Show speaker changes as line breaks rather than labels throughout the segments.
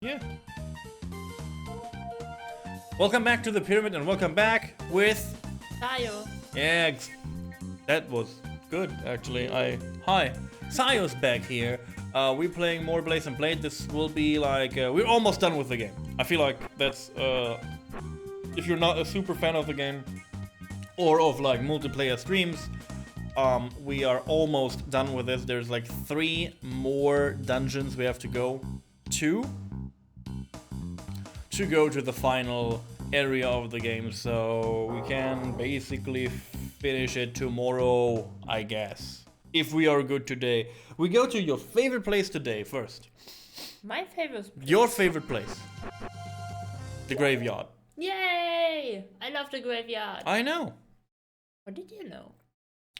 Yeah. Welcome back to the pyramid and welcome back with
Sayo.
Yeah, that was good actually. Hi. Sayo's back here. We're playing more Blaze and Blade. This will be like we're almost done with the game. I feel like that's if you're not a super fan of the game or of like multiplayer streams, we are almost done with this. There's like 3 more dungeons we have to go to go to the final area of the game, so we can basically finish it tomorrow, I guess. If we are good today. We go to your favorite place today first.
My favorite place.
Your favorite place. The graveyard.
Yay! I love the graveyard.
I know.
What did you know?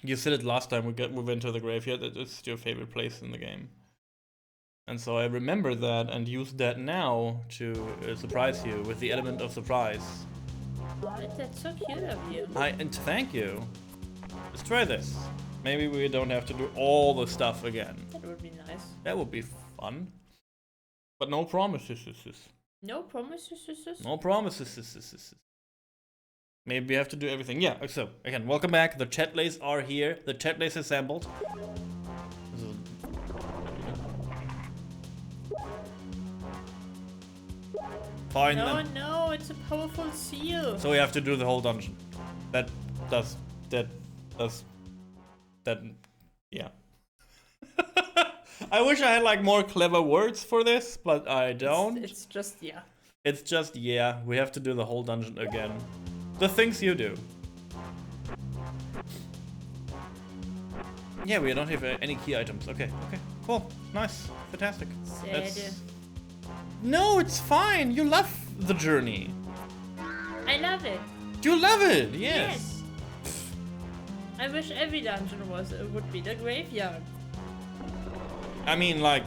You said it last time we went to the graveyard, that it's your favorite place in the game. And so I remember that and use that now to surprise you with the element of surprise.
That's so cute of you.
And thank you. Let's try this. Maybe we don't have to do all the stuff again.
That would be nice.
That would be fun. But no promises.
No promises.
No promises. Maybe we have to do everything. Yeah, so again, welcome back. The chatlays are here. The chatlays assembled. Find them.
No, it's a powerful seal.
So we have to do the whole dungeon. Yeah. I wish I had like more clever words for this, but I don't.
It's just, yeah.
It's just, yeah, we have to do the whole dungeon again. The things you do. Yeah, we don't have any key items. Okay, cool, nice, fantastic. No, it's fine. You love the journey.
I love it.
You love it, yes.
I wish every dungeon would be the graveyard.
I mean, like,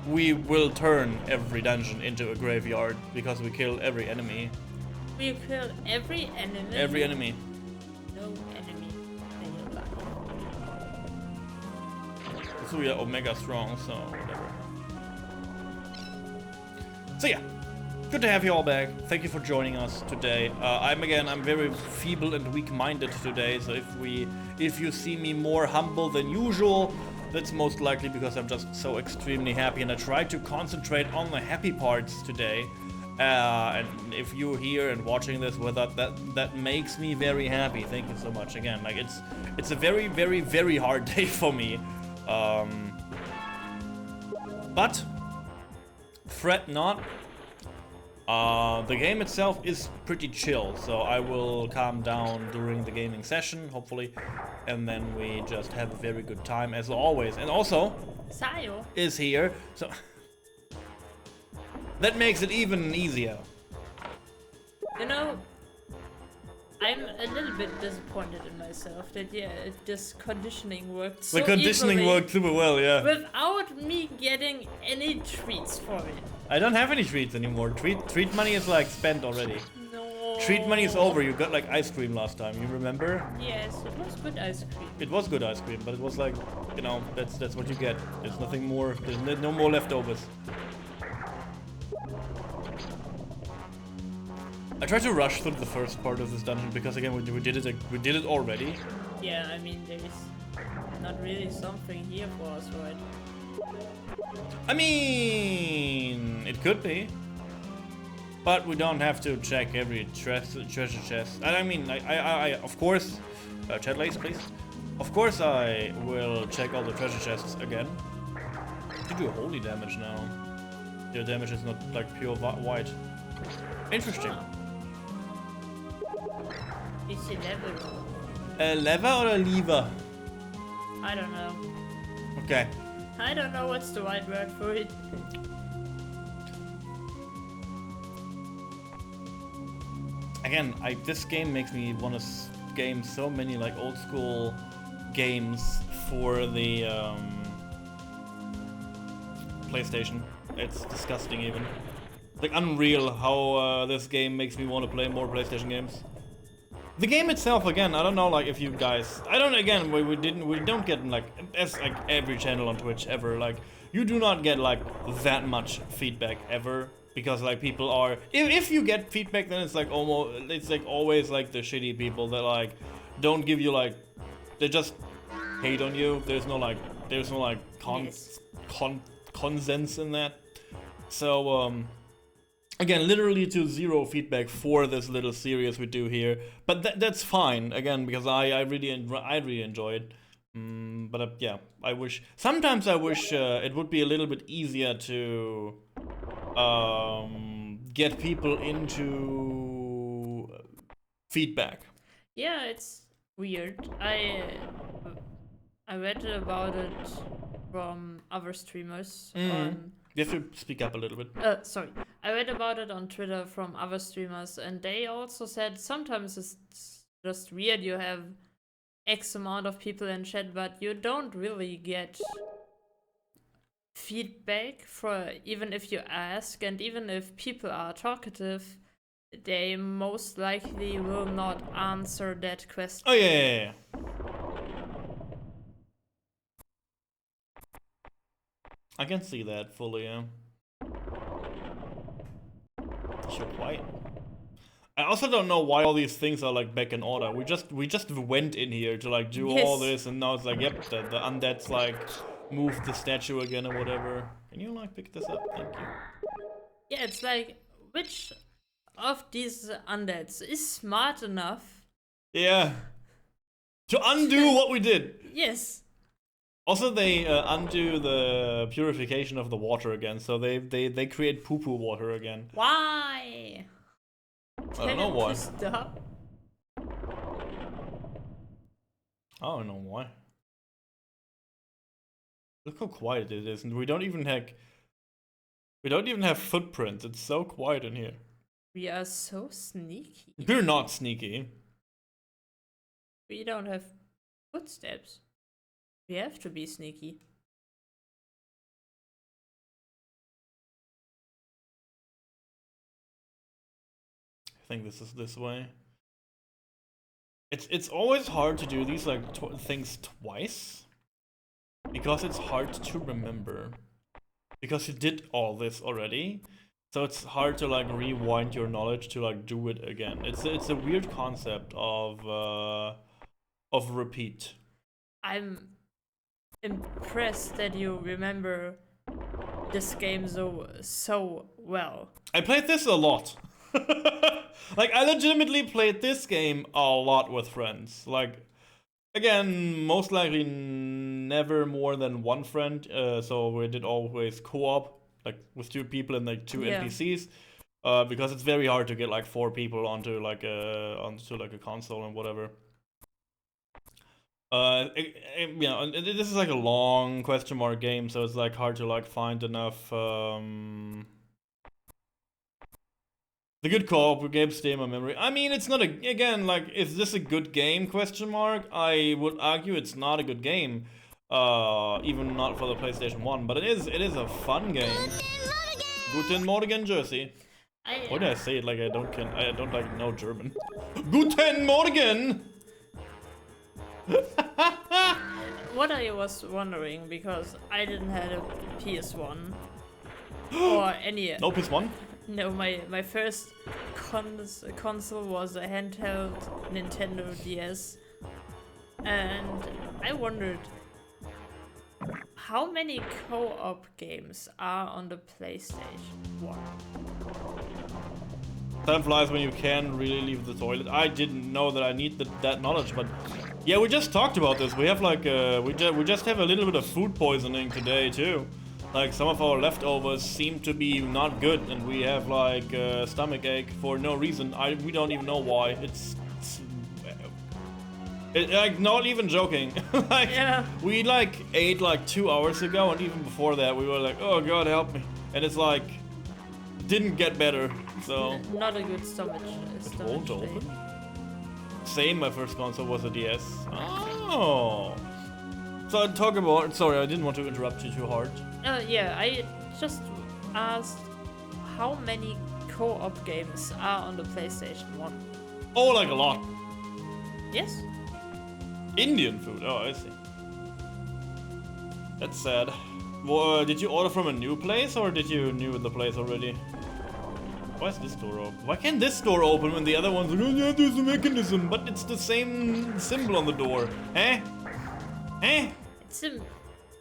we will turn every dungeon into a graveyard because we kill every enemy.
We kill every enemy?
Every enemy.
No enemy.
So we are Omega strong, so whatever. So yeah, good to have you all back. Thank you for joining us today. I'm very feeble and weak-minded today, so if you see me more humble than usual, that's most likely because I'm just so extremely happy, and I try to concentrate on the happy parts today. And if you're here and watching this with us, that makes me very happy. Thank you so much again. Like it's a very, very, very hard day for me. But fret not. The game itself is pretty chill, so I will calm down during the gaming session, hopefully, and then we just have a very good time as always. And also,
Sayo
is here, so that makes it even easier.
You know, I'm a little bit disappointed in myself that this conditioning worked so
The conditioning
easily
worked super well, yeah.
without me getting any treats for it.
I don't have any treats anymore. Treat money is like spent already.
No.
Treat money is over. You got like ice cream last time. You remember?
Yes, it was good ice cream.
It was good ice cream, but it was like, you know, that's what you get. There's nothing more. There's no more leftovers. I tried to rush through the first part of this dungeon because again we did it already.
Yeah, I mean there's not really something here for us, right?
I mean, it could be, but we don't have to check every treasure chest. And I mean, I of course, chatlays, please. Of course, I will check all the treasure chests again. You do holy damage now. Your damage is not like pure white. Interesting.
It's a lever.
A lever or a lever?
I don't know.
Okay.
I don't know what's the right word for it.
Again, this game makes me want to game so many like old school games for the PlayStation. It's disgusting even. Like unreal how this game makes me want to play more PlayStation games. The game itself, again, I don't know, like if you guys, we don't get like, as like every channel on Twitch ever, like you do not get like that much feedback ever because like people are, if you get feedback, then it's like always like the shitty people that like don't give you like, they just hate on you. There's no like
Yes.
consens in that. So again, literally to zero feedback for this little series we do here, but that's fine again because I really enjoy it. But yeah, sometimes I wish it would be a little bit easier to get people into feedback.
Yeah, it's weird. I read about it from other streamers on.
You have to speak up a little bit.
Sorry. I read about it on Twitter from other streamers, and they also said sometimes it's just weird. You have X amount of people in chat, but you don't really get feedback for even if you ask, and even if people are talkative, they most likely will not answer that question.
Oh yeah. I can see that fully, yeah. So quiet. I also don't know why all these things are like back in order. We just went in here to like do all this, and now it's like, yep, the undead's like moved the statue again or whatever. Can you like pick this up? Thank you.
Yeah, it's like, which of these undeads is smart enough?
Yeah. To undo what we did.
Yes.
Also, they undo the purification of the water again, so they create poo-poo water again.
Why?
I don't know why.
Stop.
I don't know why. Look how quiet it is, and we don't even have footprints. It's so quiet in here.
We are so sneaky.
We're not sneaky.
We don't have footsteps. We have to be sneaky.
I think this is this way. It's always hard to do these like things twice because it's hard to remember because you did all this already, so it's hard to like rewind your knowledge to like do it again. It's a weird concept of repeat. I'm
impressed that you remember this game so well.
I played this a lot. Like, I legitimately played this game a lot with friends. Like, again, most likely never more than one friend. So we did always co-op, like with 2 people and like 2 NPCs. Because it's very hard to get like 4 people onto like a console and whatever. You know, this is like a long question mark game, so it's like hard to like find enough the good co-op game stay in my memory. I mean, it's not again, like, is this a good game, question mark? I would argue it's not a good game. Even not for the PlayStation 1, but it is a fun game. Guten Morgen, Jersey. Why did I say it like I don't like know German? Guten Morgen!
What I was wondering, because I didn't have a PS1 or any.
No PS1?
No, my first console was a handheld Nintendo DS, and I wondered how many co-op games are on the PlayStation 1.
Time flies when you can really leave the toilet. I didn't know that I need that knowledge, but yeah, we just talked about this. We have like we just have a little bit of food poisoning today too. Like, some of our leftovers seem to be not good, and we have like stomach ache for no reason. We don't even know why. It's like, not even joking. Like, we like ate like 2 hours ago, and even before that we were like, oh god, help me. And it's like, didn't get better. So
not a good stomach.
It won't open. Same, my first console was a DS. Oh. So talk about. Sorry, I didn't want to interrupt you too hard.
Yeah, I just asked how many co-op games are on the PlayStation 1.
Oh, like a lot.
Yes.
Indian food. Oh, I see. That's sad. Well, did you order from a new place, or did you knew the place already? Why is this door open? Why can't this door open when the other one's like, oh yeah, there's a mechanism, but it's the same symbol on the door? Eh? Eh?
It's a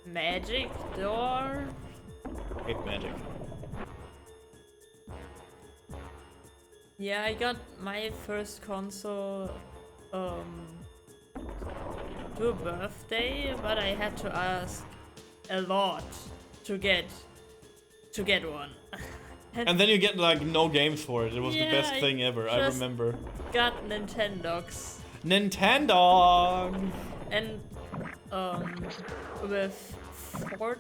magic door.
Hate magic.
Yeah, I got my first console to a birthday, but I had to ask a lot to get one.
And then you get like no games for it. It was the
Yeah,
best thing ever. I
just
remember.
got Nintendogs.
Nintendo.
And with 14,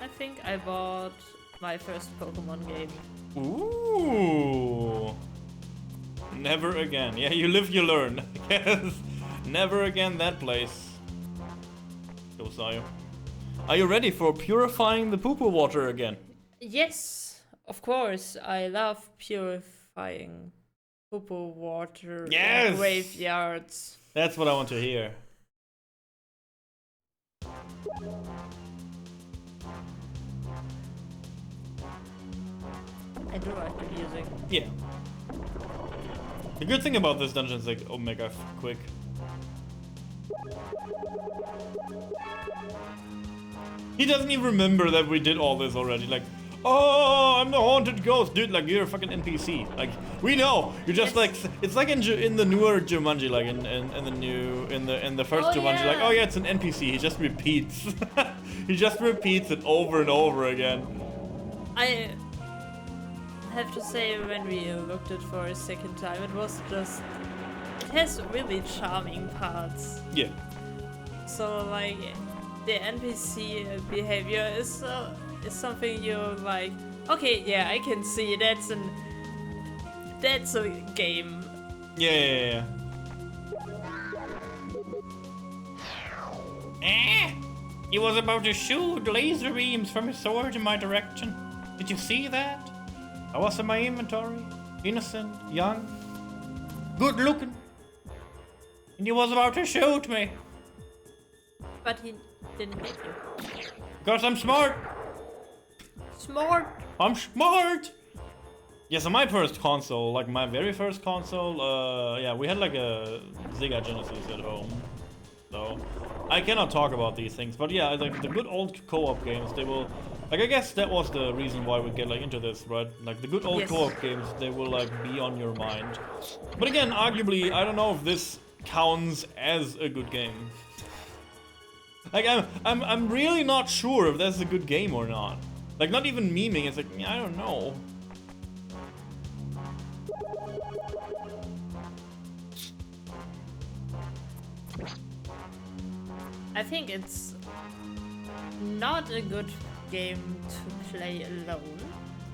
I think I bought my first Pokemon game.
Ooh. Never again. Yeah, you live, you learn. Yes. Never again that place. Go, Sayo. Are you ready for purifying the poo-poo water again?
Yes, of course. I love purifying poo-poo water
Yes!
in graveyards.
That's what I want to hear.
I do like the music.
Yeah. The good thing about this dungeon is like omega quick. He doesn't even remember that we did all this already. Like, oh, I'm the haunted ghost, dude. Like, you're a fucking NPC. Like, we know. You're just like, it's like in the newer Jumanji, like in the first Jumanji.
Yeah.
Like, oh yeah, it's an NPC. He just repeats. He just repeats it over and over again.
I have to say, when we looked at it for a second time, it was just, it has really charming parts.
Yeah.
So like, the NPC behavior is something you're like, okay, yeah, I can see that's a game.
Yeah. He was about to shoot laser beams from his sword in my direction. Did you see that? I was in my inventory, innocent, young, good looking, and he was about to shoot me.
But he didn't hit you.
Because I'm smart.
Smart.
I'm smart. Yeah, so my first console, like my very first console, yeah, we had like a Sega Genesis at home. So I cannot talk about these things, but yeah, like the good old co-op games, they will, like, I guess that was the reason why we get like into this, right? Like the good old
Yes.
co-op games, they will like be on your mind. But again, arguably, I don't know if this counts as a good game. Like I'm really not sure if that's a good game or not. Like, not even memeing, it's like, I don't know.
I think it's not a good game to play alone.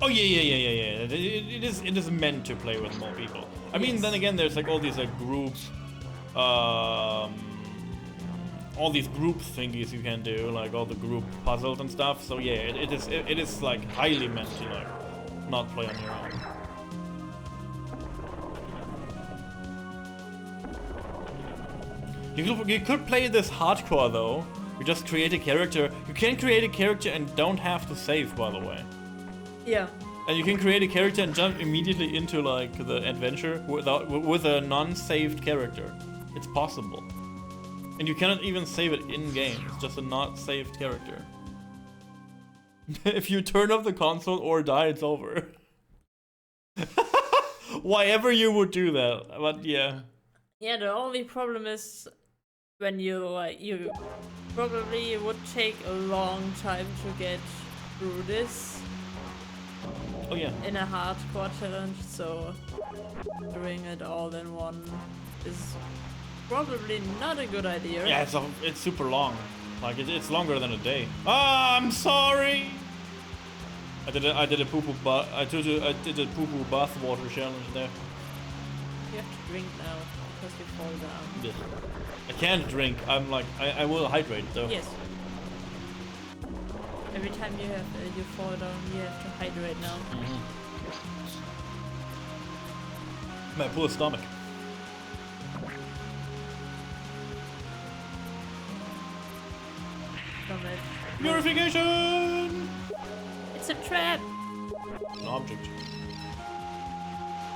Oh yeah. It is meant to play with more people. I mean,
Yes.
then again, there's like all these like group, all these group thingies you can do, like all the group puzzles and stuff. So yeah, it is like highly meant to like not play on your own. You could play this hardcore though. You just create a character. You can create a character and don't have to save, by the way.
Yeah.
And you can create a character and jump immediately into like the adventure with a non-saved character. It's possible. And you cannot even save it in-game. It's just a not saved character. If you turn off the console or die, it's over. Why ever you would do that, but yeah.
Yeah, the only problem is when you probably would take a long time to get through this.
Oh yeah.
In a hardcore challenge, so doing it all in one is probably not a good idea.
Yeah, it's super long. Like it's longer than a day. Ah, I'm sorry. I did a poo poo bath water challenge there.
You have to drink now because you fall down.
Yes. I can't drink. I'm like I will hydrate though.
Yes. Every time you fall down, you have to hydrate now.
My poor stomach.
From it.
Purification.
It's a trap.
An object.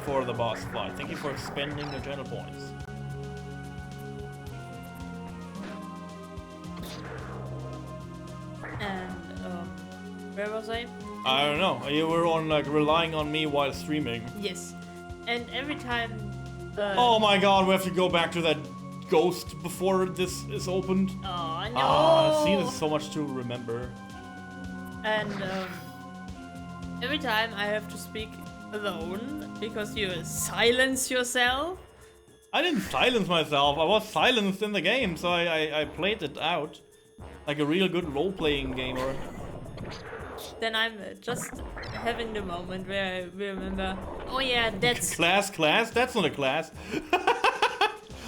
for the boss fight. Thank you for spending your channel points.
And where was I?
I don't know. You were on like relying on me while streaming.
Yes. And every time.
Oh my god, we have to go back to that ghost before this is opened.
Oh no!
Ah, see, there's so much to remember.
And every time I have to speak alone because you silence yourself.
I didn't silence myself. I was silenced in the game, so I played it out like a real good role-playing gamer.
Then I'm just having the moment where I remember, oh yeah, that's...
Class? That's not a class.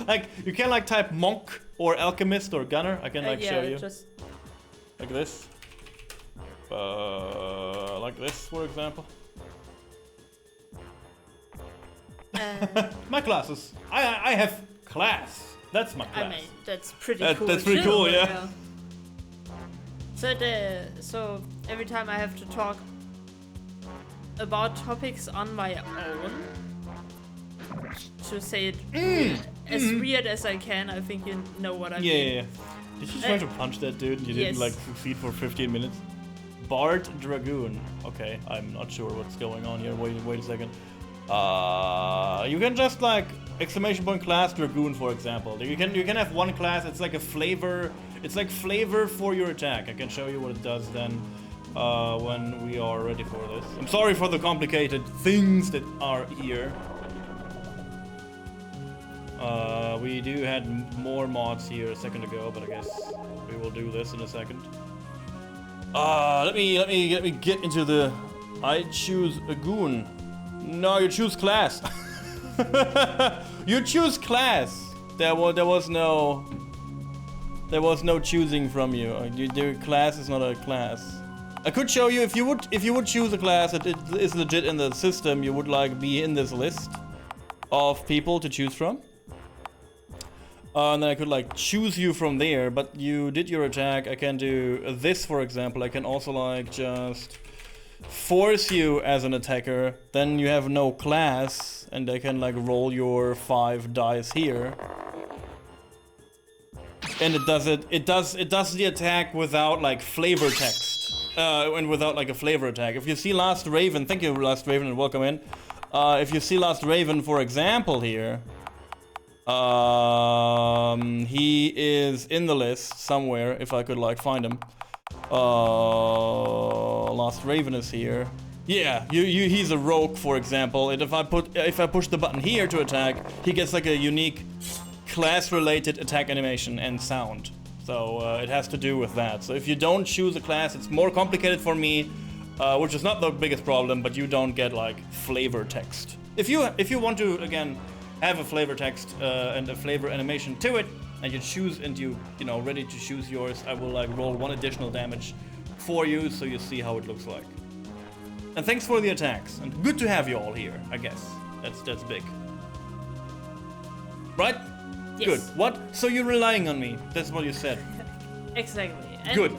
Like, you can like type monk or alchemist or gunner. I can like
yeah,
show you.
Just...
Like this. Like this, for example. My classes. I have class. That's my class.
I mean, that's pretty cool.
That's pretty
too,
cool, yeah.
So every time I have to talk about topics on my own, to say it as weird as I can, I think you know what I mean.
Yeah. Did you try to punch that dude and you didn't like succeed for 15 minutes? Bard Dragoon. Okay, I'm not sure what's going on here. Wait a second. You can just like exclamation point class Dragoon, for example. You can have one class. It's like a flavor. It's like flavor for your attack. I can show you what it does then when we are ready for this. I'm sorry for the complicated things that are here. We do had more mods here a second ago, but I guess we will do this in a second. Let me get into the. I choose a goon. No, you choose class. You choose class. There was no choosing from you. Your class is not a class. I could show you if you would choose a class that is legit in the system. You would like be in this list of people to choose from. And then I could like choose you from there, but you did your attack. I can do this, for example. I can also like just force you as an attacker. Then you have no class, and I can like roll your 5 dice here. And it does the attack without like flavor text. And without like a flavor attack. If you see Last Raven, thank you Last Raven and welcome in. If you see Last Raven, for example here, he is in the list somewhere, if I could like find him. Last Raven is here. Yeah, he's a rogue, for example. And if I push the button here to attack, he gets like a unique class-related attack animation and sound. So it has to do with that. So if you don't choose a class, it's more complicated for me, which is not the biggest problem, but you don't get like flavor text. If you want to again have a flavor text and a flavor animation to it, and you choose and you know ready to choose yours, I will like roll 1 additional damage for you so you see how it looks like. And thanks for the attacks, and good to have you all here. I guess that's big, right?
Yes.
Good. What? So you're relying on me? That's what you said.
Exactly. And
good.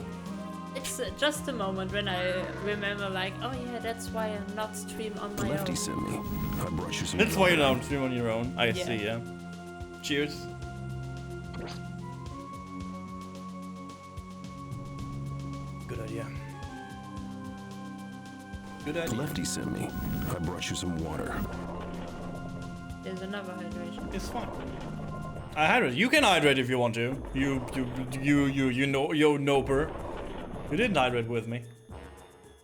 It's just a moment when I remember, like, oh yeah, that's why I'm not stream on my
Lefty
own.
sent me. I brought you some.
That's why you don't stream on your own. I see. Yeah. Cheers. Good idea. Good idea.
Lefty sent me. I brought you some water.
There's another hydration.
It's fine. I hydrate. You can hydrate if you want to. You know, yo noper. You didn't hydrate with me.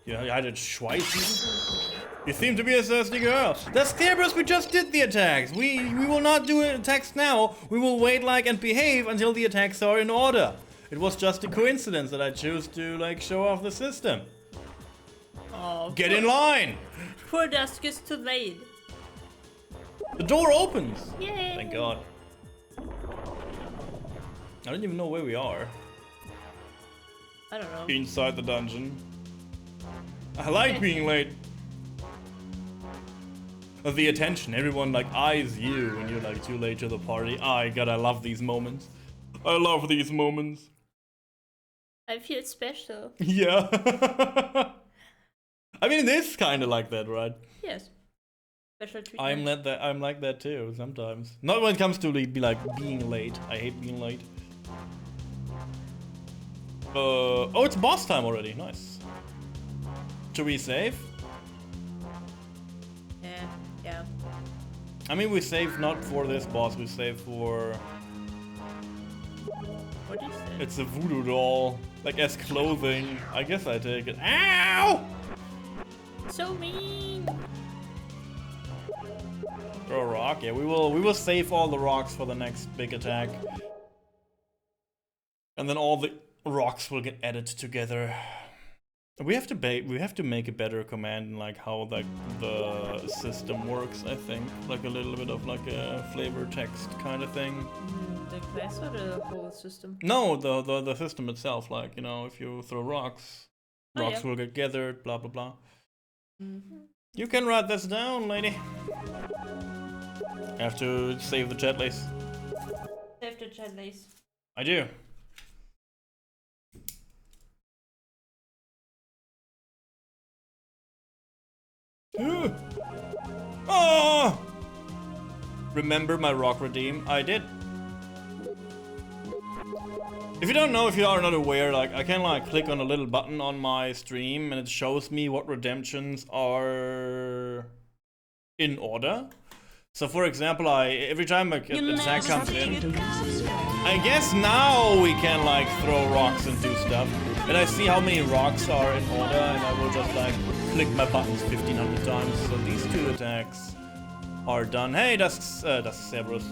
You hydrated twice. You seem to be a thirsty girl. That's clear, because we just did the attacks. We will not do attacks now. We will wait like and behave until the attacks are in order. It was just a coincidence that I chose to like show off the system.
Oh,
Get in line.
Poor Dusk is too late.
The door opens.
Yay!
Thank God. I don't even know where we are.
I don't know.
Inside the dungeon. I like being late. The attention, everyone like eyes you when you're like too late to the party. I love these moments. I love these moments.
I feel special.
Yeah. I mean, it is kind of like that, right?
Yes. Special treatment.
I'm like that too sometimes. Not when it comes to being late. I hate being late. Oh, it's boss time already. Nice. Should we save?
Yeah.
I mean, we save not for this boss. We save for.
What is it?
It's a voodoo doll, like as clothing. I guess I take it. Ow!
So mean.
Throw a rock. Yeah, we will save all the rocks for the next big attack, and then all the rocks will get added together. We have to make a better command in like how like the system works. I think like a little bit of like a flavor text kind of thing.
The class or the whole system?
No, the system itself. Like, you know, if you throw rocks, rocks will get gathered. Blah blah blah. You can write this down, lady. I have to save the chat lace.
Save the chat lace.
I do. Oh! Remember my rock redeem? I did. If you don't know, if you are not aware, like I can like click on a little button on my stream and it shows me what redemptions are in order. So for example, every time an attack comes in, I guess now we can like throw rocks and do stuff. And I see how many rocks are in order, and I will just like click my buttons 1500 times. So these two attacks are done. Hey, that's Cerberus.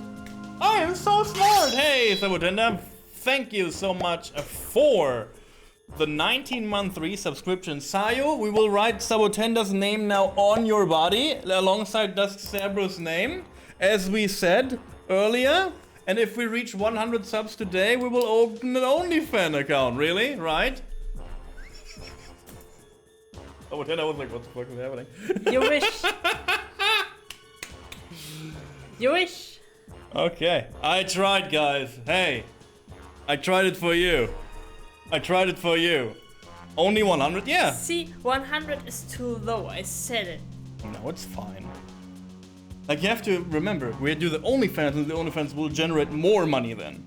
I am so smart. Hey, Sabotenda, thank you so much for the 19-month resubscription. Sayo, we will write Sabotenda's name now on your body alongside Dusk Cerberus' name, as we said earlier. And if we reach 100 subs today, we will open an OnlyFans account. Really? Right? Sabotenda was like, what the fuck is happening?
You wish. You wish.
Okay, I tried, guys. Hey, I tried it for you. I tried it for you. Only 100? Yeah.
See, 100 is too low. I said it.
No, it's fine. Like, you have to remember, we do the OnlyFans, and the OnlyFans will generate more money then.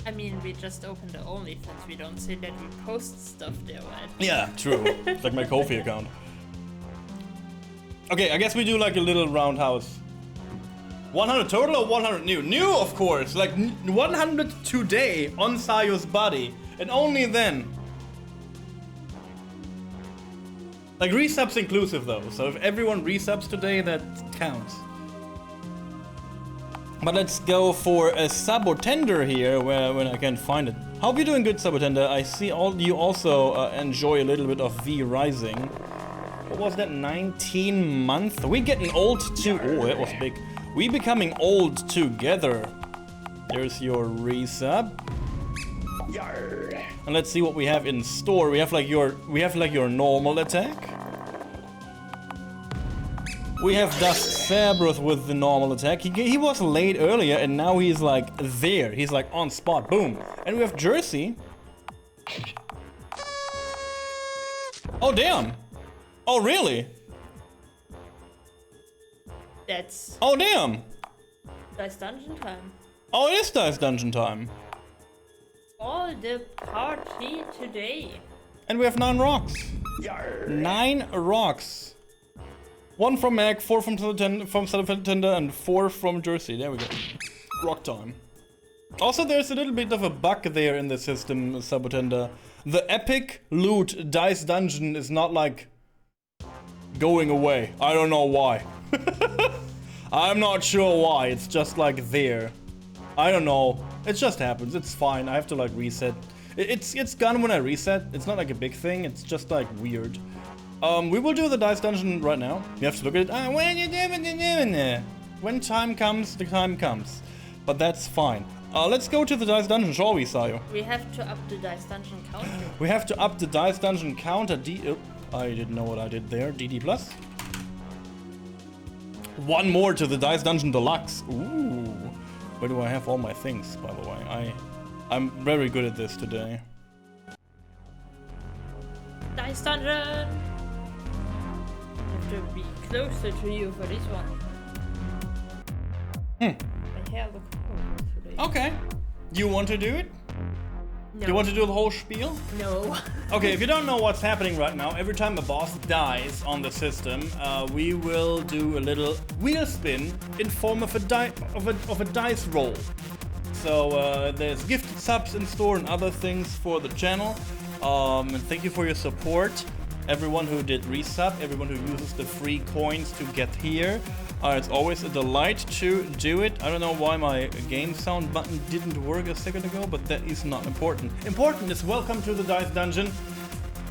I mean, we just opened the OnlyFans. We don't say that we post stuff there, right?
Yeah, true. It's like my Ko-fi account. Okay, I guess we do like a little roundhouse. 100 total or 100 new? New, of course. Like 100 today on Sayo's body. And only then. Like resubs inclusive though. So if everyone resubs today, that counts. But let's go for a Sabotender here, when I can find it. Hope you're doing good, Sabotender. I see you also enjoy a little bit of V Rising. What was that? 19 month? We getting old too. Oh, that was big. We becoming old together. There's your resub. And let's see what we have in store. We have like your normal attack. We have Dusk Cerberus with the normal attack. He was late earlier and now he's like there. He's like on spot. Boom. And we have Jersey. Oh damn. Oh really?
That's
Oh damn.
Dice Dungeon time.
Oh, it is Dice Dungeon time.
All the party today.
And we have 9 rocks. 9 rocks. 1 from Meg, 4 from Sabotenda, and 4 from Jersey. There we go. Rock time. Also, there's a little bit of a bug there in the system, Sabotenda. The epic loot Dice Dungeon is not like going away. I don't know why. I'm not sure why. It's just like there. I don't know. It just happens. It's fine. I have to like reset. It's gone when I reset. It's not like a big thing. It's just like weird. We will do the Dice Dungeon right now. You have to look at it. When you doing it? When time comes, the time comes. But that's fine. Let's go to the Dice Dungeon, shall we, Sayo?
We have to up the Dice Dungeon counter.
We have to up the Dice Dungeon counter. I didn't know what I did there. DD plus. 1 more to the Dice Dungeon Deluxe. Ooh. Where do I have all my things, by the way? I'm very good at this today.
Dice Dungeon! You have to be closer to you for this one. My hair looks horrible today.
Okay. You want to do it?
No.
You want to do the whole spiel?
No.
Okay, if you don't know what's happening right now, every time a boss dies on the system, we will do a little wheel spin in form of a dice roll. So there's gifted subs in store and other things for the channel. And thank you for your support. Everyone who did resub, everyone who uses the free coins to get here. It's always a delight to do it. I don't know why my game sound button didn't work a second ago, but that is not important. Important is welcome to the Dice Dungeon.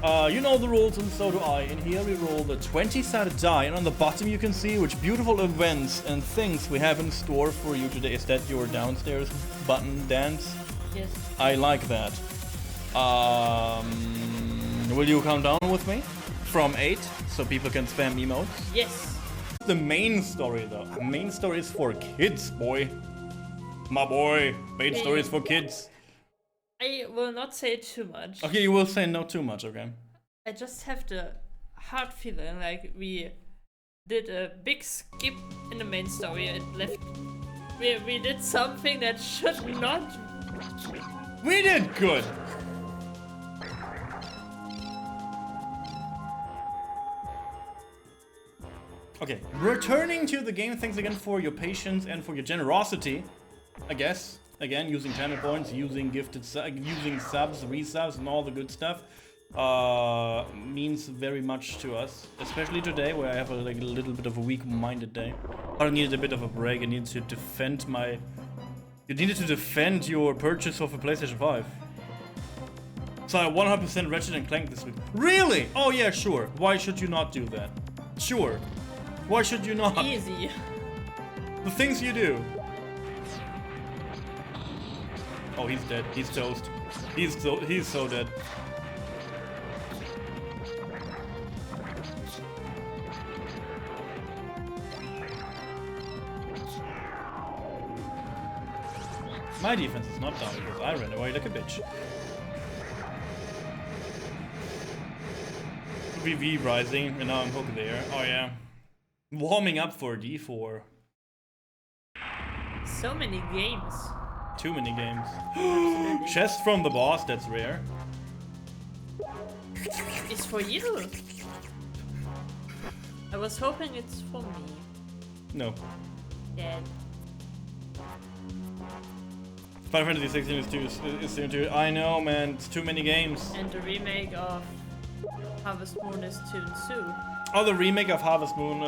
You know the rules and so do I. And here we roll the 20-sided die, and on the bottom you can see which beautiful events and things we have in store for you today. Is that your downstairs button dance?
Yes.
I like that. Will you count down with me? From 8, so people can spam emotes?
Yes.
The main story though. The main story is for kids, boy. My boy. Main story is for kids.
I will not say too much.
Okay, you will say not too much, okay?
I just have the hard feeling like we did a big skip in the main story and left. We did something that should not.
We did good! Okay, returning to the game, thanks again for your patience and for your generosity, I guess. Again, using channel points, using gifted using subs, resubs, and all the good stuff means very much to us. Especially today, where I have a little bit of a weak-minded day. I needed a bit of a break. I needed to defend my... You needed to defend your purchase of a PlayStation 5. So I 100% Ratchet & Clank this week. Really? Oh yeah, sure. Why should you not do that? Sure. Why should you not?
Easy.
The things you do. Oh, he's dead. He's toast. He's so dead. My defense is not down because I ran away like a bitch. VV rising, and now I'm hooked there. Oh yeah. Warming up for D4.
So many games.
Too many games. Chest from the boss, that's rare.
It's for you. I was hoping it's for me.
No.
Dead.
Final Fantasy 16 is soon too. I know, man. It's too many games.
And the remake of Harvest Moon is soon too.
Oh, the remake of Harvest Moon.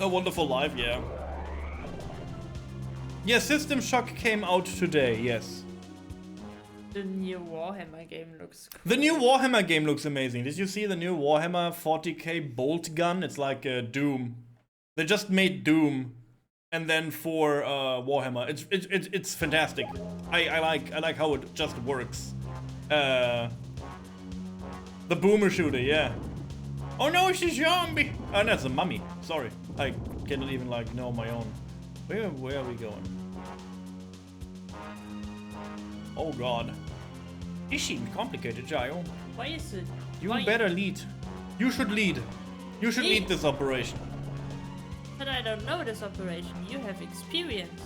A Wonderful Life, yeah. Yeah, System Shock came out today, yes.
The new Warhammer game looks cool.
The new Warhammer game looks amazing. Did you see the new Warhammer 40k bolt gun? It's like Doom. They just made Doom, and then for Warhammer. It's fantastic. I like how it just works. The boomer shooter, yeah. Oh no, it's a zombie! Oh, no, it's a mummy. Sorry, I cannot even know my own. Where are we going? Oh god. This seems complicated, Sayo.
Why is it?
You
Why?
better lead. You should lead. You should lead this operation.
But I don't know this operation. You have experience.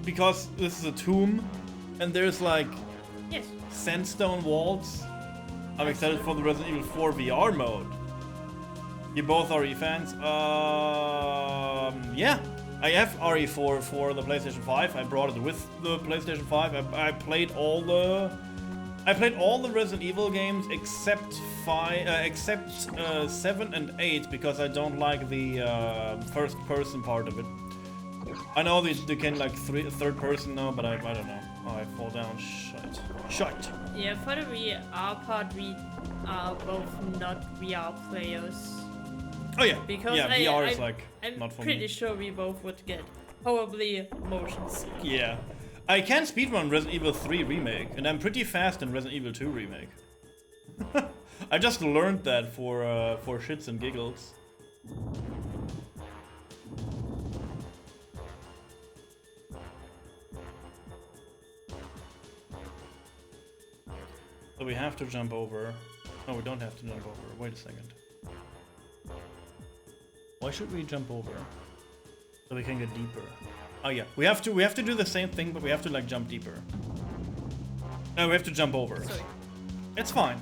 Because this is a tomb, and there's
Yes.
sandstone walls. I'm excited for the Resident Evil 4 VR mode. You both RE fans? Yeah. I have RE4 for the PlayStation 5. I brought it with the PlayStation 5. I played all the Resident Evil games except 7 and 8 because I don't like the first person part of it. I know they can third person now, but I don't know. Oh, I fall down. Shut.
Yeah, for the VR part, we are both not VR players.
Oh yeah.
Because
yeah, VR is
I'm
not for
pretty
me.
sure we both would get probably motion sick.
Yeah. I can speedrun Resident Evil 3 Remake, and I'm pretty fast in Resident Evil 2 Remake. I just learned that for shits and giggles. So we have to jump over. No, we don't have to jump over. Wait a second. Why should we jump over? So we can get deeper. Oh yeah, we have to do the same thing, but we have to like jump deeper. No, we have to jump over.
Sorry.
It's fine.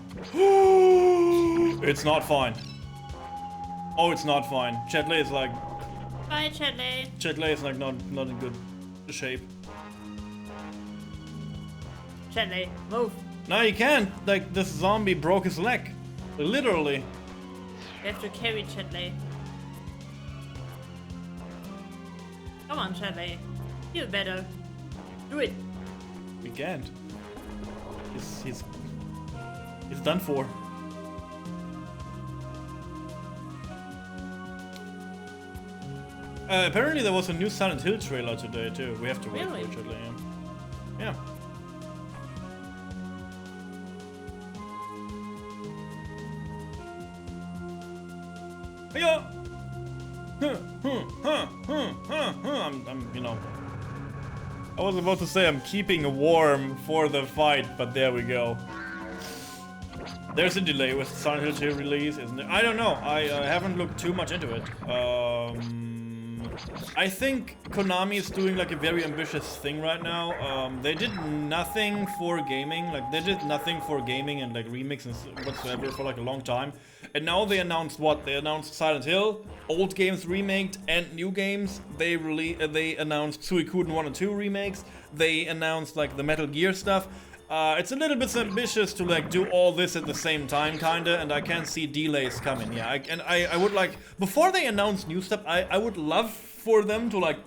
It's not fine. Oh, it's not fine. Chatley is like...
Bye, Chatley.
Chatley is like not in good shape.
Chatley, move.
No, you can't. Like, this zombie broke his leg. Literally.
You have to carry Chatley. Come on, Chatley. You better. Do it.
We can't. He's done for. Apparently there was a new Silent Hill trailer today too. We have to wait
Really?
for it, yeah. Yeah. I'm, you know. I was about to say I'm keeping warm for the fight, but there we go. There's a delay with Silent Hill 2 release, isn't there? I don't know. I haven't looked too much into it. I think Konami is doing like a very ambitious thing right now. They did nothing for gaming, like they did nothing for gaming and like remix and whatsoever for like a long time. And now they announced what? They announced Silent Hill, old games remaked and new games. They announced Suikoden 1 and 2 remakes. They announced like the Metal Gear stuff. It's a little bit ambitious to like do all this at the same time, kinda, and I can see delays coming. Yeah, I would like, before they announce new stuff, I would love for them to like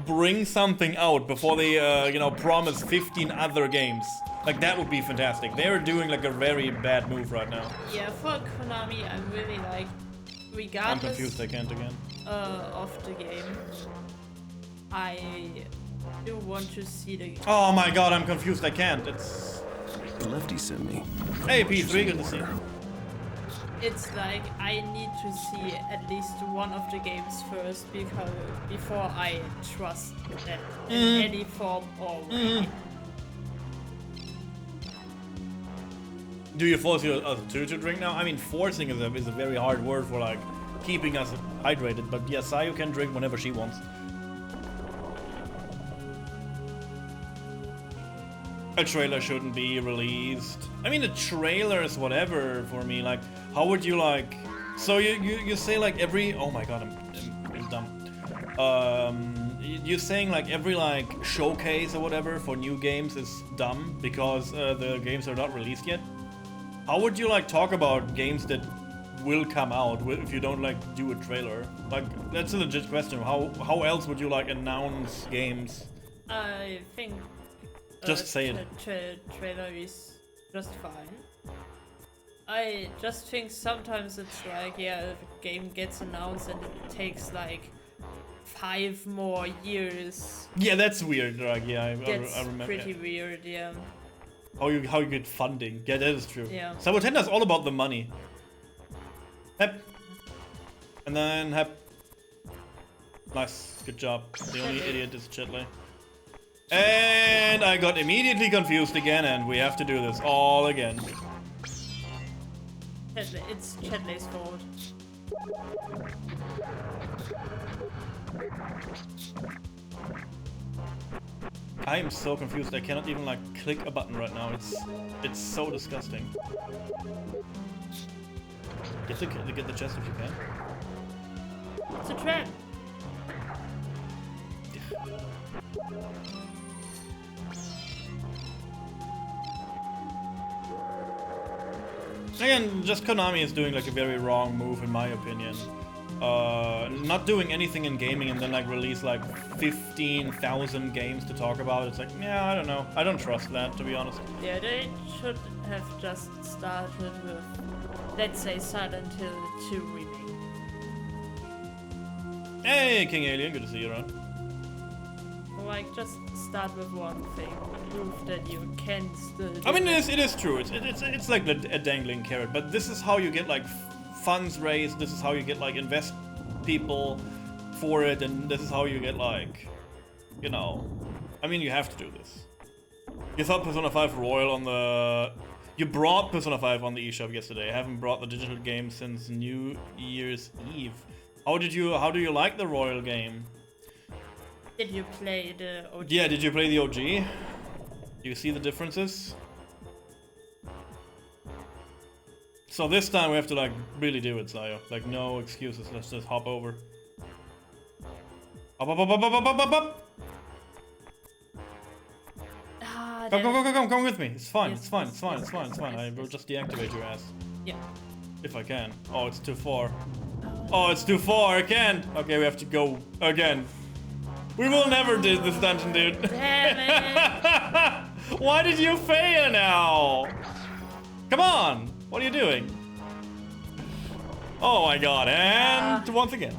bring something out before they you know, promise 15 other games. Like that would be fantastic. They're doing like a very bad move right now.
Yeah, for Konami, I'm really like,
I'm
regardless
confused. I can't again.
of the game, I do want to see the.
Oh my god, I'm confused. I can't. It's.
The lefty sent me.
Hey P3, good to see you.
It's like I need to see at least one of the games first before I trust that in any form or way.
Do you force your two to drink now? I mean, forcing is a very hard word for like keeping us hydrated. But yes, Sayo can drink whenever she wants. A trailer shouldn't be released. I mean, the trailer is whatever for me. Like, how would you like? So you say like every? Oh my god, I'm dumb. You're saying like every like showcase or whatever for new games is dumb because the games are not released yet. How would you like talk about games that will come out if you don't like do a trailer? Like, that's a legit question. How else would you like announce games?
I think.
Just say it.
Trailer is just fine. I just think sometimes it's like, yeah, a game gets announced and it takes like 5 more years.
Yeah, that's weird. Like, yeah, I remember.
Pretty
Yeah.
weird, yeah.
How you get funding? Yeah, that is true.
Yeah.
Sabotenda's all about the money. Hep. And then hep. Nice, good job. The only idiot is Chitley. And I got immediately confused again, and we have to do this all again.
It's Chatley's fault.
I am so confused. I cannot even like click a button right now. It's so disgusting. Get the chest if you can.
It's a trap.
Again, just Konami is doing like a very wrong move in my opinion. Not doing anything in gaming and then like release like 15,000 games to talk about. It's like, yeah, I don't know. I don't trust that, to be honest.
Yeah, they should have just started with, let's say, Silent Hill 2 remake.
Hey, King Alien, good to see you around.
Like, just start with one thing. Prove that you can still do
I mean,
it.
it is true. It's like a dangling carrot, but this is how you get like funds raised. This is how you get like invest people for it, and this is how you get like, you know. I mean, you have to do this. You thought Persona 5 Royal on the. You brought Persona 5 on the eShop yesterday. I haven't brought the digital game since New Year's Eve. How do you like the Royal game?
Did you play the OG?
Yeah, did you play the OG? Do you see the differences? So this time we have to like really do it, Sayo. Like no excuses. Let's just hop over. Up, up, up, up, up, up, up, up.
Ah,
Come with me. It's fine.
Yes,
It's fine.
yes,
It's fine.
yes,
It's fine.
yes,
It's fine.
yes,
I will
yes.
just deactivate your ass
Yeah.
if I can. Oh, it's too far. Oh, it's too far. I can't. Okay, we have to go again. We will never do this dungeon, dude.
Damn it.
Why did you fail now? Come on. What are you doing? Oh my god. And once again.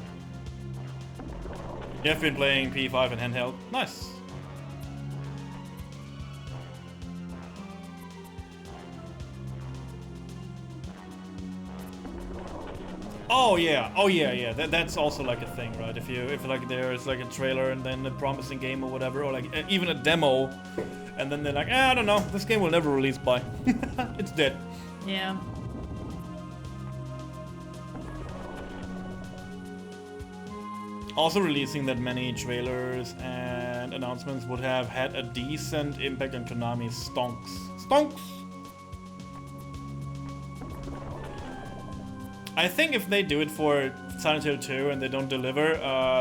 You have been playing P5 and handheld. Nice. Oh yeah. That's also like a thing, right? If like there's like a trailer and then a promising game or whatever, or like even a demo, and then they're like, I don't know, this game will never release by. It's dead.
Yeah.
Also, releasing that many trailers and announcements would have had a decent impact on Konami's stonks. Stonks! I think if they do it for Silent Hill 2 and they don't deliver,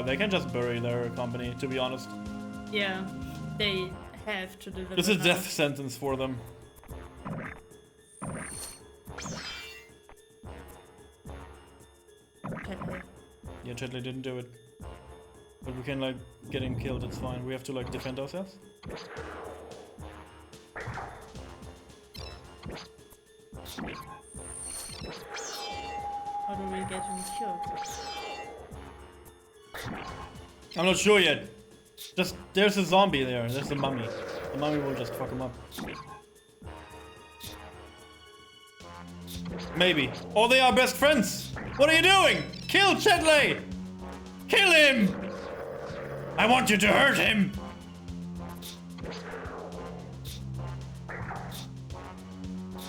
they can just bury their company, to be honest.
Yeah. They have to deliver.
This is a
now.
death sentence for them.
Chetley.
Yeah, Chetley didn't do it. But we can, like, get him killed, it's fine. We have to, like, defend ourselves.
How do we get him killed?
I'm not sure yet. Just, there's a zombie there. There's a mummy. The mummy will just fuck him up. Maybe. Or they are best friends. What are you doing? Kill Chetley! Kill him! I want you to hurt him!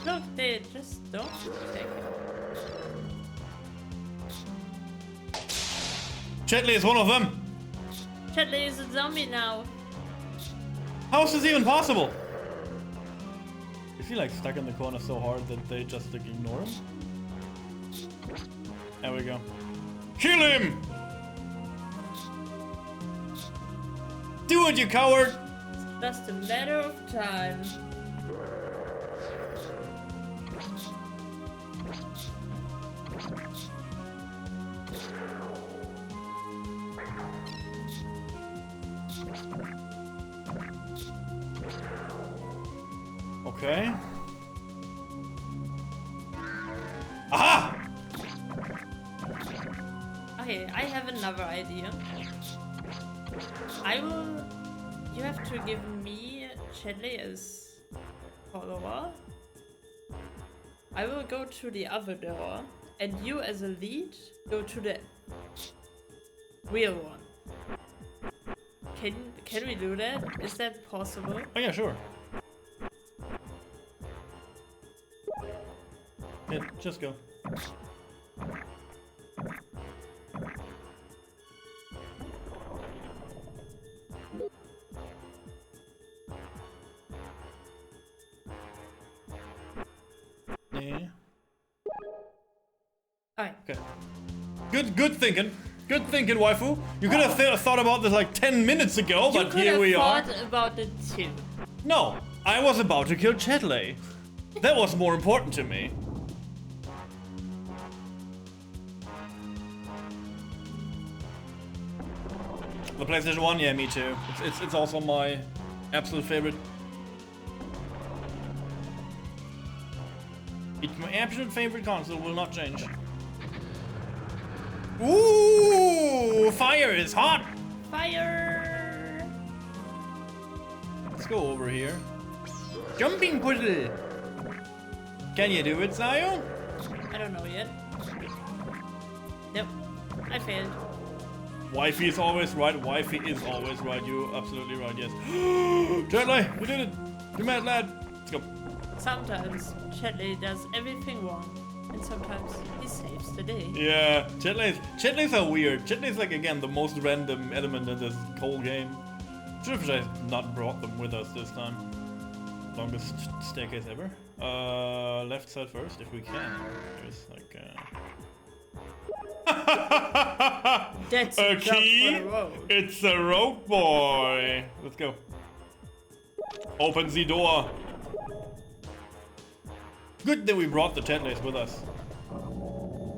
Look, they just don't take him.
Chetley is one of them.
Chetley is a zombie now.
How is this even possible? Is he like stuck in the corner so hard that they just like ignore him? There we go. Kill him! Do it, you coward!
It's just a matter of time.
Okay. Aha!
Okay, I have another idea. You have to give me Chetley as follower. I will go to the other door, and you as a lead go to the real one. Can we do that? Is that possible?
Oh yeah, sure. Yeah, just go. Yeah.
Alright.
Okay. Good thinking. Good thinking, waifu. You could have thought about this like 10 minutes ago,
You
but
could
here
have
we are.
thought about it too.
No, I was about to kill Chetley. That was more important to me. The PlayStation 1, yeah, me too. It's also my absolute favorite. It's my absolute favorite console, will not change. Ooh, fire is hot!
Fire!
Let's go over here. Jumping puzzle! Can you do it, Sayo?
I don't know yet. Nope. I failed.
Wifey is always right. Wifey is always right. You're absolutely right, yes. Chetley, you did it! You mad lad! Let's go.
Sometimes Chetley does everything wrong. And sometimes he saves the day.
Yeah, Chetleys are weird. Chetleys like again the most random element in this whole game. Should have not brought them with us this time. Longest staircase ever. Left side first if we can. There's like
That's
a
jump
key.
for the road.
It's a road boy. Let's go. Open the door. Good that we brought the Chetleys with us.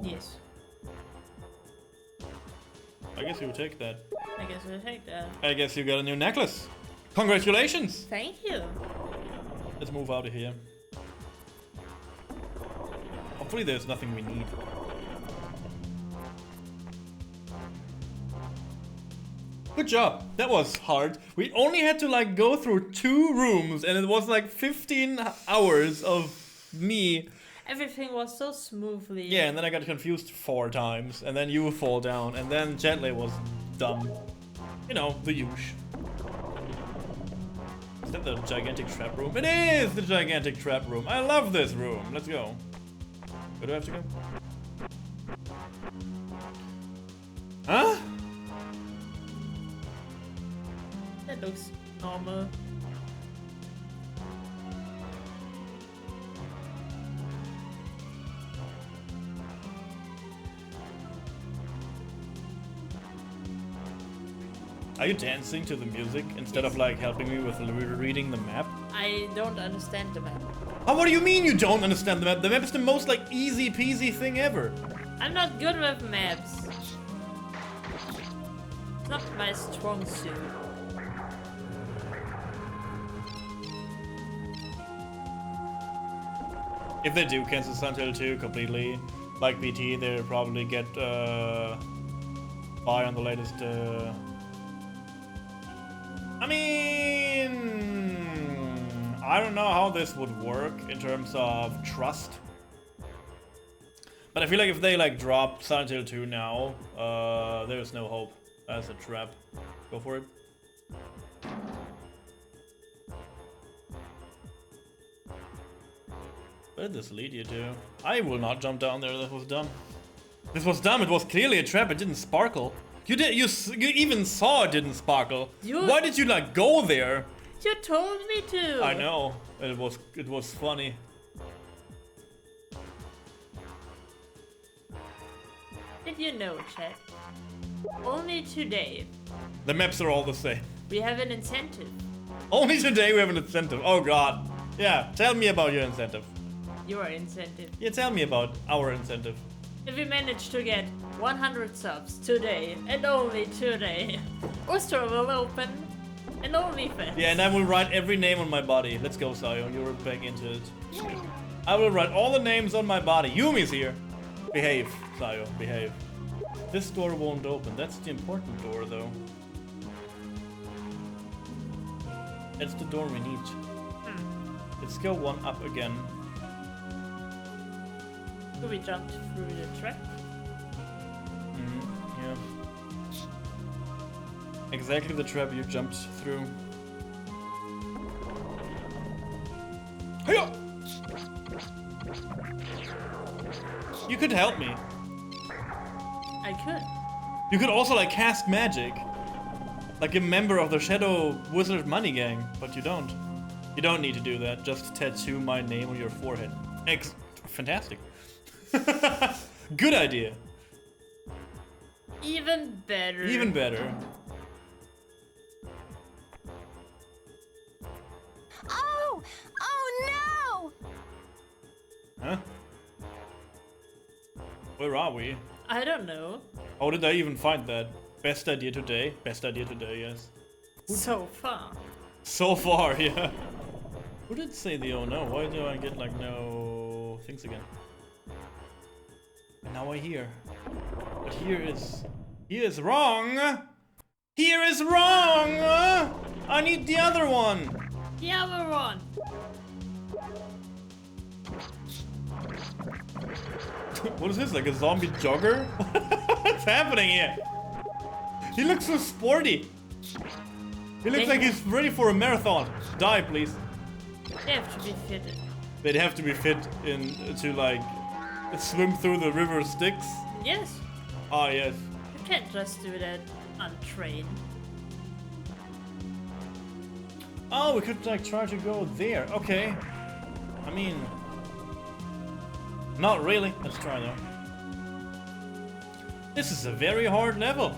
Yes.
I guess you would take that.
I guess we'll take that.
I guess you got a new necklace. Congratulations!
Thank you.
Let's move out of here. Hopefully there's nothing we need. Good job. That was hard. We only had to like go through 2 rooms and it was like 15 hours of me.
Everything was so smoothly.
Yeah, and then I got confused 4 times and then you fall down and then Jetley was dumb. You know, the usual. Is that the gigantic trap room? It is the gigantic trap room. I love this room. Let's go. Where do I have to go? Huh?
That looks normal.
Are you dancing to the music instead of like helping me with reading the map?
I don't understand the map.
Oh, what do you mean you don't understand the map? The map is the most like easy peasy thing ever.
I'm not good with maps. It's not my strong suit.
If they do cancel Suntail 2 completely, like BT, they'll probably get by on the latest. I mean, I don't know how this would work in terms of trust. But I feel like if they like drop Silent Hill 2 now, there's no hope. That's a trap. Go for it. Where did this lead you to? I will not jump down there. That was dumb. This was dumb. It was clearly a trap. It didn't sparkle. You did. You even saw it didn't sparkle. Why did you like go there?
You told me to.
I know. It was funny.
Did you know, chat? Only today
The maps are all the same.
we have an incentive.
Only today we have an incentive. Oh god. Yeah. Tell me about your incentive.
Your incentive.
Yeah. Tell me about our incentive.
If we manage to get 100 subs today, and only today, Ustra will open an OnlyFans.
Yeah, and I will write every name on my body. Let's go, Sayo. You're back into it. I will write all the names on my body. Yumi's here. Behave, Sayo. Behave. This door won't open. That's the important door, though. That's the door we need. Let's go one up again.
So we jumped through the trap.
Yeah. Exactly the trap you jumped through. Hiya! You could help me.
I could.
You could also like cast magic. Like a member of the Shadow Wizard Money Gang, but you don't. You don't need to do that. Just tattoo my name on your forehead. Fantastic. Good idea.
Even better.
Even better.
Oh! Oh no!
Huh? Where are we?
I don't know.
How did I even find that? Best idea today. Best idea today, yes.
So far.
So far, yeah. Who did say the oh no? Why do I get like no things again? And now I hear. But here is wrong! Here is wrong! I need the other one!
The other one.
What is this, like a zombie jogger? What's happening here? He looks so sporty. He looks like he's ready for a marathon. Die, please.
They have to be fitted.
They'd have to be fit in to like Swim through the river Styx?
Yes.
Ah, yes.
You can't just do that untrained.
Oh, we could like try to go there. Okay. I mean, not really. Let's try though. This is a very hard level.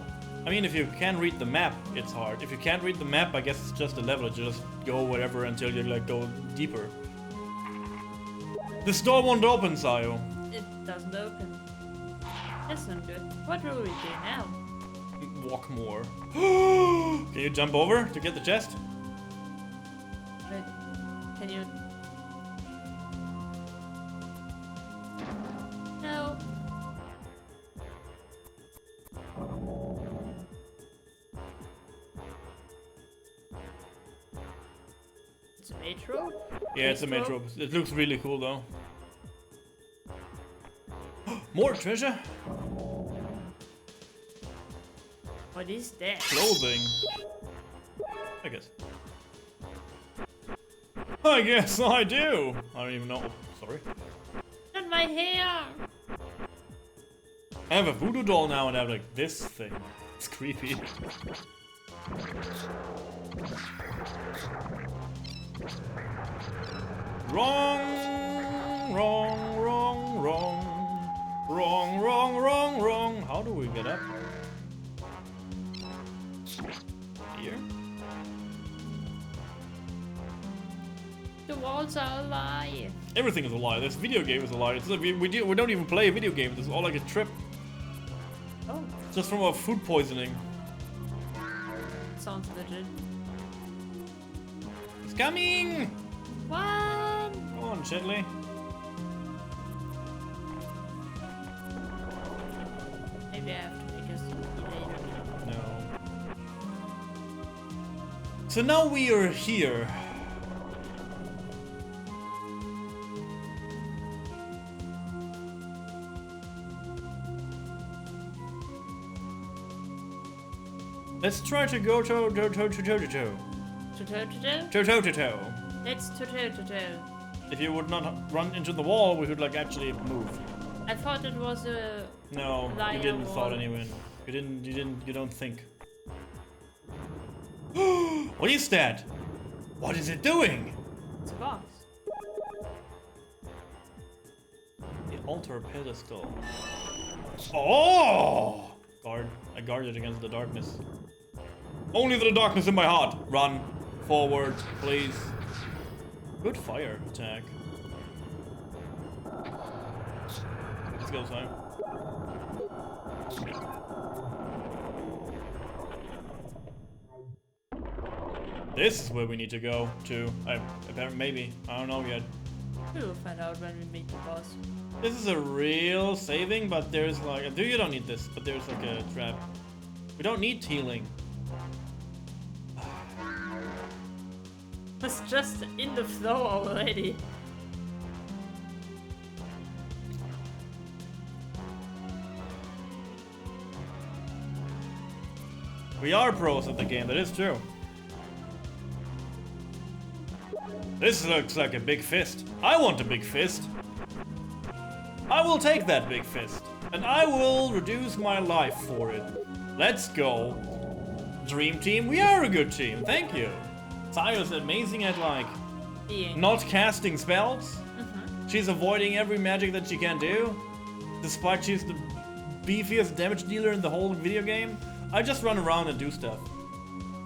I mean, if you can read the map, it's hard. If you can't read the map, I guess it's just a level. You just go wherever until you like go deeper. This door won't open, Sayo.
It doesn't open. That's not good. What will we do now?
Walk more. Can you jump over to get the chest?
Wait, can you? No. It's a metro?
Yeah, it's a metro. It looks really cool though. More treasure?
What is that?
Clothing. I guess. I guess I do. I don't even know. Sorry.
Not my hair!
I have a voodoo doll now and I have like this thing. It's creepy. Wrong, wrong, wrong, wrong. Wrong, wrong, wrong, wrong. How do we get up? Here?
The walls are a lie.
Everything is a lie. This video game is a lie. It's like we don't even play a video game. This is all like a trip.
Oh,
Just from our food poisoning.
sounds legit.
It's coming!
What?
Come on, Chitley.
Maybe I have to make us later.
No. So now we are here. Let's try to go toe.
To-toe? Let's to-toe.
If you would not run into the wall, we could like actually move.
I thought it was a...
No, you
Liar
didn't
wall.
thought anyway. You don't think. What is that? What is it doing?
It's a box.
The altar pedestal. Oh! I guarded against the darkness. Only the darkness in my heart. Run forward, please. Good fire attack. Let's go, Sayo. This is where we need to go to. Maybe. I don't know yet.
We will find out when we meet the boss.
This is a real saving, but there's like you don't need this, but there's like a trap. We don't need healing.
It's just in the flow already.
We are pros at the game, that is true. This looks like a big fist. I want a big fist. I will take that big fist. And I will reduce my life for it. Let's go. Dream team, we are a good team, thank you. Sayo's amazing at like
Being.
not casting spells. She's avoiding every magic that she can do. Despite she's the beefiest damage dealer in the whole video game. I just run around and do stuff.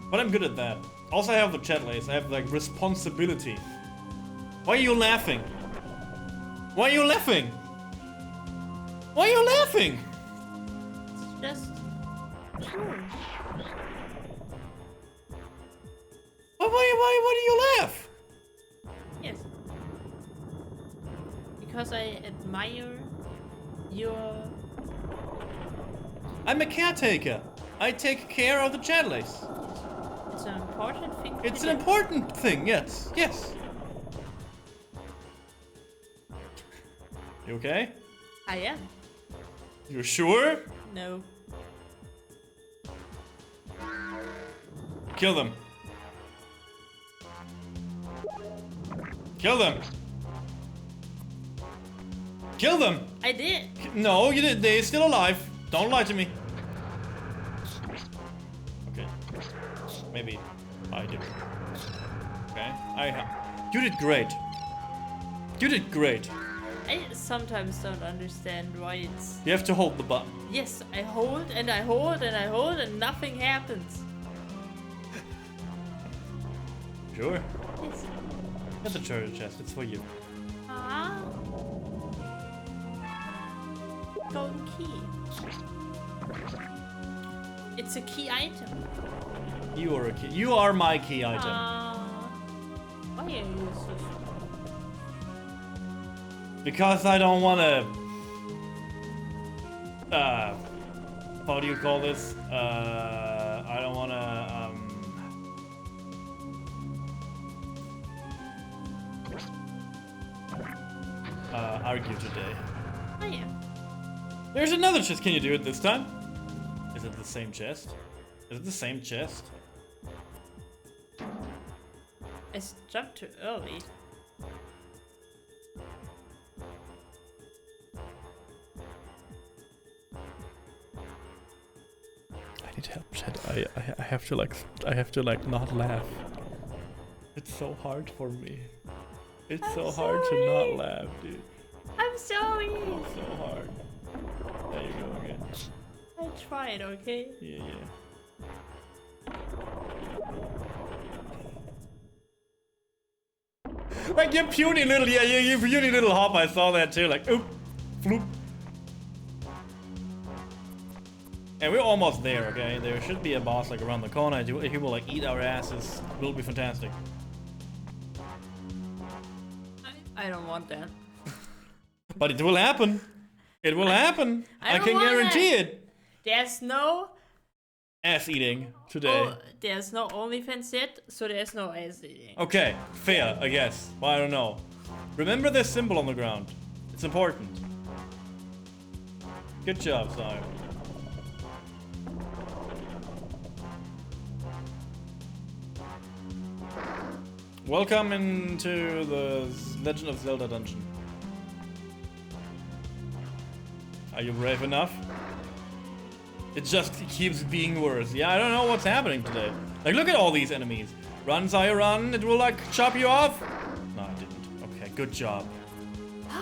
But I'm good at that. Also I have the chat lace, I have like responsibility. Why are you laughing? Why are you laughing? Why are you laughing?
It's just true.
Why do you laugh?
Yes. Because I admire your...
I'm a caretaker. I take care of the chat lace.
It's an important thing.
It's an important thing, yes. Yes. You okay?
I am.
You sure?
No.
Kill them. Kill them. Kill them.
I did.
No, you did. They're still alive. Don't lie to me. Okay. Maybe I did. Okay. You did great. You did great.
I sometimes don't understand why it's...
You have to hold the button.
Yes, I hold and I hold and I hold and nothing happens.
Sure.
Yes.
Get the treasure chest. It's for you.
Ah. Golden key. It's a key item.
You are a key. You are my key item.
Why are you so...
Because I don't want to. How do you call this? I don't want to. Argue today.
Oh yeah.
There's another chest. Can you do it this time? Is it the same chest? Is it the same chest?
I jumped too early.
I need help, Chad. I have to like not laugh. It's so hard for me. It's so hard to not laugh, dude.
I'm sorry.
It's so hard. There you go again.
I tried, okay?
Yeah. Like your puny little, your puny little hop. I saw that too. Like, oop, floop. And we're almost there, okay? There should be a boss like around the corner. He will like eat our asses. It will be fantastic.
I don't want that.
But it will happen. It will happen. I
don't
can
want
guarantee
that.
it.
There's no...
Ass eating today.
Oh, there's no OnlyFans yet, so there's no ass eating.
Okay, fair, I guess. Well, I don't know. Remember this symbol on the ground. It's important. Good job, Sayo. Welcome into the Legend of Zelda dungeon. Are you brave enough? It just keeps being worse. Yeah, I don't know what's happening today. Like, look at all these enemies. Run, Sayo, run. It will, like, chop you off. No, it didn't. Okay, good job.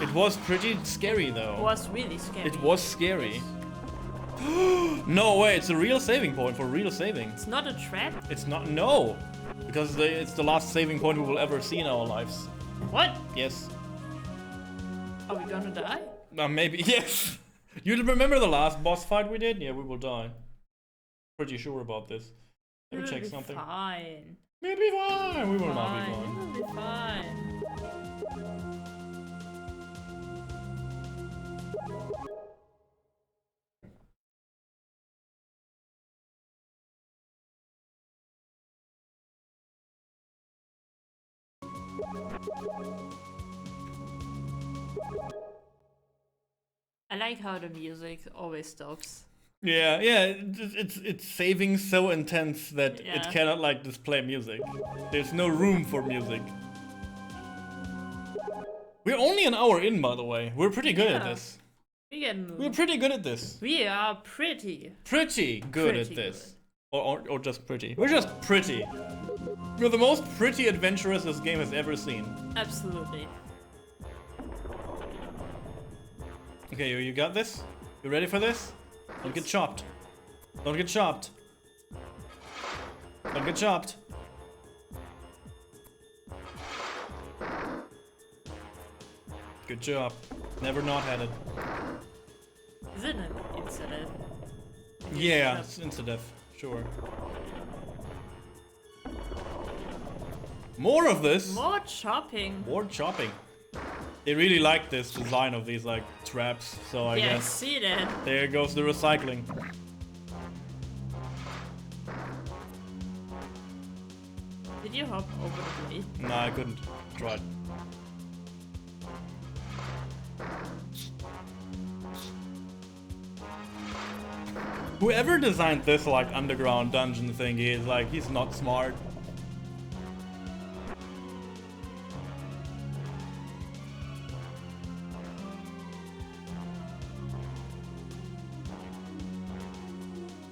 It was pretty scary, though.
It was really scary.
It was scary. No way, it's a real saving point for real saving.
It's not a trap?
It's not, no. Because it's the last saving point we will ever see in our lives.
What?
Yes.
Are we gonna die?
Maybe, yes. You remember the last boss fight we did? Yeah, we will die. Pretty sure about this. Let me check something.
Fine.
We'll be fine. We will not be
It
fine.
will be fine. I like how the music always stops.
Yeah, it's saving so intense that it cannot like display music. There's no room for music. We're only an hour in, by the way. We're pretty good at this. We're pretty good at this.
We are pretty.
Pretty good at this. Or just pretty. We're just pretty. We're the most pretty adventurers this game has ever seen.
Absolutely.
Okay, you got this? You ready for this? Don't get chopped. Don't get chopped. Don't get chopped. Good job. Never not had it.
Is it an incident?
Yeah, it's insta-death. Sure. More of this.
More chopping.
More chopping. They really like this design of these like traps, so I
Yeah, I
guess
see that.
there goes the recycling.
Did you hop over the blade?
No, I couldn't. Tried. Whoever designed this like underground dungeon thingy is like, he's not smart.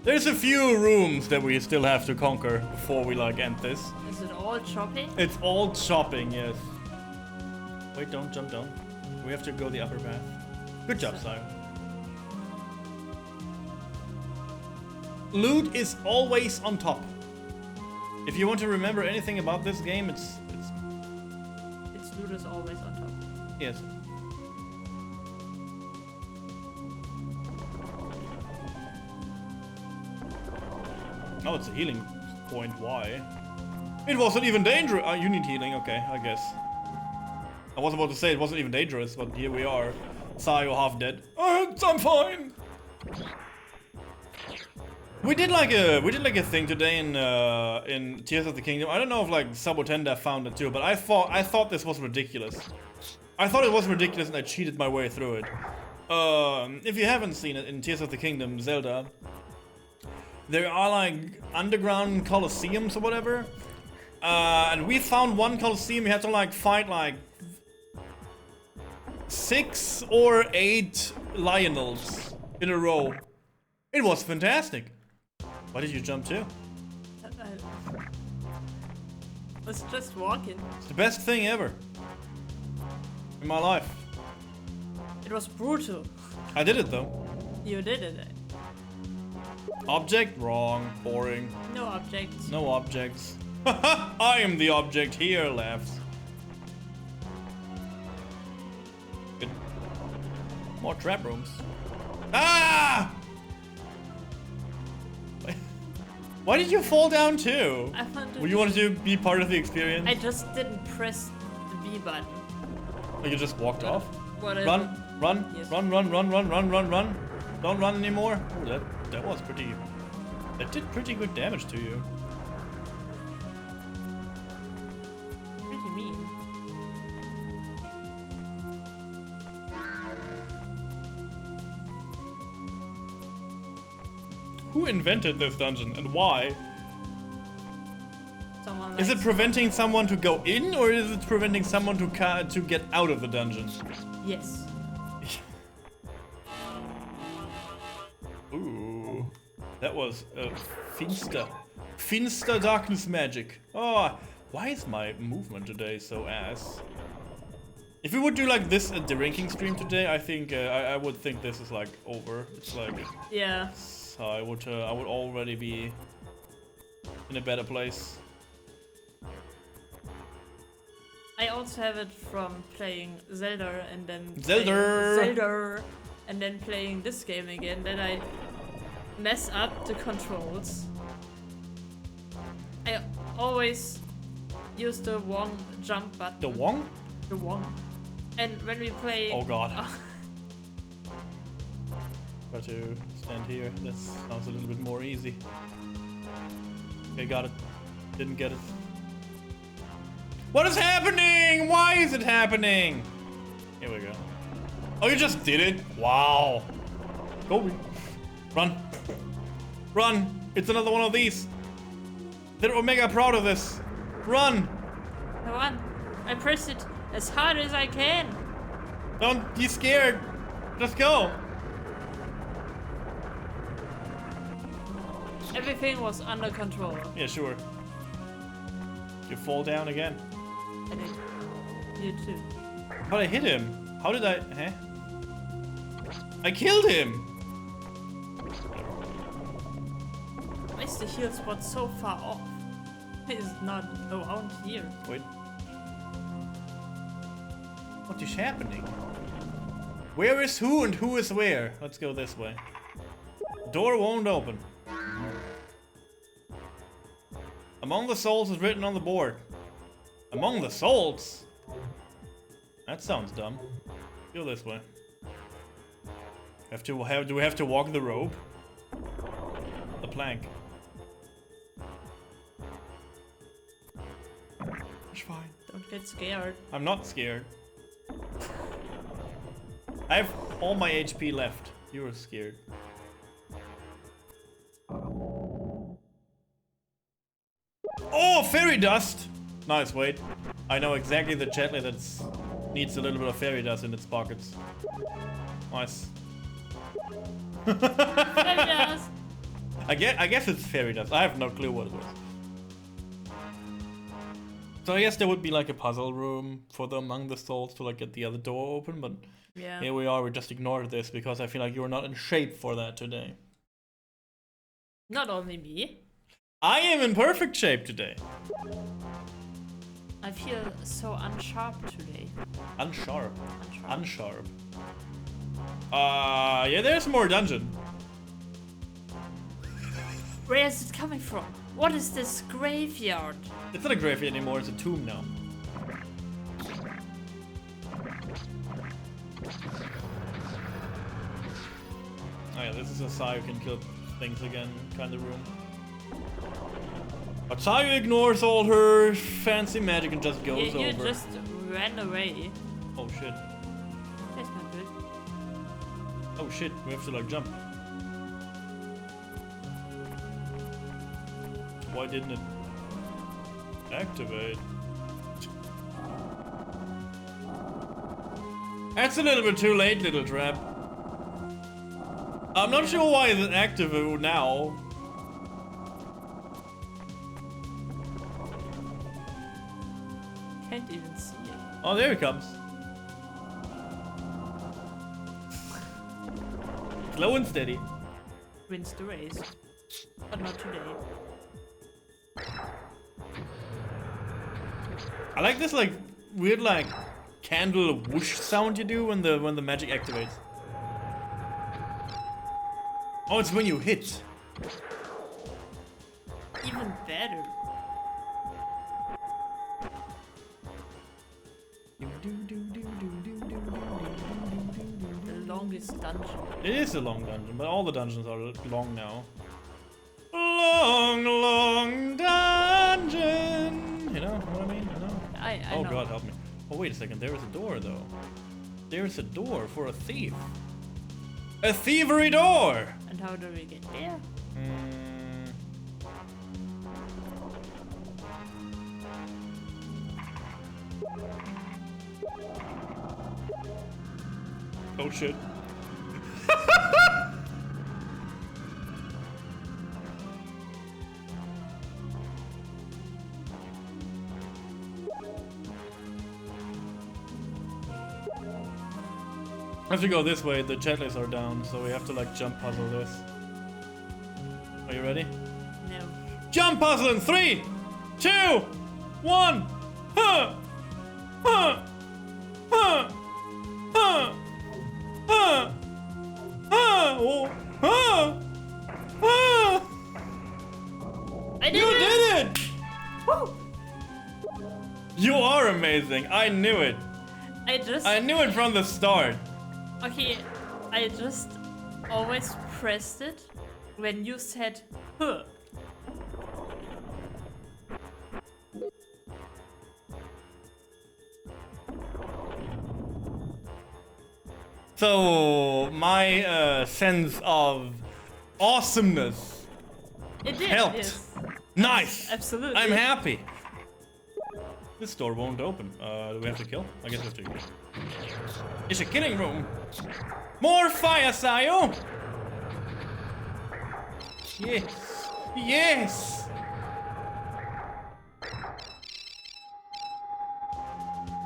There's a few rooms that we still have to conquer before we like end this.
Is it all chopping?
It's all chopping, yes. Wait, don't jump down. We have to go the upper path. Good job, Sayo. Loot is always on top. If you want to remember anything about this game, it's
loot is always on top.
yes. Oh, it's a healing point. Why? It wasn't even dangerous. You need healing. Okay, I guess. I was about to say it wasn't even dangerous, but here we are. Sayo half dead. I'm fine. We did like a thing today in Tears of the Kingdom. I don't know if like Sabotenda found it too, but I thought this was ridiculous. I thought it was ridiculous and I cheated my way through it. If you haven't seen it in Tears of the Kingdom Zelda, there are like underground coliseums or whatever. And we found one coliseum. We had to like fight like 6 or 8 Lionels in a row. It was fantastic. Why did you jump too?
I was just walking.
It's the best thing ever in my life.
It was brutal.
I did it though.
You did it.
Object? Wrong. Boring.
No objects.
No objects. I am the object here, laughs. Good. More trap rooms. Ah! Why did you fall down too?
I wanted
Well, you wanted to be part of the experience?
I just didn't press the B button.
Oh, you just walked off?
Whatever.
Run,
Yes.
run. Don't run anymore. Oh, that was pretty... That did pretty good damage to you.
Pretty mean.
Who invented this dungeon and why?
Someone
Is it
likes-
preventing someone to go in, or is it preventing someone to get out of the dungeon?
Yes.
Ooh, that was finster darkness magic. Oh, why is my movement today so ass? If we would do like this at the ranking stream today, I think I would think this is like over. It's like
Yeah.
I would already be in a better place.
I also have it from playing Zelda and then
Zelda
and then playing this game again. Then I mess up the controls. I always use the Wong jump button.
The Wong?
The Wong. And when we play...
Oh god. Try to stand here. That sounds a little bit more easy. Okay, got it. Didn't get it. What is happening? Why is it happening? Here we go. Oh, you just did it? Wow. Go. Run. Run. It's another one of these. They're Omega proud of this. Run.
Come on. I press it as hard as I can.
Don't be scared. Just go.
Everything was under control.
Yeah, sure. You fall down again.
I did. You too.
But I hit him. How did I... Huh? I killed him.
Why is the heal spot so far off? It is not around here.
Wait. What is happening? Where is who and who is where? Let's go this way. Door won't open. Among the souls is written on the board. Among the souls? That sounds dumb. Go this way. Do we have to walk the rope? The plank. It's fine.
Don't get scared.
I'm not scared. I have all my HP left. You were scared. Oh, fairy dust! Nice, wait. I know exactly the Chatley that needs a little bit of fairy dust in its pockets. Nice.
Fairy dust.
I guess it's fairy dust. I have no clue what it was. So I guess there would be like a puzzle room for the Among the Souls to like get the other door open, but
Yeah.
here we are. We just ignored this because I feel like you're not in shape for that today.
Not only me.
I am in perfect shape today.
I feel so unsharp today.
Unsharp.
Unsharp.
Unsharp. Yeah, there's more dungeon.
Where is it coming from? What is this graveyard?
It's not a graveyard anymore, it's a tomb now. Oh yeah, this is a Sayo can kill things again kind of room. But Sayo ignores all her fancy magic and just goes
You
over.
just ran away.
Oh shit.
That's not good.
Oh shit, we have to like jump. Why didn't it activate? That's a little bit too late, little trap. I'm not sure why it's active now.
Can't even see it.
Oh, there he comes. Slow and steady.
Wins the race. But not today.
I like this like weird like candle whoosh sound you do when the magic activates. Oh, it's when you hit.
Even better. The longest dungeon.
It is a long dungeon, but all the dungeons are long now. Long, long dungeon. You know what I mean? You know?
I
Oh
know.
god, help me. Oh wait a second, there is a door though. There's a door for a thief. A thievery door!
And how do we get there?
Oh shit. If we go this way, the jetlays are down, so we have to like jump puzzle this. Are you ready?
No.
Jump puzzle in 3, 2, 1. Huh! Huh! Huh! Huh! Huh! Huh! Oh! Huh! Huh!
I did
You
it!
did it!
Woo!
You are amazing. I knew it. I knew it from the start.
Okay, I just always pressed it when you said huh.
So my sense of awesomeness
It did.
helped.
Yes.
Nice.
Absolutely.
I'm happy. This door won't open. Do we have to kill? I guess we have to kill. It's a killing room. More fire, Sayo. Yes. Yes.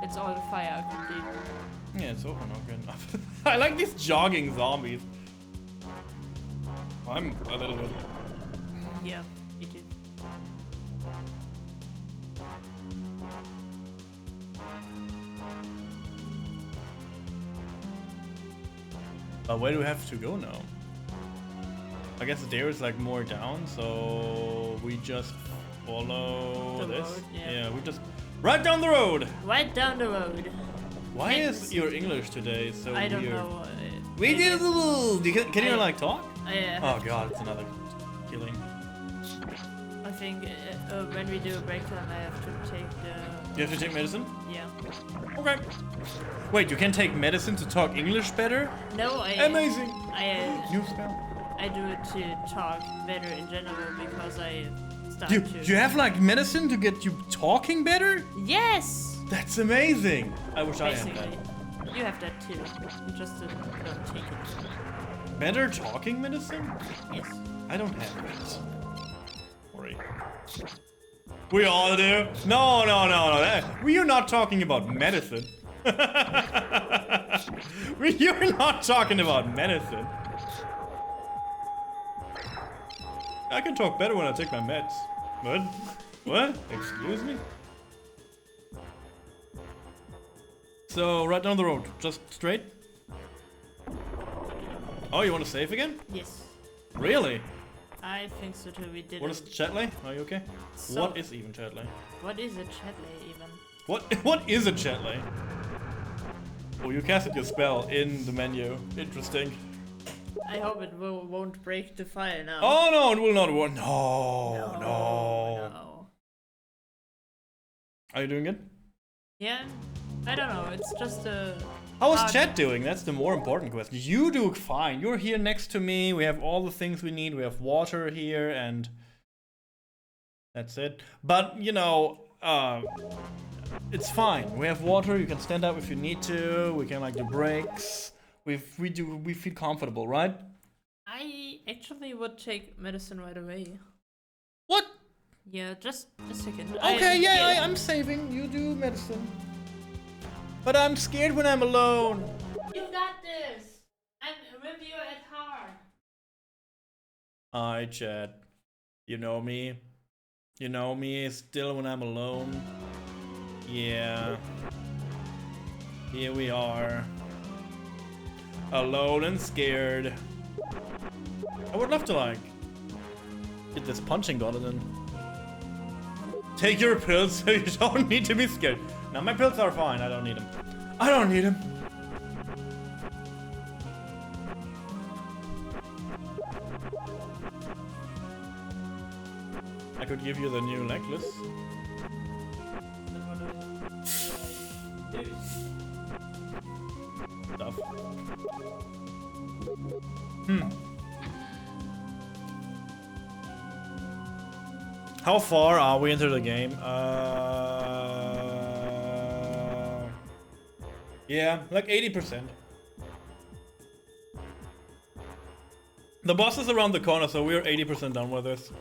It's all the fire I can do.
Yeah, it's open. Okay. I like these jogging zombies. I'm a little bit.
Yeah, you do.
Where do we have to go now? I guess there is like more down, so we just follow
The
this.
road, yeah.
We just right down the road.
Right down the road.
Why
Can't
is
see.
your English today so
I don't
weird?
know.
We did. Can you
I-
like talk?
I
Oh god, it's another killing.
I think when we do a break time, I have to take the.
You have to take medicine?
Yeah.
Okay. Wait, you can take medicine to talk English better?
No, I.
Amazing. New spell.
I do it to talk better in general because I start
You
to.
have like medicine to get you talking better?
Yes.
That's amazing. I wish I had
Basically,
that.
you have that too. You just don't take it.
Better talking medicine?
Yes.
I don't have it. Sorry. We all do. No. We are not talking about medicine. You're not talking about medicine. I can talk better when I take my meds. What? What? Excuse me? So, right down the road. Just straight? Oh, you want to save again?
Yes.
Really?
I think so too. We did.
What is Chatley? Are you okay?
So-
What is even Chatley?
What is a Chatley even?
What is a Chatley? Oh, you casted your spell in the menu. Interesting.
I hope it won't break the file now.
Oh no, it will not work. No.
No.
Are you doing it?
Yeah. I don't know. It's just a.
How is
hard-
chat doing? That's the more important question. You do fine. You're here next to me. We have all the things we need. We have water here and that's it. But, you know, it's fine. We have water. You can stand up if you need to. We can like do breaks. We feel comfortable, right?
I actually would take medicine right away.
What?
Yeah, just a second.
Okay, I'm saving. You do medicine. But I'm scared when I'm alone.
You got this. I'm with you at heart.
Hi, Chad. You know me? You know me still when I'm alone? Yeah. Here we are. Alone and scared. I would love to, like, get this punching button in. Take your pills so you don't need to be scared. Now, my pills are fine. I don't need them. I don't need them. I could give you the new necklace. Stuff. How far are we into the game? Yeah, like 80%. The boss is around the corner, so we're 80% done with this.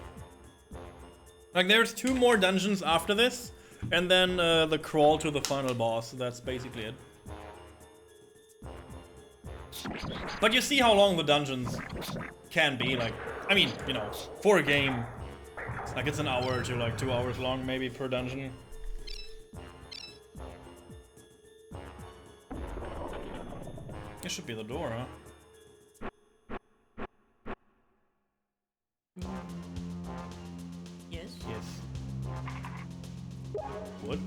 Like, there's 2 more dungeons after this, and then the crawl to the final boss. That's basically it. But you see how long the dungeons can be. Like, I mean, you know, for a game, like it's an hour to like 2 hours long, maybe per dungeon. This should be the door, huh?
Yes.
Yes. What?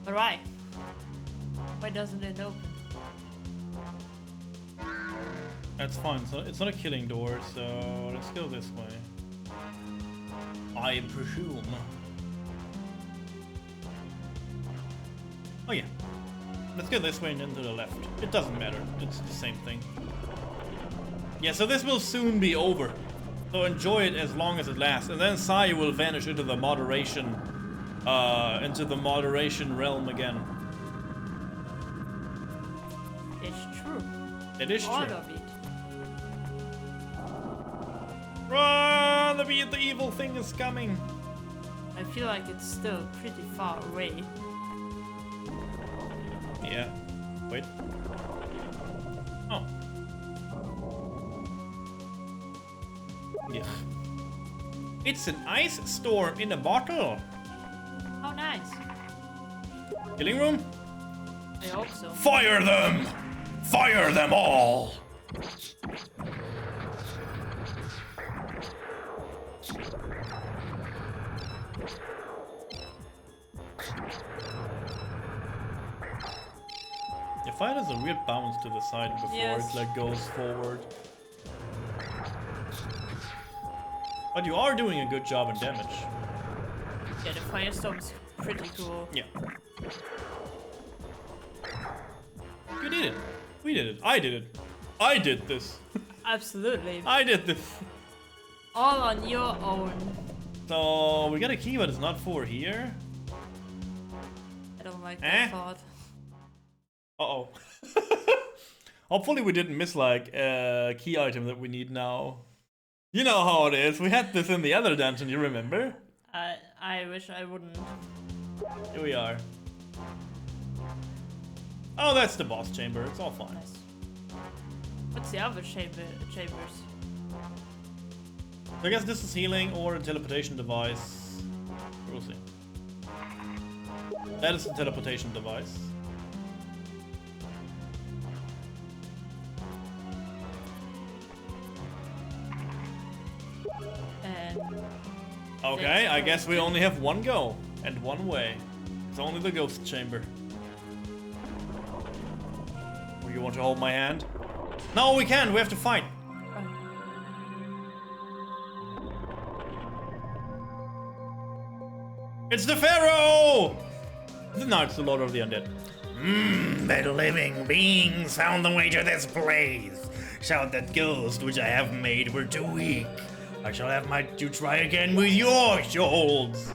But why? Why doesn't it open?
That's fine. So it's not a killing door, so let's go this way. I presume. Oh yeah. Let's go this way and then to the left. It doesn't matter. It's the same thing. Yeah, so this will soon be over. So enjoy it as long as it lasts. And then Sayo will vanish into the moderation realm again.
It's true.
It is
All
true.
of it.
Run! The evil thing is coming.
I feel like it's still pretty far away.
Yeah. Wait. Oh. Yeah. It's an ice storm in a bottle.
How nice.
Killing room?
I hope so.
Fire them! Fire them all! The fire has a weird bounce to the side before
Yes.
it like goes forward. But you are doing a good job in damage.
Yeah, the firestorm's pretty cool.
Yeah. You did it. We did it. I did it. I did this.
Absolutely.
I did this.
All on your own.
So we got a key, but it's not for here.
I don't like
Eh?
that thought.
Uh-oh. Hopefully we didn't miss like a key item that we need now. You know how it is. We had this in the other dungeon, you remember?
I wish I wouldn't.
Here we are. Oh, that's the boss chamber. It's all fine.
Nice. What's the other chambers?
So I guess this is healing or a teleportation device. We'll see. That is a teleportation device.
And
Okay, I guess we only have one go and one way. It's only the ghost chamber. Oh, you want to hold my hand? No, we can't. We have to fight. It's the Pharaoh! No, it's the Lord of the Undead.
The living beings found the way to this place. Shout that ghost which I have made were too weak. I shall have you try again with your souls.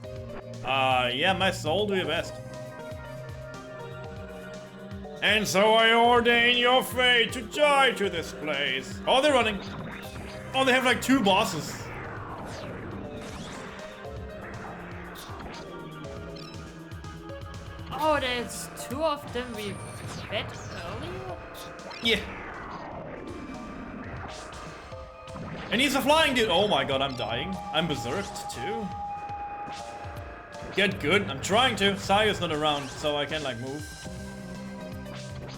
Yeah, my soul do your best.
And so I ordain your fate to die to this place.
Oh, they're running. Oh, they have like 2 bosses.
oh, there's 2 of them we met earlier.
Yeah. And he's a flying dude. Oh my god, I'm dying. I'm berserked too. Get good. I'm trying to. Sayo's not around, so I can like move.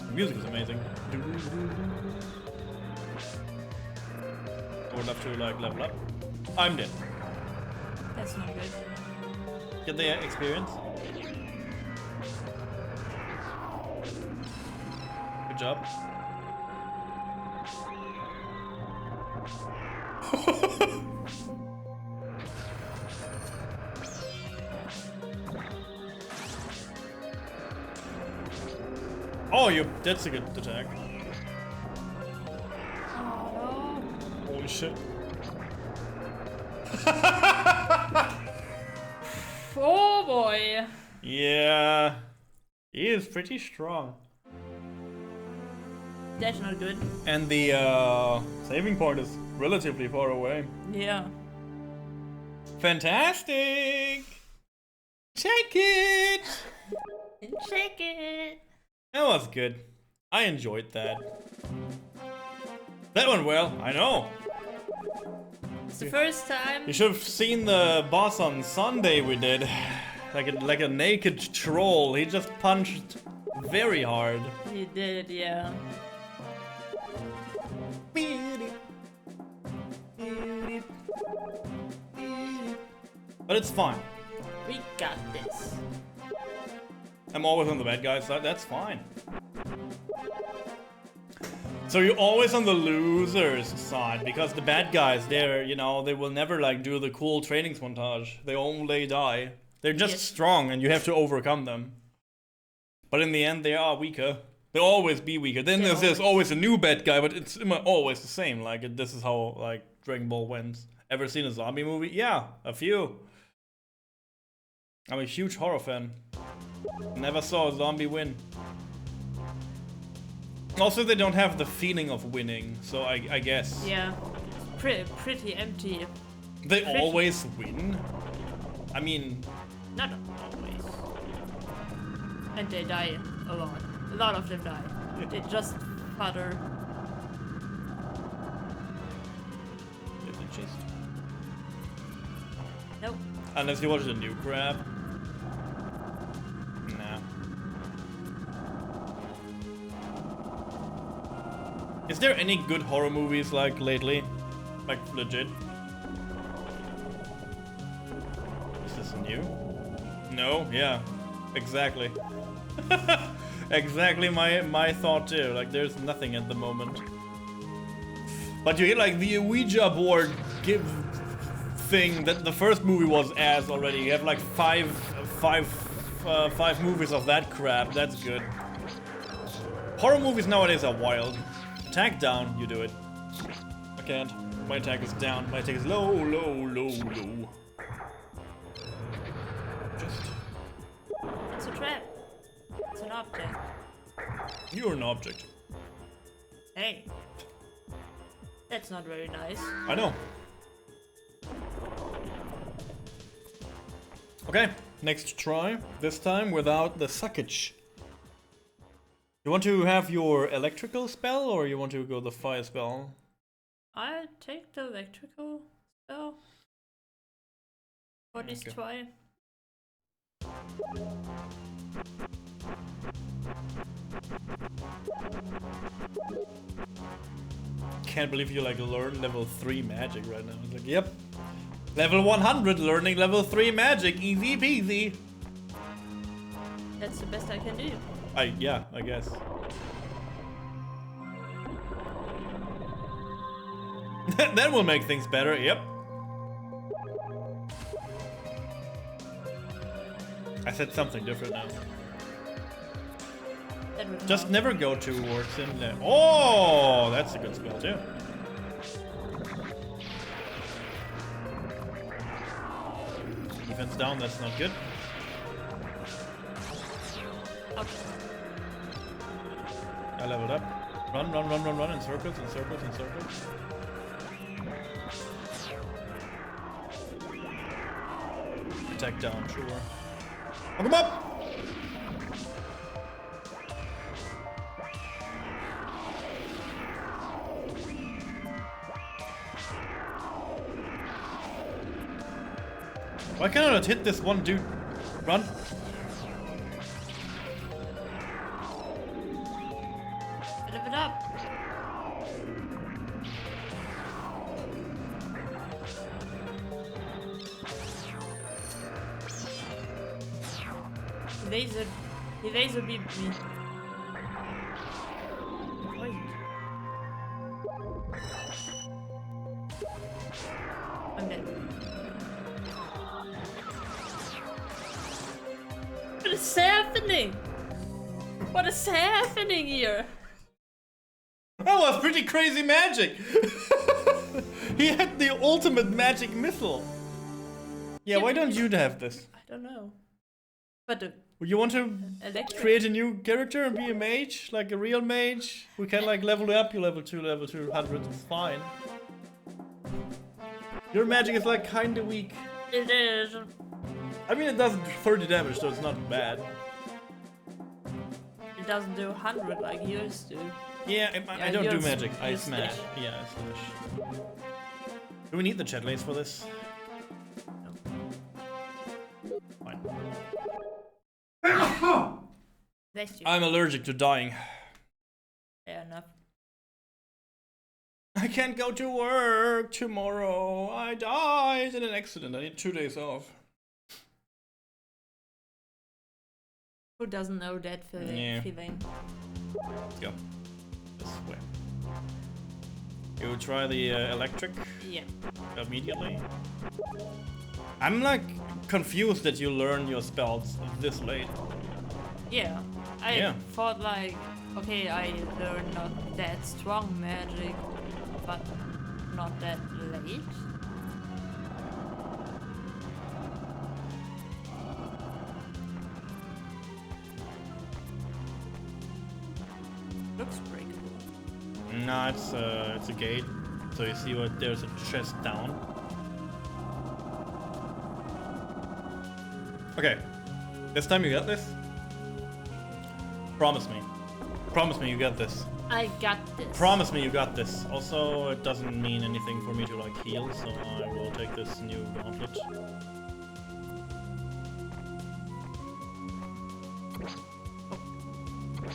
The music is amazing. I would love to like level up. I'm dead.
That's not good.
Get the experience. Good job. Oh, that's a good attack.
Oh
Holy shit.
no. Oh boy.
Yeah. He is pretty strong.
That's not good.
And the saving point is relatively far away.
Yeah.
Fantastic! Check it!
Check it.
That was good. I enjoyed that. That went well, I know.
It's the first time.
You should have seen the boss on Sunday we did. Like a naked troll. He just punched very hard.
He did, yeah.
But it's fine.
We got this.
I'm always on the bad guy side, that's fine. So you're always on the loser's side, because the bad guys, they're, you know, they will never like do the cool trainings montage. They only die. They're just strong and you have to overcome them. But in the end, they are weaker. They'll always be weaker. Then there's always a new bad guy, but it's always the same. Like, this is how, like, Dragon Ball wins. Ever seen a zombie movie? Yeah, a few. I'm a huge horror fan. Never saw a zombie win. Also, they don't have the feeling of winning, so I guess.
Yeah. Pretty empty.
They always win? I mean...
Not always. And they die a lot. A lot of them die. They just fodder.
There's a chest.
Nope.
Unless you watch the new crap. Nah. Is there any good horror movies like lately? Like legit? Is this new? No? Yeah. Exactly. Exactly my thought too. Like there's nothing at the moment. But you get like the Ouija board thing that the first movie was ass already. You have like five movies of that crap. That's good. Horror movies nowadays are wild. Attack down, you do it. I can't. My attack is down. My attack is low, low, low, low. Just.
It's a trap. It's an object.
You're an object.
Hey. That's not very nice.
I know. Okay, next try. This time without the suckage. You want to have your electrical spell or you want to go the fire spell?
I take the electrical spell. For this try.
Can't believe you like learn level 3 magic right now. It's like, yep. Level 100 learning level 3 magic. Easy peasy.
That's the best I can do.
Yeah, I guess. That will make things better, yep. I said something different now. Just never go towards him there. Oh, that's a good spell too. Defense down, that's not good.
Okay.
I leveled up. Run, run, run, run, run in circles, in circles, in circles. Attack down, sure. Hook him up! Why can't I not hit this one dude? Run!
Live it up. He laser beamed me. Wait. I'm dead. What is happening? What is happening here?
That was pretty crazy magic! He had the ultimate magic missile! Yeah, why don't you have this?
I don't know. But the
You want to
electric.
create a new character and be a mage? Like a real mage? We can like level you up, you level 200, it's fine. Your magic is like kinda weak.
It is.
I mean it does 30 damage, so it's not bad.
It doesn't do 100 like yours do.
Yeah, I don't do
yours-
magic, I
you
smash.
slash.
Yeah, I smash. Do we need the chat lace for this? Fine.
That's you.
I'm allergic to dying.
Fair enough.
I can't go to work tomorrow. I died in an accident. I need 2 days off.
Who doesn't know that feeling?
Yeah. Let's go. This way. You try the electric
Yeah.
immediately. I'm like confused that you learn your spells this late.
Yeah. I
Yeah.
thought like, okay, I learned not that strong magic, but not that late. Looks breakable.
No, it's a gate. So you see what there's a chest down. Okay. This time you got this? Promise me. Promise me you got this.
I got this.
Promise me you got this. Also, it doesn't mean anything for me to like heal, so I will take this new gauntlet.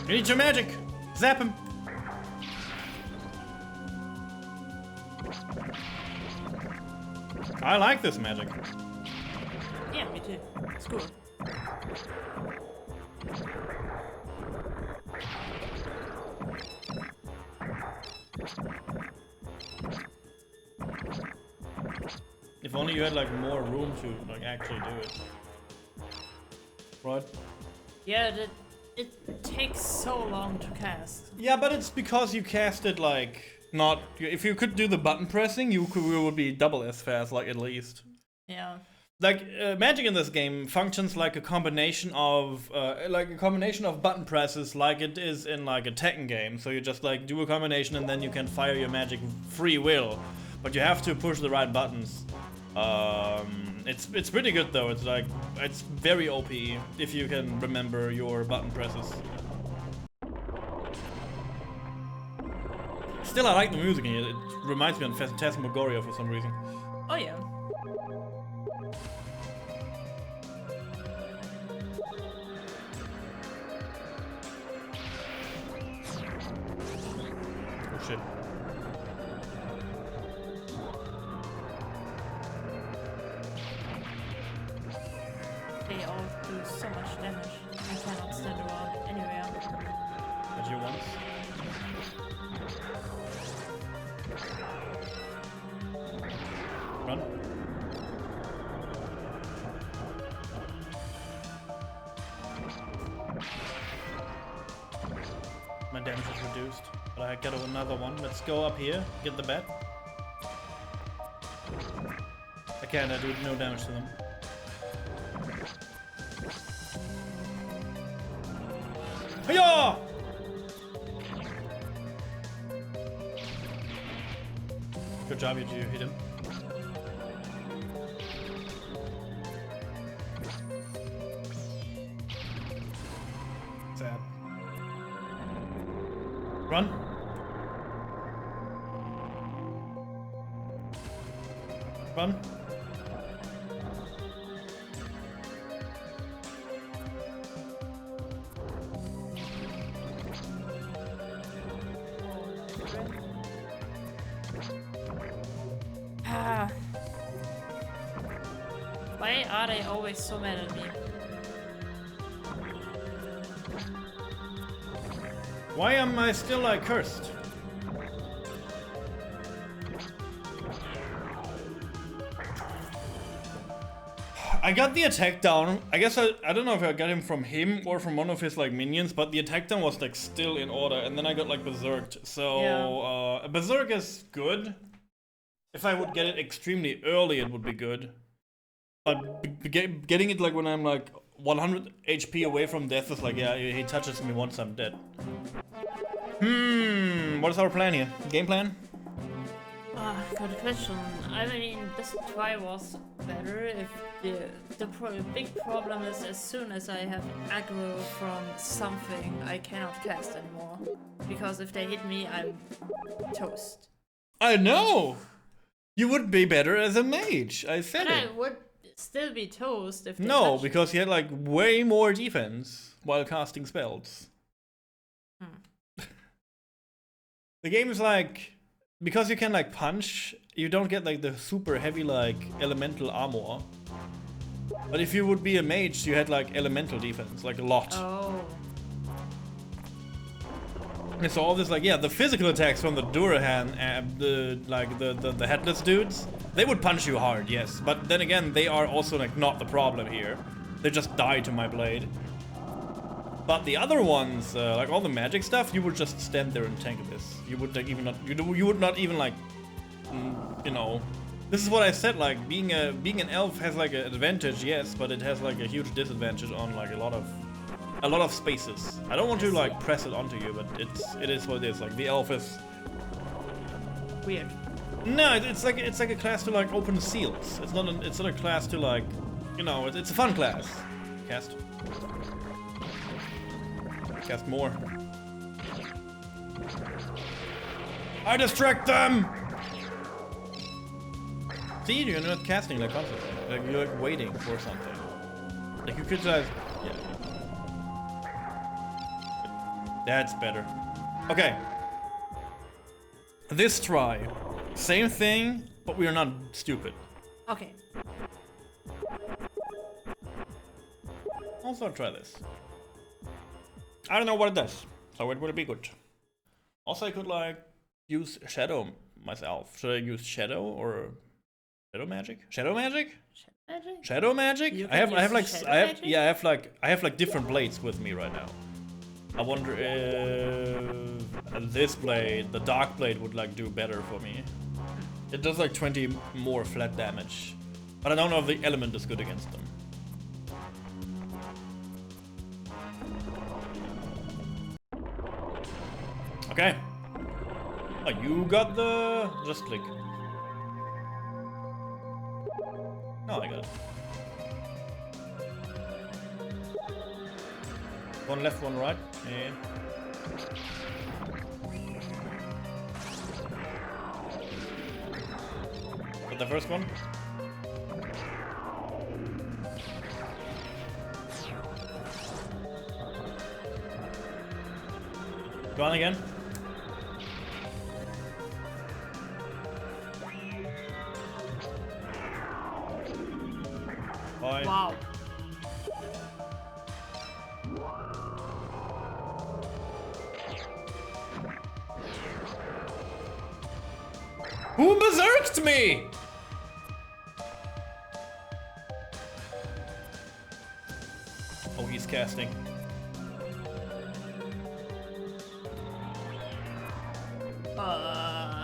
You need your magic! Zap him! I like this magic.
Yeah, me too. It's cool.
If only you had like more room to like actually do it. Right?
Yeah, it takes so long to cast.
Yeah, but it's because you cast it like not. If you could do the button pressing, you would be double as fast, like at least.
Yeah.
like magic in this game functions like a combination of button presses, like it is in like a Tekken game. So you just like do a combination and then you can fire your magic free will, but you have to push the right buttons. It's pretty good though. It's very OP if you can remember your button presses. Still, I like the music in it. It reminds me of Phantasmagoria for some reason.
Oh yeah.
Oh shit.
They all do so much damage. I cannot stand around anywhere.
At you once. Run. My damage is reduced, but I get another one. Let's go up here, get the bat. I can't, I do no damage to them. Hiya! Good job, you hit him. Sad. Run. Run.
Ah. Why are they always so mad at me?
Why am I still like cursed? I got the attack down. I guess I don't know if I got him from him or from one of his like minions, but the attack down was like still in order, and then I got like berserked. So
Yeah.
berserk is good. If I would get it extremely early, it would be good. But getting it like when I'm like 100 HP away from death is like, yeah, he touches me once, I'm dead. What is our plan here? Game plan?
Ah, good question. I mean, this try was better if the big problem is as soon as I have aggro from something, I cannot cast anymore. Because if they hit me, I'm toast.
I know! You would be better as a mage, I said
But
it.
I would still be toast if they
No,
touch
because he had like way more defense while casting spells. The game is like, because you can like punch, you don't get like the super heavy like elemental armor. But if you would be a mage, you had like elemental defense, like a lot.
Oh.
And so all this like, yeah, the physical attacks from the Durahan and the headless dudes, they would punch you hard, yes. But then again, they are also like not the problem here. They just die to my blade. But the other ones, like all the magic stuff, you would just stand there and tank this. You would like even not, you would not even like, you know. This is what I said. Like being an elf has like an advantage, yes, but it has like a huge disadvantage on like a lot of spaces. I don't want to like press it onto you, but it is what it is. Like the elf is
Weird.
no, it's like a class to like open seals. It's not a class to like, you know, it's a fun class. Cast more. I distract them. See, you're not casting like constantly. Like you're like waiting for something. Like you could like, yeah. That's better. Okay. This try, same thing, but we are not stupid.
Okay.
Also try this. I don't know what it does, so it would be good. Also, I could like use shadow myself. Should I use shadow or shadow magic? Shadow magic?
Magic?
Shadow magic?
You
I have
can use
like
shadow
I have
magic?
yeah I have like different blades with me right now. I wonder if this blade, the dark blade, would like do better for me. It does like 20 more flat damage. But I don't know if the element is good against them. Okay. Oh, you got the... Just click. No, I got it. One left, one right. Yeah. Got the first one. Go on again. Bye.
Wow.
Who berserked me? Oh, he's casting.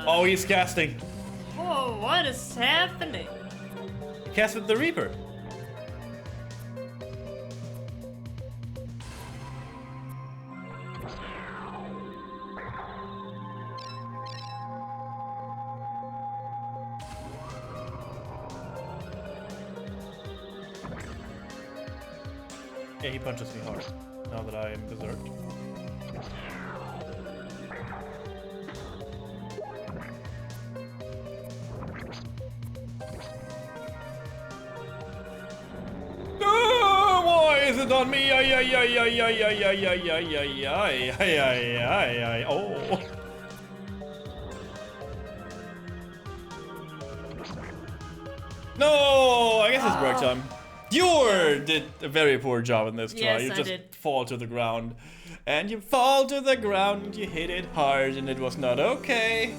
Oh, he's casting.
Whoa, what is happening?
Cast with the Reaper. Yeah, he punches me hard, now that I am berserked. No, why is it on me? Ay, ay, ay, ay, ay, ay, ay, ay, ay, ay, ay, ay, ay, ay, ay, oh. No, I guess it's break time. You did a very poor job in this try.
Yes,
You
I
just
did.
fall to the ground. And you fall to the ground and you hit it hard and it was not okay.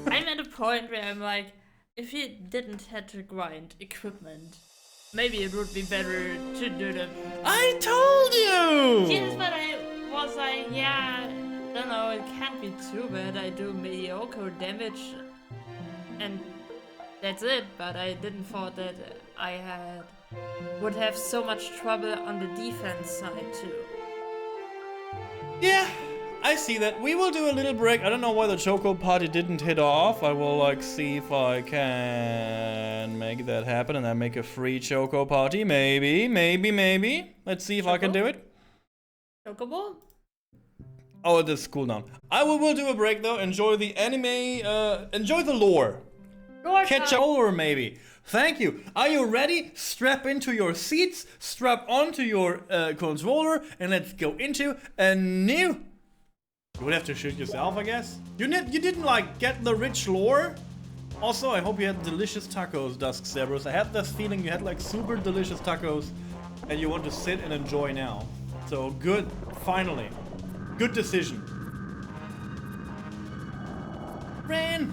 I'm at a point where I'm like, if you didn't have to grind equipment, maybe it would be better to do them.
I told you!
Yes, but I was like, yeah, don't know, it can't be too bad. I do mediocre damage, and that's it. But I didn't thought that I would have so much trouble on the defense side too.
Yeah, I see that. We will do a little break. I don't know why the Choco party didn't hit off. I will like see if I can make that happen and then make a free Choco party. Maybe. Let's see if I can do it.
Chocobo?
Oh, this is cooldown. We'll do a break though. Enjoy the anime. Enjoy the lore. Catch up over maybe. Thank you. Are you ready? Strap into your seats, strap onto your controller, and let's go into a new... You would have to shoot yourself, I guess. You didn't like get the rich lore. Also, I hope you had delicious tacos, Dusk Cerberus. I had this feeling you had like super delicious tacos, and you want to sit and enjoy now. So good, finally. Good decision. Ran.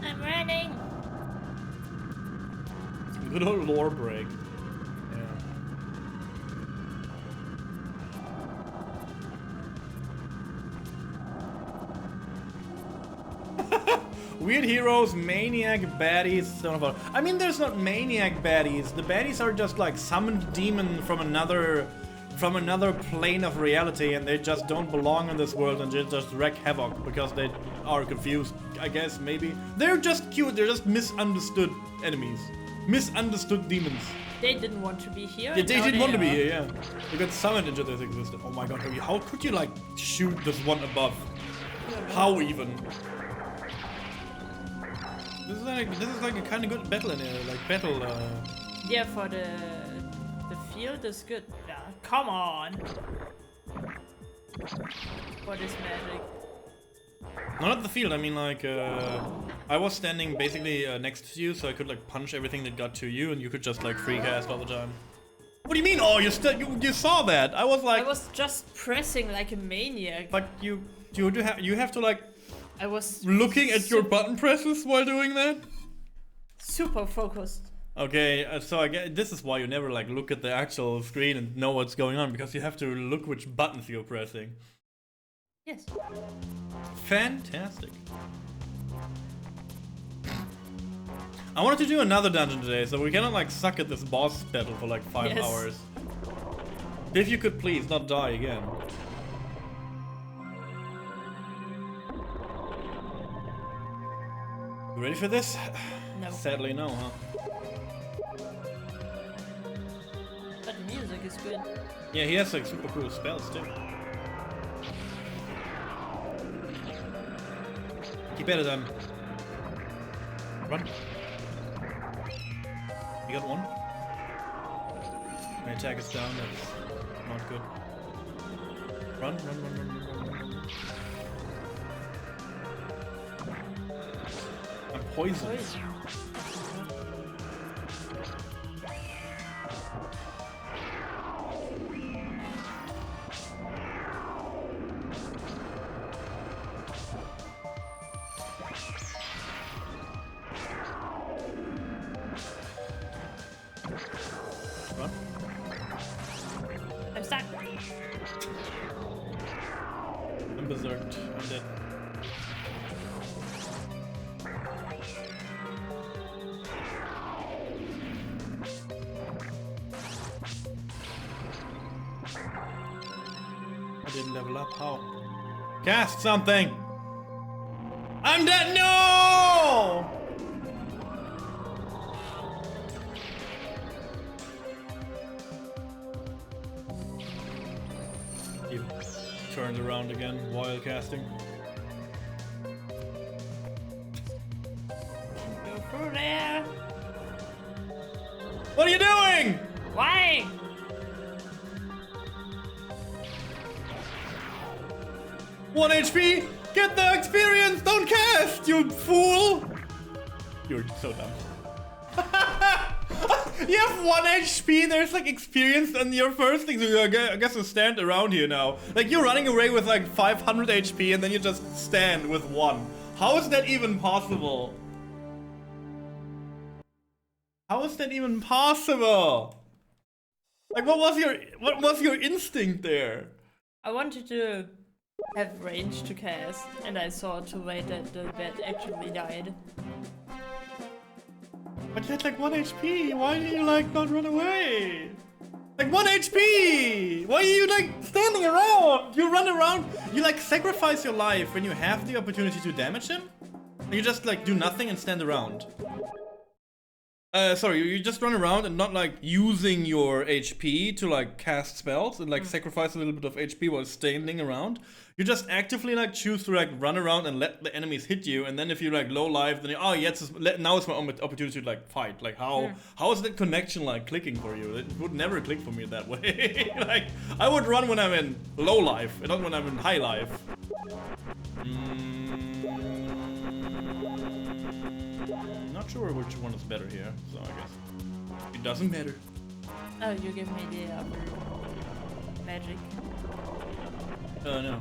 I'm running.
Good old lore break. Yeah. Weird heroes, maniac baddies, son of a... I mean, there's not maniac baddies. The baddies are just like summoned demon from another plane of reality, and they just don't belong in this world and just wreak havoc because they are confused, I guess, maybe. They're just cute, they're just misunderstood enemies. Misunderstood demons.
They didn't want to be here.
Yeah, they
now
didn't want to be
are.
here, yeah. They got summoned into this existence. Oh my god, how could you, like, shoot this one above? How even? This is like a kind of good battle in here, like battle,
Yeah, for the field is good. Yeah, come on. For this magic.
No, not the field, I mean like, I was standing basically next to you, so I could like punch everything that got to you, and you could just like free cast all the time. What do you mean? Oh, you saw that? I was like...
I was just pressing like a maniac.
But you have to like...
I was
looking at your button presses while doing that?
super focused.
Okay, so I guess this is why you never like look at the actual screen and know what's going on, because you have to look which buttons you're pressing.
Yes.
Fantastic. I wanted to do another dungeon today, so we cannot like suck at this boss battle for like 5
Yes.
hours. If you could please not die again. You ready for this?
No.
Sadly no, huh?
But the music is good.
Yeah, he has like super cool spells too. Keep at it, run. You got one? My attack is down, that's not good. Run. I'm poisoned.
Poison.
Run.
I'm stuck.
I'm berserked. I'm dead. I didn't level up. How? Cast something! I'm dead! No! He turns around again while casting.
Go through there.
What are you doing?
Why?
One HP! Get the experience! Don't cast, you fool! You're so dumb. You have 1 HP, there's like experience on your first thing, so I guess you stand around here now. Like you're running away with like 500 HP and then you just stand with 1. How is that even possible? How is that even possible? Like what was your instinct there?
I wanted to have range to cast, and I saw to wait that the bat actually died.
But you had like 1 HP, why did you like not run away? Like 1 HP! Why are you like standing around? You run around, you like sacrifice your life when you have the opportunity to damage him? And you just like do nothing and stand around. Sorry, you just run around and not like using your HP to like cast spells and like sacrifice a little bit of HP while standing around. You just actively like choose to like run around and let the enemies hit you, and then if you're like low life, then oh yeah, now it's my opportunity to like fight. Like how is that connection like clicking for you? It would never click for me that way. Like I would run when I'm in low life, and not when I'm in high life. Not sure which one is better here, so I guess it doesn't matter.
Oh, you give me the magic.
No.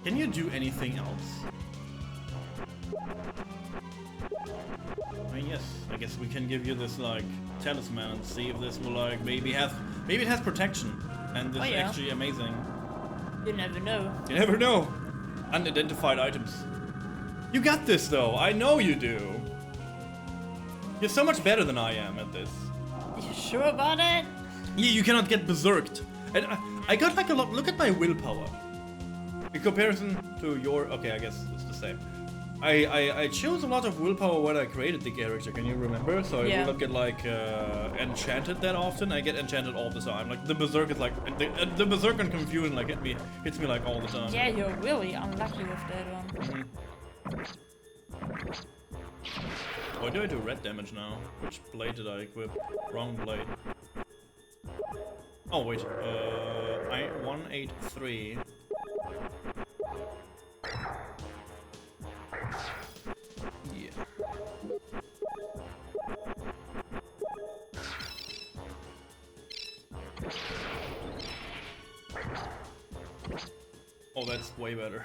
Can you do anything else? I mean, yes. I guess we can give you this like talisman and see if this will like maybe it has protection, and this is actually amazing.
You never know.
You never know. Unidentified items. You got this though. I know you do. You're so much better than I am at this.
You sure about it?
Yeah, you cannot get berserked. And I got like a lot. Look at my willpower. In comparison to your. Okay, I guess it's the same. I chose a lot of willpower when I created the character. Can you remember? So I will not get like enchanted that often. I get enchanted all the time. Like the berserk is like the berserk and confusion like hits me like all the time.
Yeah, you're really unlucky with that one.
Why do I do red damage now? Which blade did I equip? Wrong blade. Oh wait, 183. Yeah. Oh, that's way better.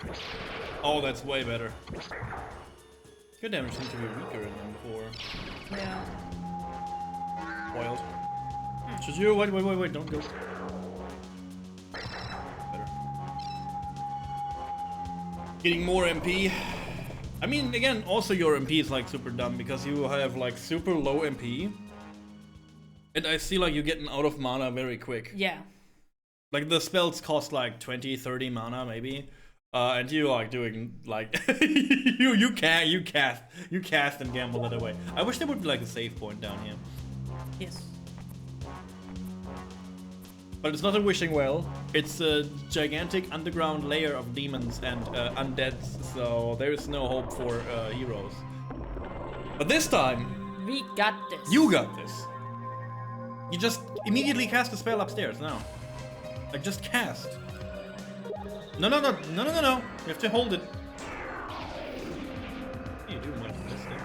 Oh, that's way better. Your damage seems to be weaker than before.
Yeah.
Wild. Should you? Wait, don't go. Better. Getting more MP. I mean, again, also your MP is like super dumb because you have like super low MP. And I see like you're getting out of mana very quick.
Yeah.
Like the spells cost like 20, 30 mana maybe. And you like doing like you cast and gamble that away. I wish there would be like a save point down here.
Yes.
But it's not a wishing well. It's a gigantic underground layer of demons and undeads, so there is no hope for heroes. But this time,
We got this.
you got this. You just immediately cast a spell upstairs now. Like just cast. No. You have to hold it. What are you doing like this thing?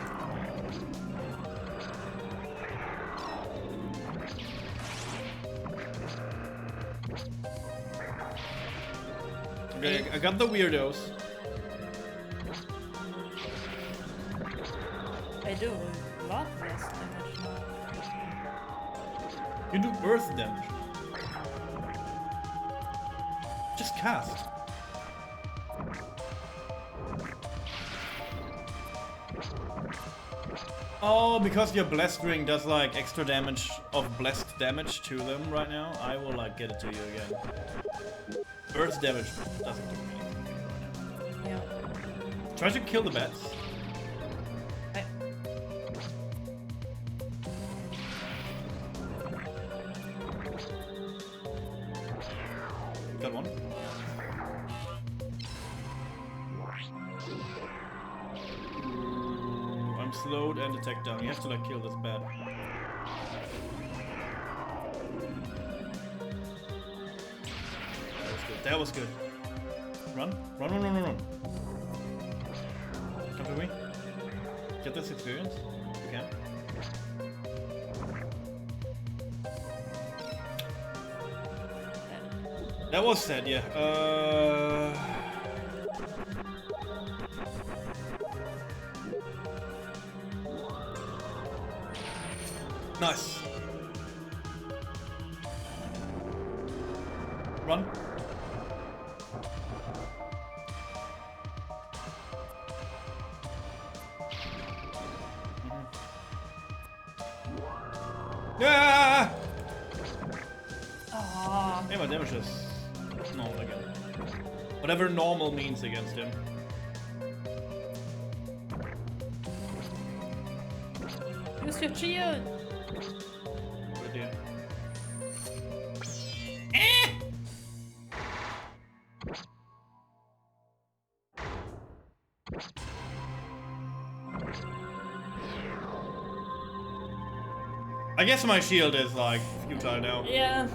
Okay, I got the weirdos.
I do a lot less damage now.
You do earth damage. Just cast. Oh, because your blessed ring does like extra damage of blessed damage to them right now. I will like get it to you again. Earth damage doesn't do anything right now.
Yeah.
Try to kill the bats.
I...
Got one. I'm slowed and attack down. You have to like kill this bat. That was good. Run. Run. Come to me. Get this experience. You can. That was sad, yeah. Nice. Run. Ah!
Oh,
Yeah, my damage is normal again. Whatever normal means against him.
use your shield.
Good idea. I guess my shield is like futile now.
Yeah.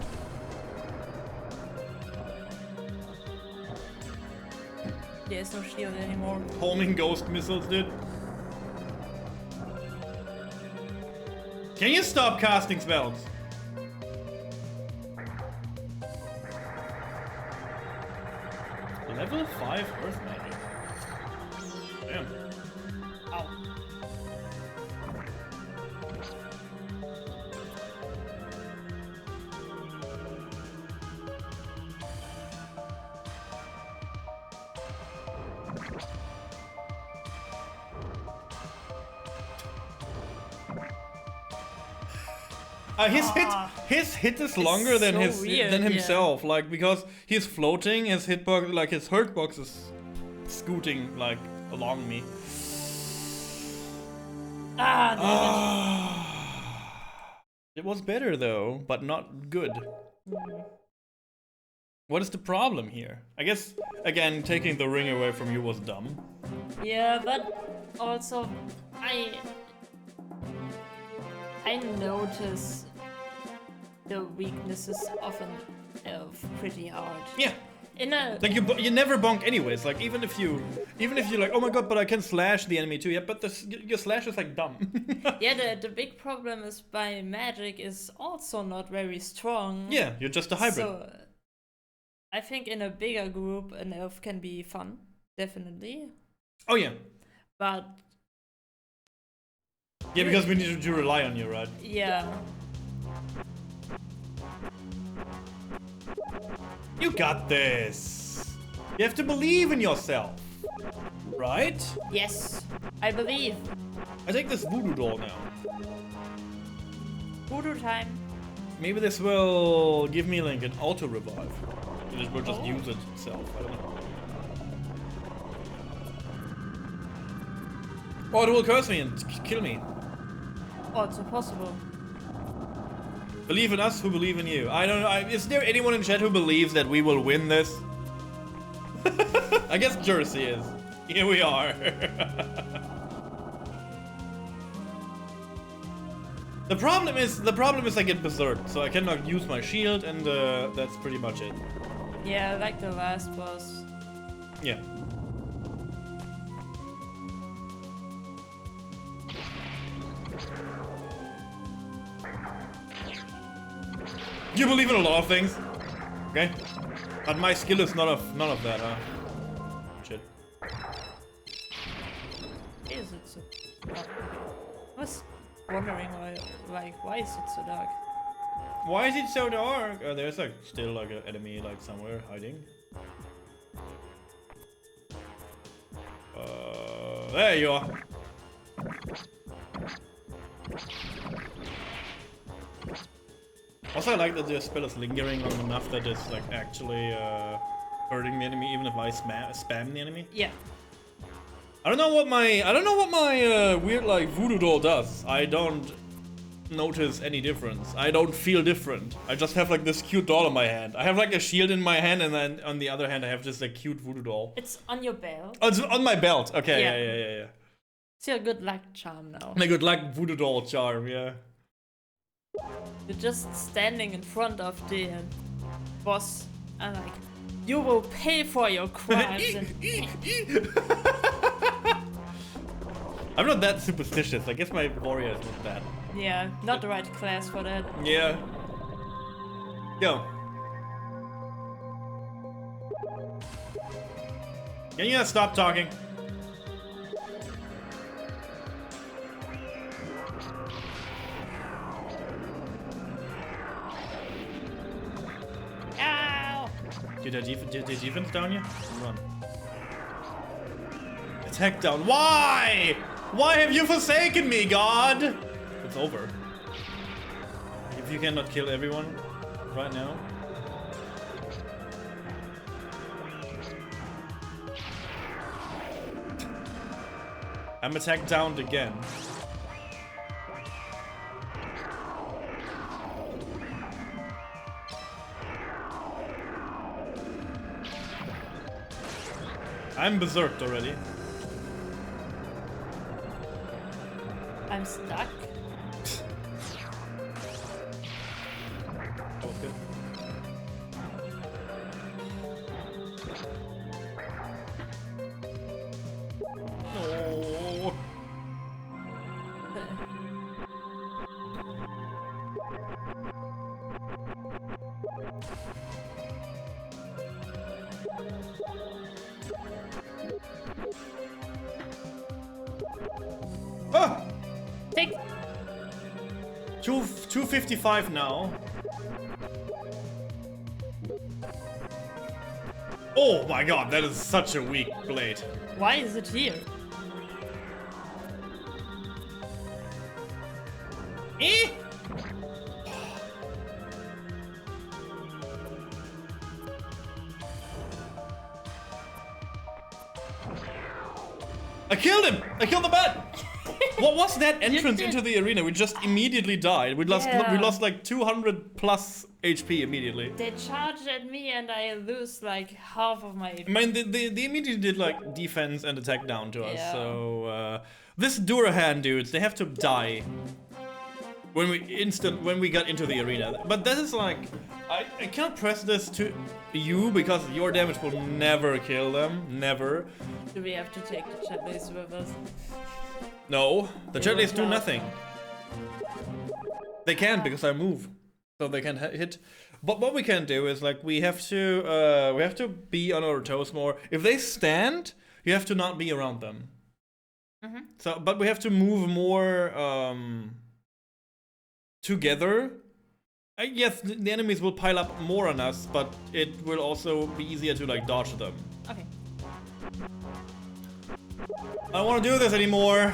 There's no shield anymore.
Homing ghost missiles, dude. Can you stop casting spells? Level 5 Earth Magic. Damn.
Ow.
His hit is longer than
so
his
weird,
than
yeah.
himself, like because he's floating, his hitbox like his hurt box is scooting like along me. It was better though, but not good. What is the problem here? I guess again taking the ring away from you was dumb.
Yeah, but also I notice the weaknesses of an elf pretty hard.
Yeah.
In a
Like you never bonk anyways. Like even if you're like, oh my god, but I can slash the enemy too. Yeah, but your slash is like dumb.
yeah, the big problem is my magic is also not very strong.
Yeah, you're just a hybrid.
So I think in a bigger group an elf can be fun, definitely.
Oh yeah.
But
Yeah, because we need to rely on you, right?
yeah.
You got this. You have to believe in yourself. Right?
Yes, I believe.
I take this voodoo doll now.
Voodoo time.
Maybe this will give me like an auto revive. It will just use it itself. I don't know. Or it will curse me and kill me.
Also possible.
Believe in us who believe in you. I don't know. Is there anyone in chat who believes that we will win this? I guess Jersey is. Here we are. The problem is I get berserked, so I cannot use my shield, and that's pretty much it.
Yeah, like the last boss.
Yeah. You believe in a lot of things, okay? But my skill is none of that, huh? Shit.
Is it so? Oh. I was wondering why is it so dark?
Why is it so dark? There's like still like an enemy like somewhere hiding. There you are. Also, I like that the spell is lingering long enough that it's like actually hurting the enemy, even if I spam the enemy.
Yeah.
I don't know what my weird like voodoo doll does. I don't notice any difference. I don't feel different. I just have like this cute doll in my hand. I have like a shield in my hand, and then on the other hand I have just a cute voodoo doll.
It's on your belt.
Oh, it's on my belt. Okay, yeah.
It's your good luck charm now.
My good luck voodoo doll charm, yeah.
You're just standing in front of the boss and like, you will pay for your crimes.
I'm not that superstitious. I guess my warrior is not that.
Yeah, not the right class for that.
Yeah. Yo. Can you guys stop talking?
Ow!
Did the defense down you? Run. Attack down. Why? Why have you forsaken me, God? It's over. If you cannot kill everyone right now. I'm attacked down again. I'm berserked already.
I'm stuck.
That was good. No. Ah!
Take.
255 now. Oh my god, that is such a weak blade.
Why is it here?
Eh? I killed him! I killed the bat! What was that entrance into the arena? We just immediately died. We lost like 200 plus HP immediately.
They charged at me and I lose like half of my.
I mean, they immediately did like defense and attack down to us.
Yeah.
So this Durahan dudes, they have to die when we got into the arena. But that is like, I can't press this to you because your damage will never kill them, never.
Do we have to take the Chatlays with us?
No, the
They
Chatlays do
won't
nothing. They can't because I move, so they can hit. But what we can do is like we have to be on our toes more. If they stand, you have to not be around them.
Mm-hmm.
So, but we have to move more together. Yes, the enemies will pile up more on us, but it will also be easier to like dodge them.
Okay.
I don't want to do this anymore.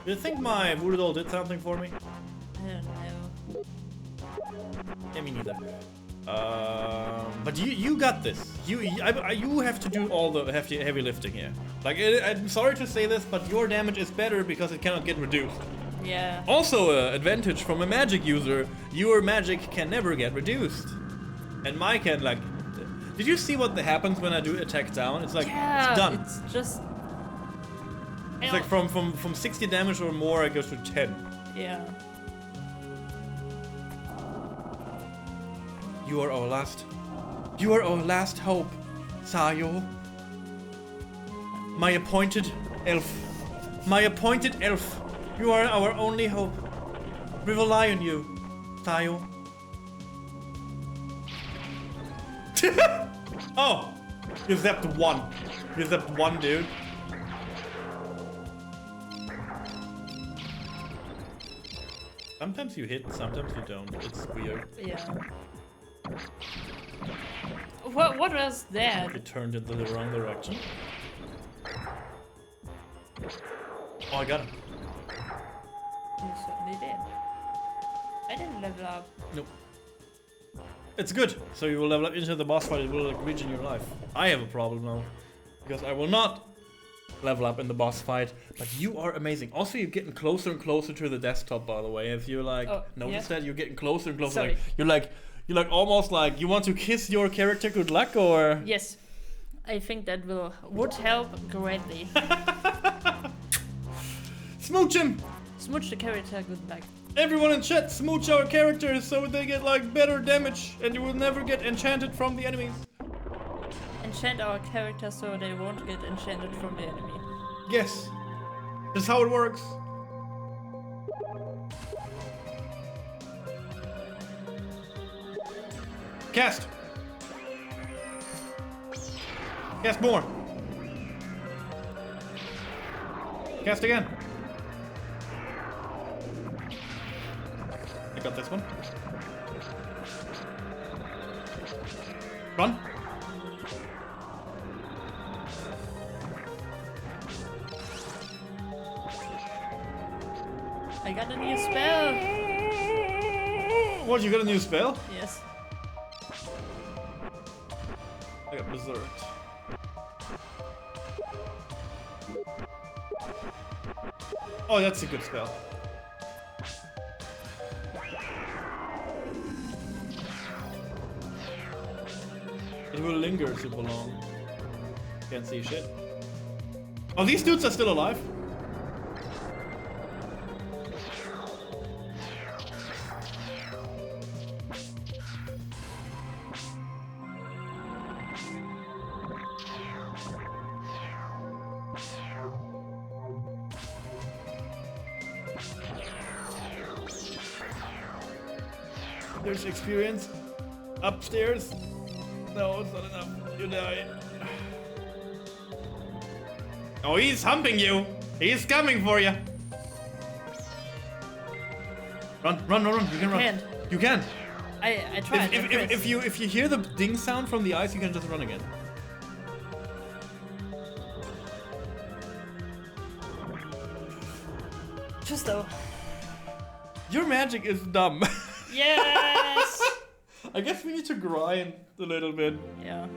Do you think my voodoo doll did something for me?
I don't know.
Yeah, me neither. But you got this. You have to do all the heavy lifting here. Like, I'm sorry to say this, but your damage is better because it cannot get reduced.
Yeah.
Also, advantage from a magic user, your magic can never get reduced. And mine can, like... Did you see what happens when I do attack down? It's like,
Yeah,
it's done.
it's just...
It's like from 60 damage or more, it goes to 10.
Yeah.
You are our last hope, Sayo. My appointed elf. My appointed elf. You are our only hope. We rely on you, Sayo. Oh! You zapped one. You zapped one, dude. Sometimes you hit, sometimes you don't. It's weird.
Yeah. What was that?
It turned into the wrong direction. Oh, I got him.
You certainly did. I didn't level up.
Nope. It's good. So you will level up into the boss fight. It will like regen your life. I have a problem now because I will not level up in the boss fight. But you are amazing. Also, you're getting closer and closer to the desktop. By the way, if you like notice that you're getting closer and closer.
Sorry.
Like, you're like almost like you want to kiss your character good luck, or
Yes. I think that would help greatly.
smooch him.
Smooch the character good luck.
Everyone in chat, smooch our characters so they get like better damage, and you will never get enchanted from the enemies.
Enchant our character so they won't get enchanted from the enemy.
Yes, that's how it works. Cast. Cast more. Cast again. I got this one. Run.
I got a new spell.
What, you got a new spell?
Yes.
I got berserked. Oh, that's a good spell. It will linger super long. Can't see shit. Oh, these dudes are still alive? There's experience upstairs. No, it's not enough. You die. Oh, he's humping you. He's coming for you. Run, run, run, run. You can run.
Can't.
You can.
I tried.
If you hear the ding sound from the ice, you can just run again.
Just though.
Your magic is dumb.
Yes.
I guess we need to grind a little bit.
Yeah.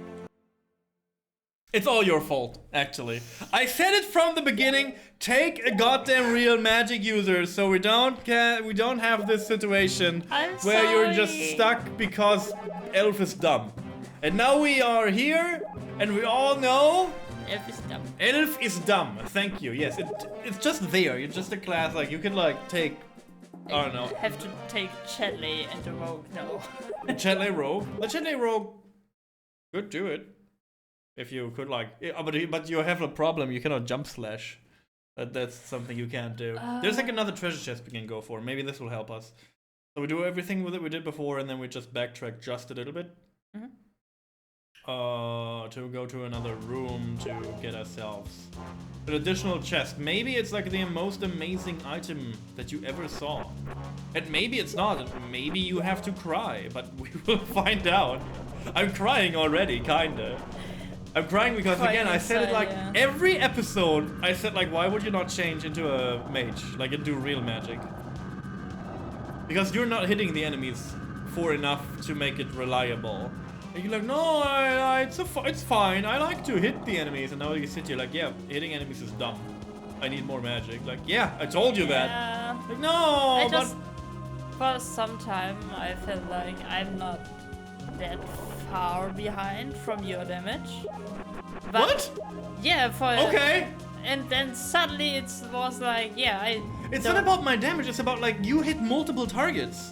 It's all your fault, actually. I said it from the beginning. Take a goddamn real magic user, so we don't have this situation where you're just stuck because Elf is dumb. And now we are here, and we all know
Elf is dumb.
Elf is dumb. Thank you. Yes, it's just there. You're just a class. Like you could like take. I don't know.
Have to take Chatley and the Rogue. No.
Chatley Rogue. The Chatley Rogue could do it. If you could like, yeah, but you have a problem. You cannot jump slash. That's something you can't do. There's like another treasure chest we can go for. Maybe this will help us. So we do everything that we did before, and then we just backtrack just a little bit. To go to another room to get ourselves an additional chest. Maybe it's like the most amazing item that you ever saw. And maybe it's not. Maybe you have to cry, but we will find out. I'm crying already, kinda. I'm crying because
Crying
again I said it
inside,
like
yeah.
every episode. I said like, why would you not change into a mage, like into real magic? Because you're not hitting the enemies for enough to make it reliable. And you're like, no, it's fine. I like to hit the enemies, and now you sit here like, yeah, hitting enemies is dumb. I need more magic. Like, yeah, I told you that.
Yeah.
Like, no,
I
but
just, for some time, I felt like I'm not that far behind from your damage. But
what?
Yeah, for
Okay.
And then suddenly it was like, yeah,
It's not about my damage. It's about like you hit multiple targets.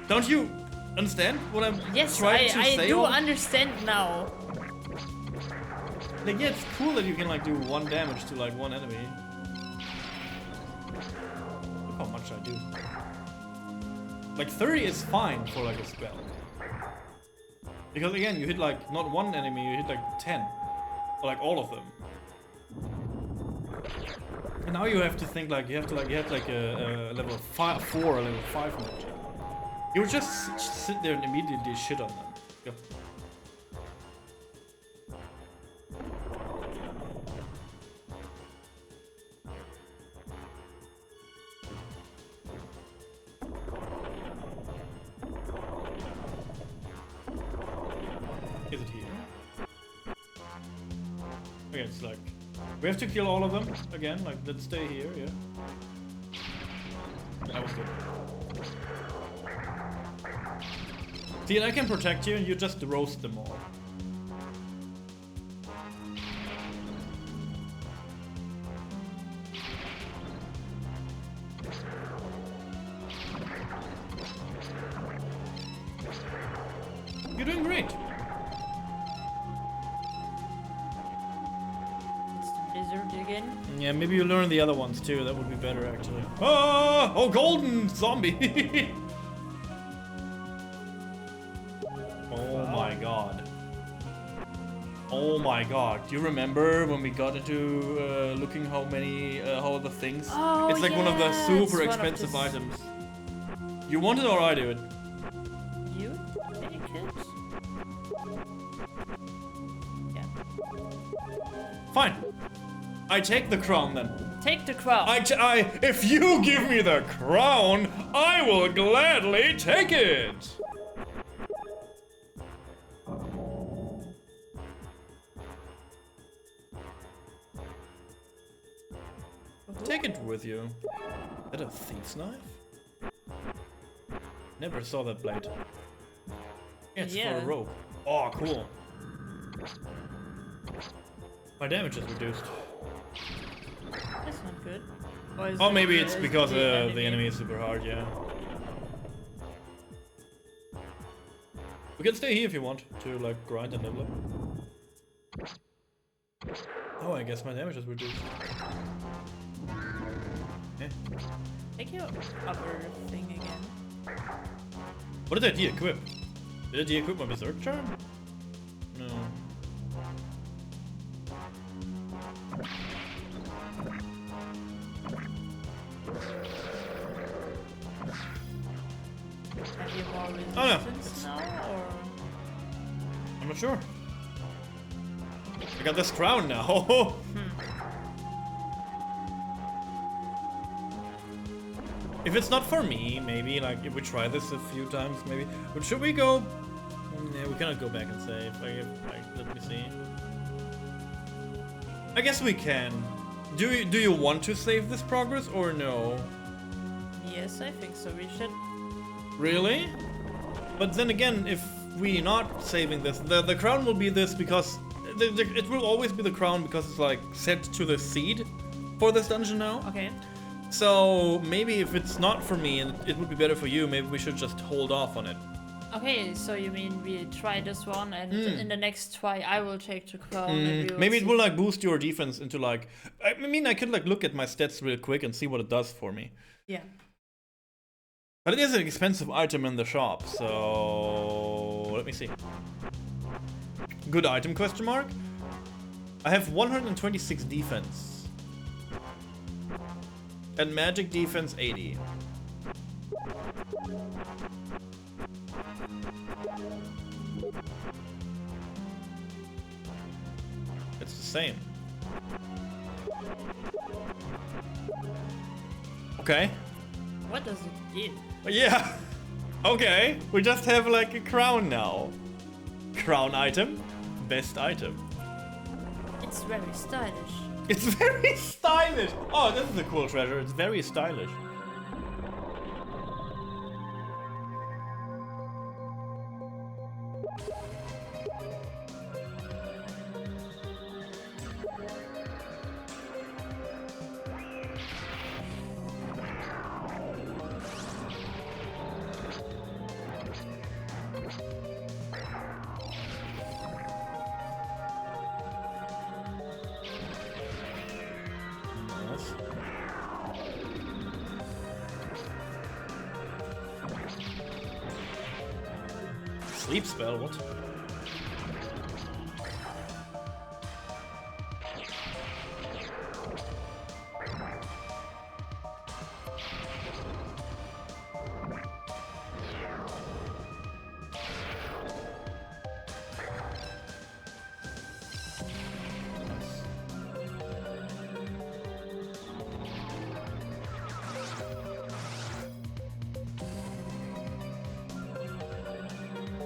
Don't you understand what I'm
Yes,
trying to say?
I do understand now.
Like, yeah, it's cool that you can like do 1 damage to like 1 enemy. Look how much I do. Like 30 is fine for like a spell. Because again, you hit like not 1 enemy, you hit like 10. Or like all of them. And now you have to think like you have like a level 4 or level 5 magic. You would just sit there and immediately shit on them. Go. Is it here? Okay, it's like we have to kill all of them again. Like, let's stay here. Yeah. That was good. See, and I can protect you, and you just roast them all. You're doing great.
It's the blizzard again.
Yeah, maybe you learn the other ones too. That would be better, actually. Oh, golden zombie! Oh my god. Oh my god. Do you remember when we got into looking how the things?
Oh,
it's like one of the
yeah,
super
it's one of
expensive
the
items. You want it or I do it?
You take it? Yeah.
Fine. I take the crown then.
Take the crown.
If you give me the crown, I will gladly take it. Take it with you. Is that a thief's knife? Never saw that blade. It's for
Yeah.
a rope. Oh, cool. My damage is reduced.
That's not good. Or is
Oh,
it
maybe it's because
the
the enemy is super hard, yeah. We can stay here if you want to, like, grind and level up. Oh, I guess my damage is reduced. Eh.
Take your upper thing again.
What did I de-equip? Did I de-equip my Berserk Charm? No.
Have you more resistance
Oh, no.
now, or?
I'm not sure. I got this crown now. If it's not for me, maybe, like, if we try this a few times, maybe. But should we go? Yeah, we cannot go back and save. Let me see. I guess we can. Do you want to save this progress or no?
Yes, I think so. We should.
Really? But then again, if we not saving this, the crown will be this because it will always be the crown because it's like set to the seed for this dungeon now.
Okay.
So maybe if it's not for me and it would be better for you, maybe we should just hold off on it.
Okay, so you mean we try this one, and in the next try I will take the crown. And we will
Maybe it
see.
will like boost your defense into like. I mean, I could like look at my stats real quick and see what it does for me.
Yeah.
But it is an expensive item in the shop, so let me see. Good item? Question mark. I have 126 defense. And magic defense 80. It's the same. Okay.
What does it do?
Yeah. Okay. We just have like a crown now. Crown item. Best item.
It's very stylish.
It's very stylish. Oh, this is a cool treasure. It's very stylish. Sleep spell, what?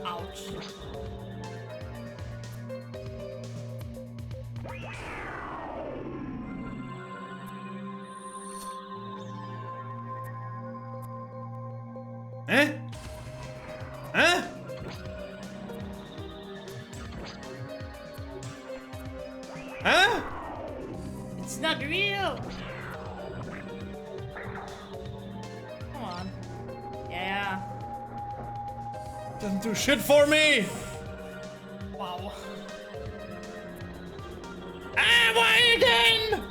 Ouch.
Eh? Huh? Huh?
It's not real! Come on. Yeah.
Doesn't do shit for me!
Wow.
Ah, why again?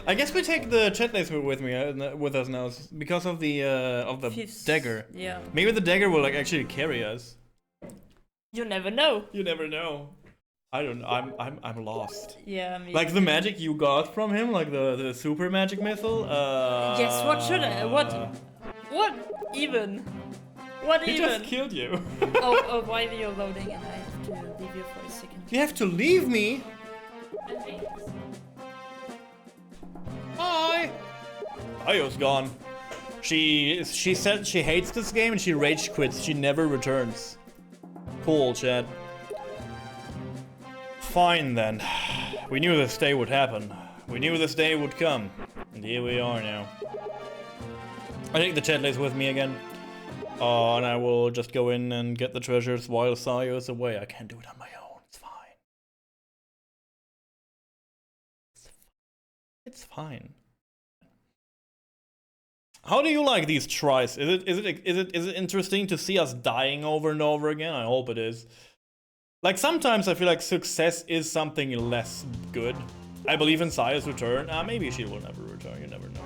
I guess we take the chat laser with us now because of the
Fifth.
dagger.
Yeah.
Maybe the dagger will like actually carry us.
You never know.
You never know. I don't. I'm lost.
Yeah, me.
Like the magic you got from him, like the super magic missile.
Yes, what should I? What even? What
He
even?
just killed you.
Oh, why are you loading and I have to leave you for a second?
You have to leave me. Hi. Sayo's gone. She said she hates this game and she rage quits. She never returns. Cool, Chad. Fine then. We knew this day would happen. We knew this day would come. And here we are now. I take the chat laser with me again. And I will just go in and get the treasures while Sayo is away. I can't do it on my own. It's fine. It's fine. How do you like these tries? Is it interesting to see us dying over and over again? I hope it is. Like sometimes I feel like success is something less good. I believe in Sayo's return. Maybe she will never return. You never know.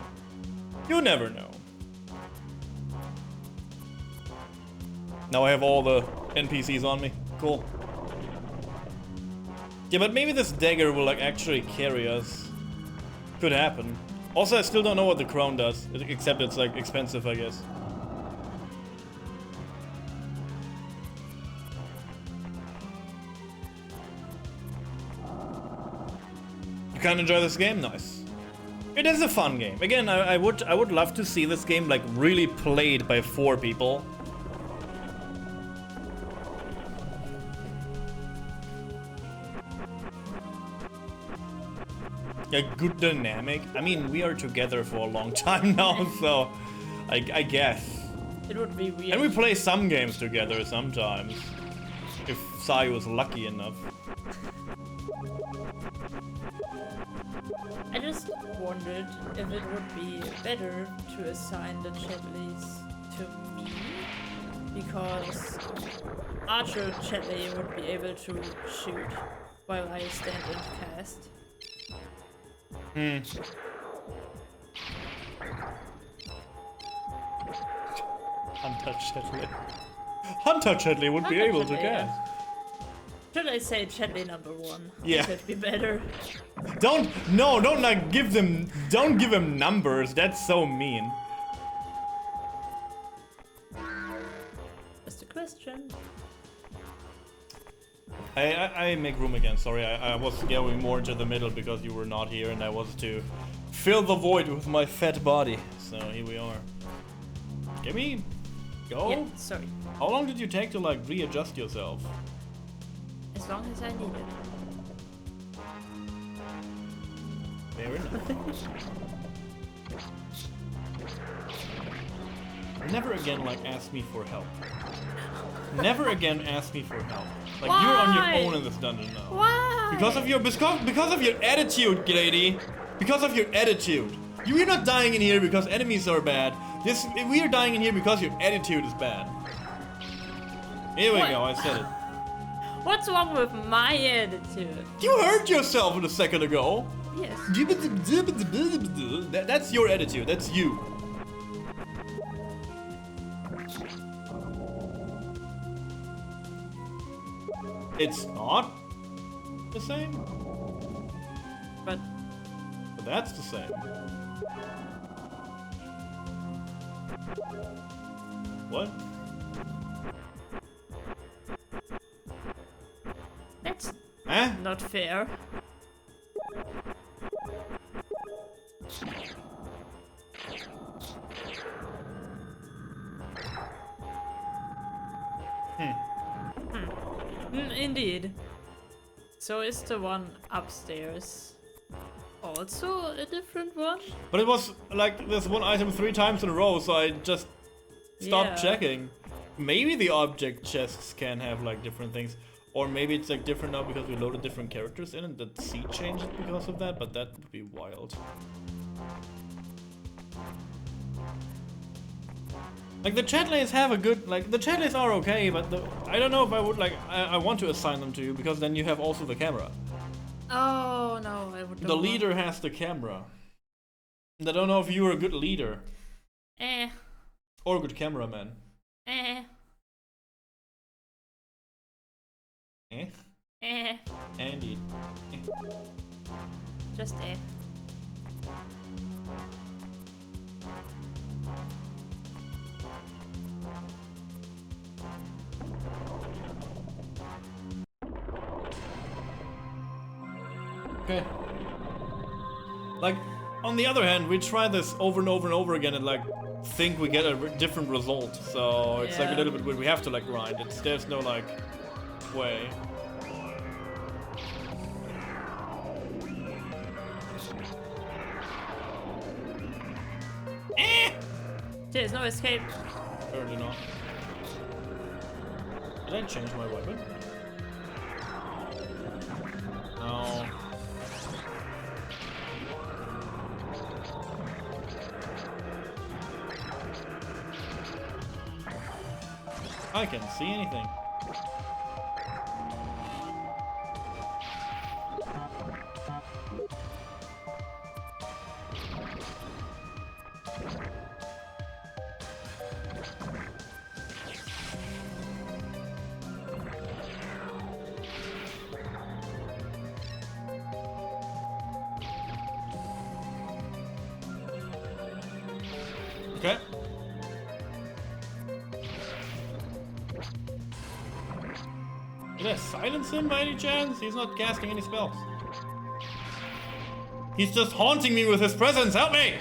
You never know. Now I have all the NPCs on me. Cool. Yeah, but maybe this dagger will like actually carry us. Could happen. Also, I still don't know what the crown does, except it's like expensive, I guess. You can't enjoy this game? Nice. It is a fun game. Again, I would love to see this game like really played by 4 people. A good dynamic. I mean, we are together for a long time now, so I guess.
It would be weird.
And we play some games together sometimes. If Sayo is lucky enough.
I just wondered if it would be better to assign the Chatley's to me, because Archer Chatley would be able to shoot while I stand and cast.
Hunter Chatley. Hunter Chatley would be
Hunter
able to
Chatley,
cast.
yeah. Should I say Chatley number 1?
Yeah.
Would that be better?
Don't like give him numbers. That's so mean.
Just a question.
I make room again. Sorry, I was going more into the middle because you were not here, and I wanted to fill the void with my fat body. So here we are. Can we go?
Yeah, sorry.
How long did you take to like readjust yourself?
As long as I need it.
Fair enough. Never again like ask me for help. Never again ask me for help. Like you're on your own in this dungeon now.
Why?
Because of your attitude, lady. Because of your attitude. You're not dying in here because enemies are bad. We are dying in here because your attitude is bad. Here we go, I said it.
What's wrong with my attitude?
You hurt yourself a second ago.
Yes.
That's your attitude, that's you. It's not the same,
But
that's the same. What?
that's
Huh?
not fair. Indeed. So is the one upstairs also a different one?
But it was like there's one item 3 times in a row, so I just stopped
Yeah.
checking. Maybe the object chests can have like different things, or maybe it's like different now because we loaded different characters in and the seed changed it because of that, but that would be wild. Like the chatlays have a good, like the chatlays are okay, but I don't know if I would like, I want to assign them to you because then you have also the camera.
Oh no, I would.
The leader has the camera. And I don't know if you're a good leader or a good cameraman. Eh? Indeed.
Just
Okay. Like, on the other hand, we try this over and over and over again and like think we get a different result. So it's like a
Yeah.
little bit weird. We have to like grind. There's no like way.
There's no escape.
Apparently not. Did I change my weapon? No. I can't see anything. Okay. Did I silence him by any chance? He's not casting any spells. He's just haunting me with his presence. Help me!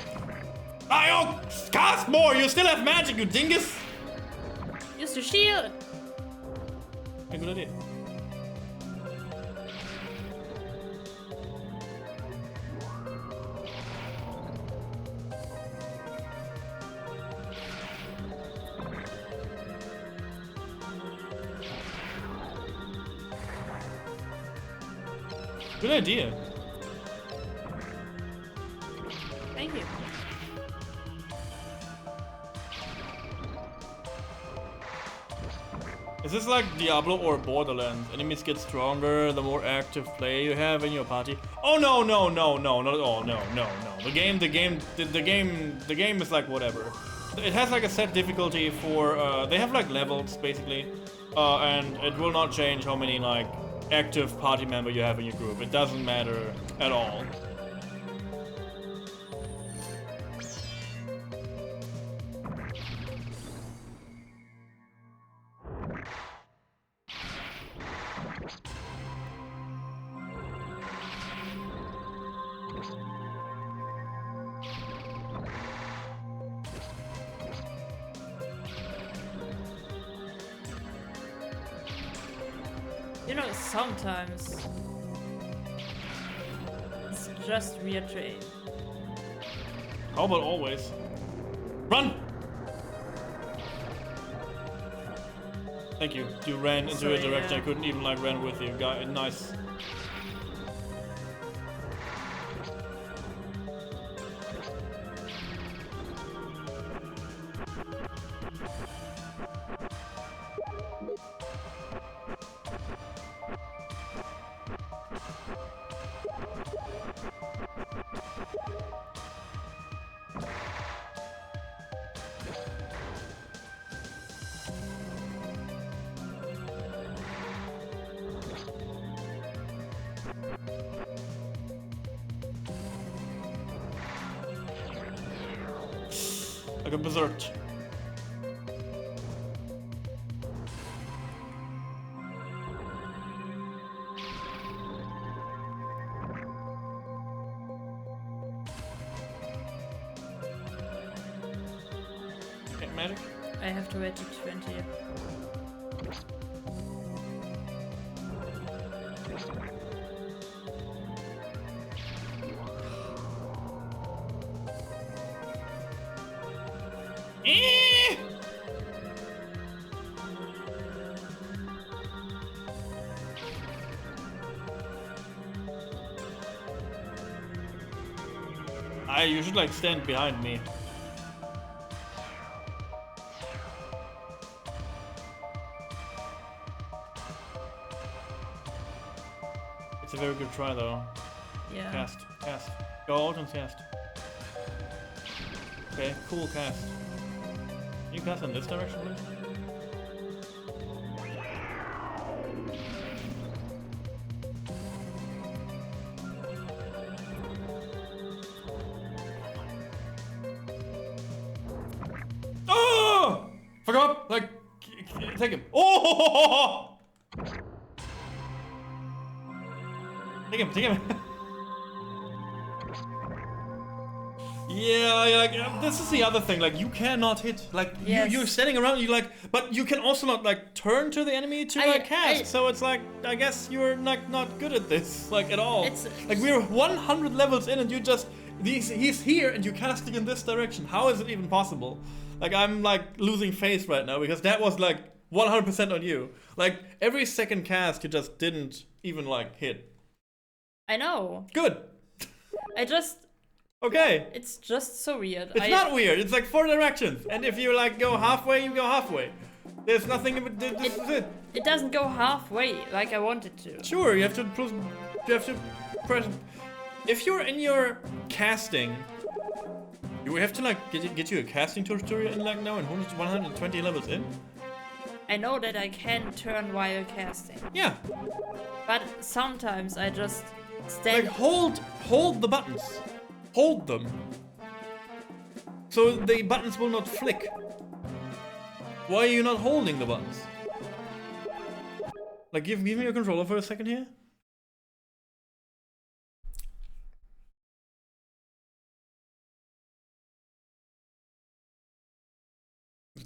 Sayo! Cast more! You still have magic, you dingus!
Use the shield.
A good idea. Good idea.
Thank you.
Is this like Diablo or Borderlands? Enemies get stronger the more active player you have in your party. Oh no, no, no, no, not at all. No, no, no. The game is like whatever. It has like a set difficulty for they have like levels basically, and it will not change how many like active party member you have in your group. It doesn't matter at all.
You know, sometimes it's just weird to aim.
How about always? Run! Thank you. You ran into
Sorry,
a direction
yeah.
I couldn't even like run with you. Guy, nice. I got berserked. Okay, magic.
I have to wait to 20.
You should like stand behind me. It's a very good try though.
Yeah.
Cast. Go out and cast. Okay, cool cast. Can you cast in this direction, please? Oh! Fuck up! Like, take him. Oh! Take him. Yeah, like this is the other thing. Like you cannot hit. Like
Yes.
you're standing around. You like, but you can also not like turn to the enemy to like cast. So it's like I guess you're like not good at this like at all.
It's-
like we're 100 levels in and you just he's here and you casting in this direction. How is it even possible? Like I'm like losing faith right now because that was like 100% on you. Like every second cast you just didn't even like hit.
I know.
Good.
I just.
Okay.
It's just so weird.
It's not weird. It's like 4 directions, and if you like go halfway, you go halfway. There's nothing. This is it.
It doesn't go halfway like I wanted to.
Sure, you have to press. If you're in your casting, you have to like get you a casting tutorial in like now and 120 levels in.
I know that I can turn while casting,
Yeah,
but sometimes I just stand.
like hold the buttons, hold them, so the buttons will not flick. Why are you not holding the buttons? Like give me your controller for a second here.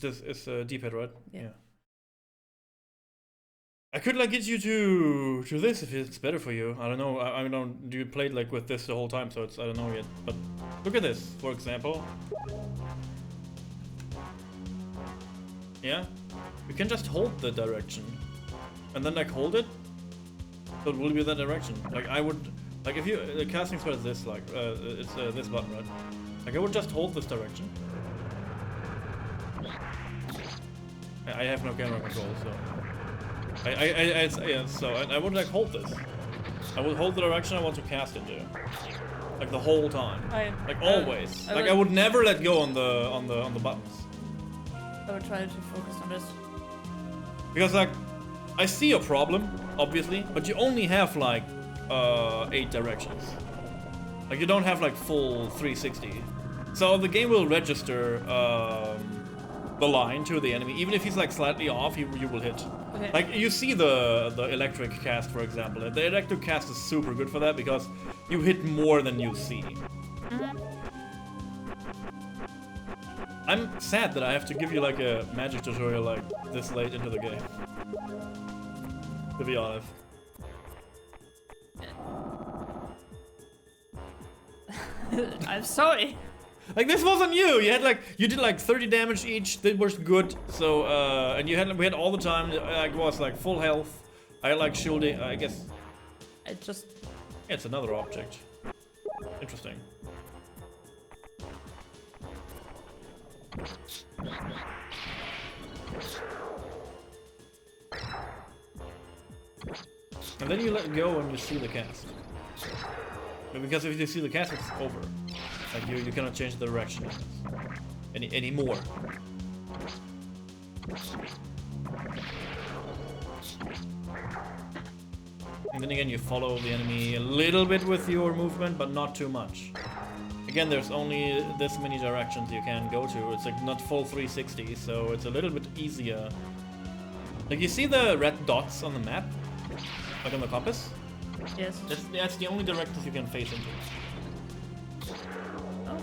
This is D-pad, right?
Yeah.
I could like get you to this if it's better for you. I don't know. I don't. You played like with this the whole time, so it's I don't know yet. But look at this, for example. Yeah, you can just hold the direction, and then like hold it. So it will be that direction. Like I would, like if you the casting spell is this like it's this button, right? Like I would just hold this direction. I have no camera control, so. I would like hold this. I would hold the direction I want to cast into, like the whole time, like always. Like I would never let go on the buttons.
I would try to focus on this.
Because like, I see a problem, obviously, but you only have like 8 directions. Like you don't have like full 360. So the game will register the line to the enemy, even if he's like slightly off, you will hit.
Okay.
Like you see the electric cast, for example. The electric cast is super good for that because you hit more than you see. I'm sad that I have to give you like a magic tutorial like this late into the game. to be honest.
I'm sorry.
Like this wasn't you. You did like 30 damage each. That was good. So and we had all the time. Like was like full health. I had like shielding. I guess
I just.
it's another object. Interesting. And then you let go when you see the cast. But because if you see the cast, it's over. Like you cannot change the direction anymore. And then again, you follow the enemy a little bit with your movement, but not too much. Again, there's only this many directions you can go to. It's like not full 360, so it's a little bit easier. Like you see the red dots on the map, like on the compass.
Yes.
That's the only directions you can face into.
Oh.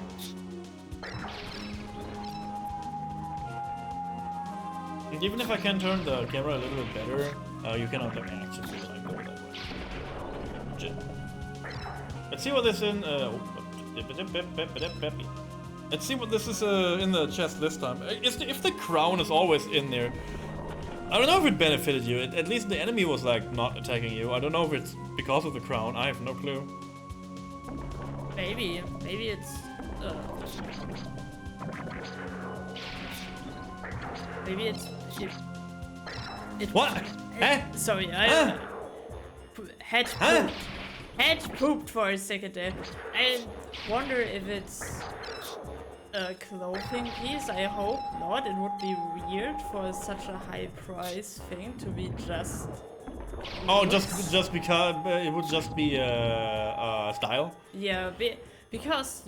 And even if I can turn the camera a little bit better, you cannot like actually like go that way. Let's see what this in. Let's see what this is in the chest this time. If the crown is always in there, I don't know if it benefited you. At least the enemy was like not attacking you. I don't know if it's because of the crown. I have no clue.
Maybe it's. Maybe it's.
What? Eh?
Sorry, had pooped for a second there. I wonder if it's a clothing piece. I hope not. It would be weird for such a high price thing to be just.
Oh, just because it would just be style.
Yeah, because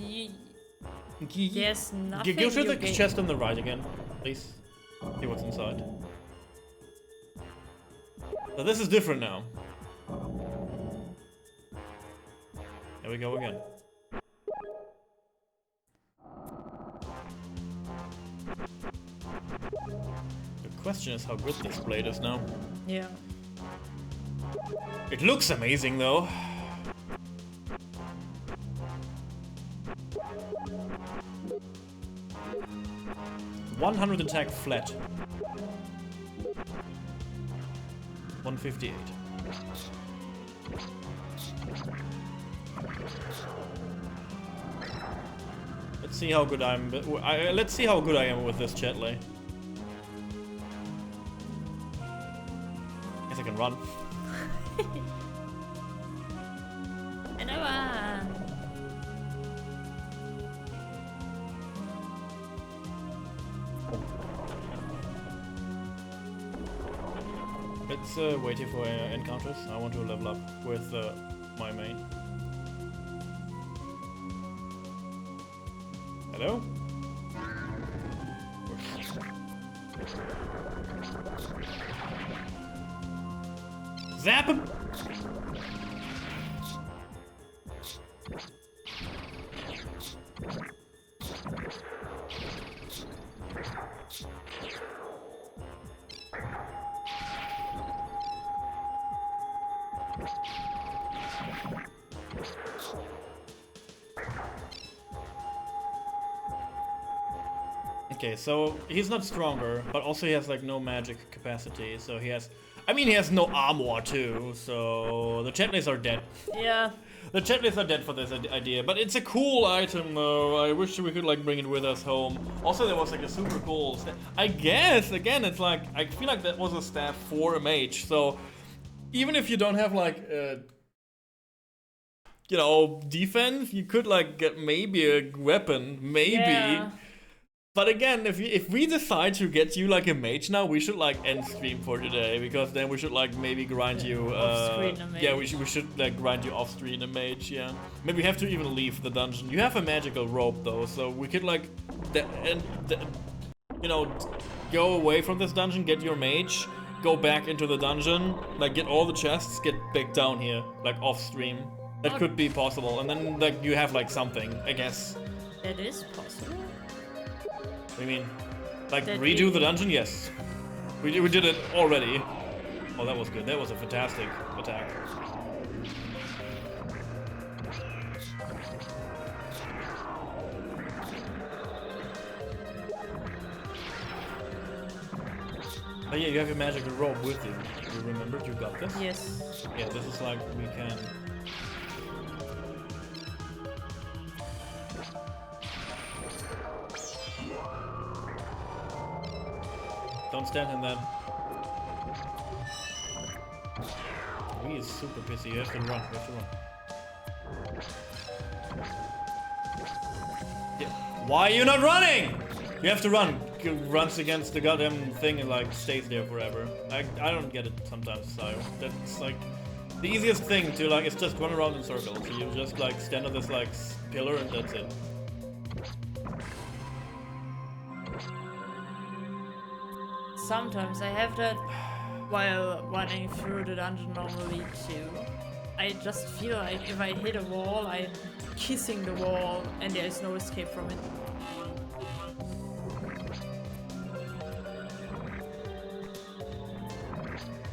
there's nothing.
Go to the
you
chest on the right again, please. See what's inside. So this is different now. There we go again. The question is how good this blade is now.
Yeah.
It looks amazing though. $100 attack flat. 158. Let's see how good let's see how good I am with this Chetley. Guess I can run. Let's wait here for encounters. I want to level up with my main. Hello? Zap him! Okay, so he's not stronger, but also he has like no magic capacity, so he has... I mean, he has no armor too, so the Chetleys are dead.
Yeah.
The Chetleys are dead for this idea, but it's a cool item though. I wish we could like bring it with us home. Also, there was like a super cool I guess, again, it's like, I feel like that was a staff for a mage, so even if you don't have like, you know, defense, you could like get maybe a weapon, maybe. Yeah. But again, if we decide to get you like a mage now, we should like end stream for today, because then we should like maybe grind you. Yeah, we should like grind you off screen a mage. Yeah, maybe we have to even leave the dungeon. You have a magical rope though, so we could like, you know, go away from this dungeon, get your mage, go back into the dungeon, like get all the chests, get back down here, like off stream. That could be possible, and then like you have like something, I guess.
That is possible.
I mean, like redo the dungeon? Yes, we did it already. Oh, that was good. That was a fantastic attack. Oh yeah, you have your magical robe with you. You remembered you got this?
Yes.
Yeah, this is like we can. Don't stand in that. He is super pissy. You have to run. You have to run. Yeah. Why are you not running? You have to run. He runs against the goddamn thing and like stays there forever. I don't get it sometimes, Sayo. That's like the easiest thing to like is just run around in circles. So you just like stand on this like pillar and that's it.
Sometimes I have that while running through the dungeon normally too. I just feel like if I hit a wall, I'm kissing the wall and there is no escape from it.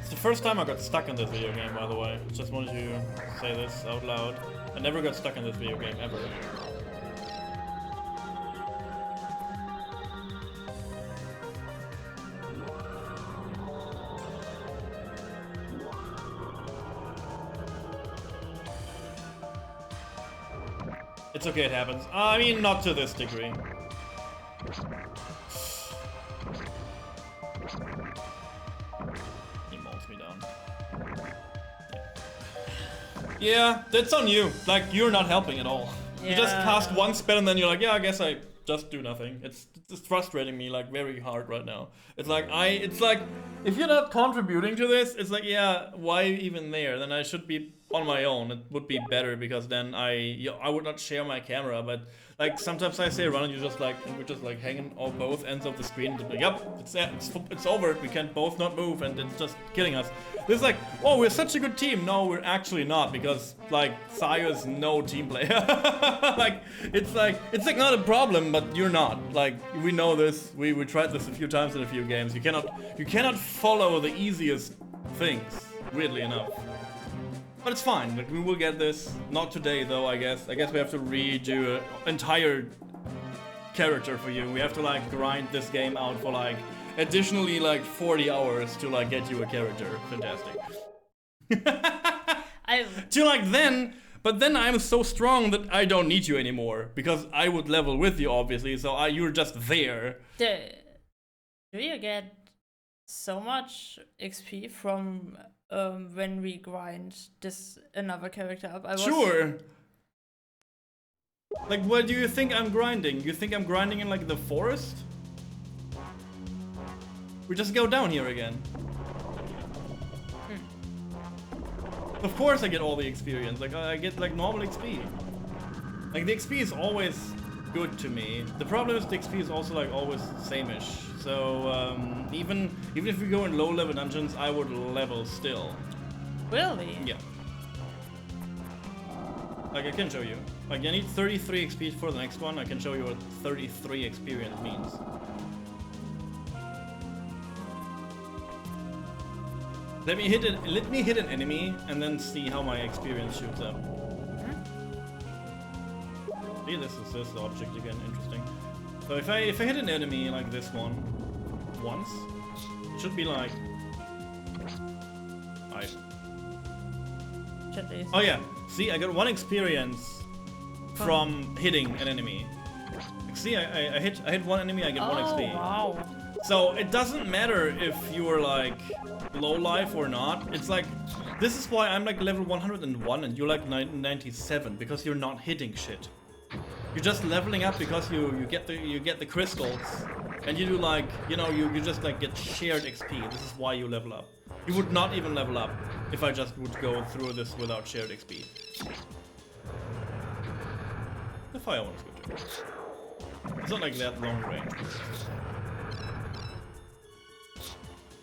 It's the first time I got stuck in this video game, by the way. Just wanted to say this out loud. I never got stuck in this video game, ever. It's okay, it happens. I mean, not to this degree. He mauls me down. Yeah, that's on you. Like, you're not helping at all. You just
Yeah.
cast one spell and then you're like, yeah, I guess I just do nothing. It's frustrating me like very hard right now. It's like if you're not contributing to this, it's like, yeah, why even there? Then I should be on my own. It would be better because then I would not share my camera. But like sometimes I say run and you just like and we're just like hanging on both ends of the screen. And like, yep, it's over. We can both not move and it's just killing us. It's like, oh, we're such a good team. No, we're actually not because like Sayo is no team player. like it's like not a problem, but you're not. Like we know this. We tried this a few times in a few games. You cannot follow the easiest things. Weirdly enough. But it's fine, like, we will get this. Not today though, I guess. I guess we have to redo an entire character for you. We have to like grind this game out for like additionally like 40 hours to like get you a character. Fantastic. To like then, but then I'm so strong that I don't need you anymore. Because I would level with you obviously, so you're just there.
Do you get so much XP from when we grind this another character up?
Sure. Like, what do you think I'm grinding? You think I'm grinding in like the forest? We just go down here again. Of course I get all the experience. Like I get like normal XP. Like the XP is always good to me. The problem is the XP is also like always same-ish. So even if we go in low level dungeons, I would level still.
Really?
Yeah. Like I can show you. Like I need 33 XP for the next one. I can show you what 33 experience means. Let me hit an enemy and then see how my experience shoots up. See, this is this object again. Interesting. So if I hit an enemy like this one once, it should be like. Oh yeah. See, I got 1 experience from hitting an enemy. See, I hit 1 enemy, I get 1 XP.
Wow.
So it doesn't matter if you are like low life or not. It's like this is why I'm like level 101 and you're like 97 because you're not hitting shit. You're just leveling up because you get the crystals and you do like you just like get shared XP. This is why you level up. You would not even level up if I just would go through this without shared XP. The fire one is good too. It's not like that long range.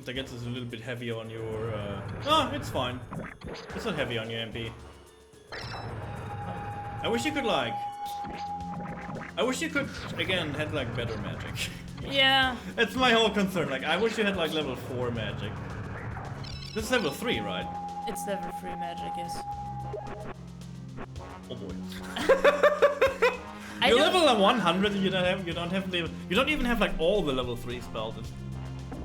I guess it's a little bit heavy on your. It's fine. It's not heavy on your MP. I wish you could like. I wish you could again had like better magic.
Yeah.
That's my whole concern. Like I wish you had like level 4 magic. This is level 3, right?
It's level 3 magic, yes.
Oh boy.
I
You're
don't-
level 100 and you don't even have like all the level 3 spells.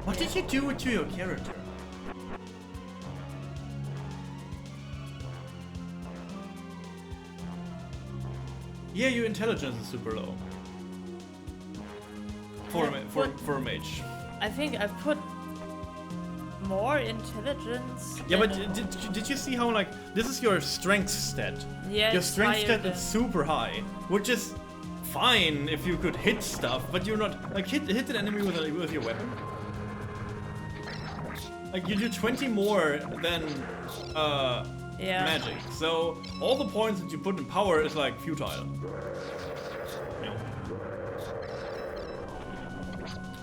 What did you do to your character? Yeah, your intelligence is super low. For a mage.
I think I've put more intelligence.
Yeah, but
than-
did you see how like this is your strength stat?
Yeah,
Your
it's
strength
higher
stat
than-
is super high, which is fine if you could hit stuff, but you're not like hit an enemy with your weapon. Like you do 20 more than
Yeah.
magic, so all the points that you put in power is like futile. Yeah.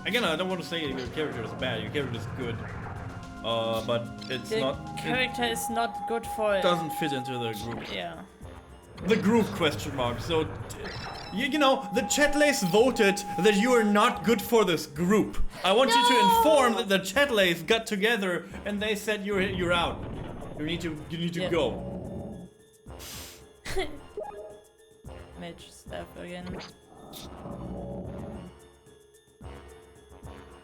Again, I don't want to say your character is bad. Your character is good, but it's
The
not.
character is not good for
It
it.
doesn't fit into the group.
Yeah.
The group question mark. So, you know, the chatlays voted that you are not good for this group. I want you to inform that the chatlays got together and they said you're out. You need to
Yeah.
go.
Mage stuff again.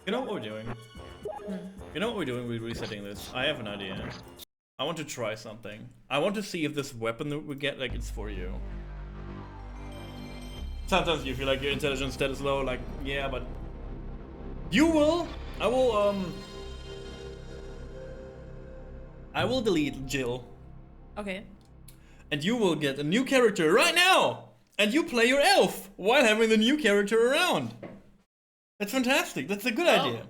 You know what we're doing? You know what we're doing with resetting this? I have an idea. I want to try something. I want to see if this weapon that we get, like, it's for you. Sometimes you feel like your intelligence stat is low, like, yeah, but... I will delete Jill,
Okay.
and you will get a new character right now! And you play your elf, while having the new character around! That's fantastic, that's a good
Well,
idea.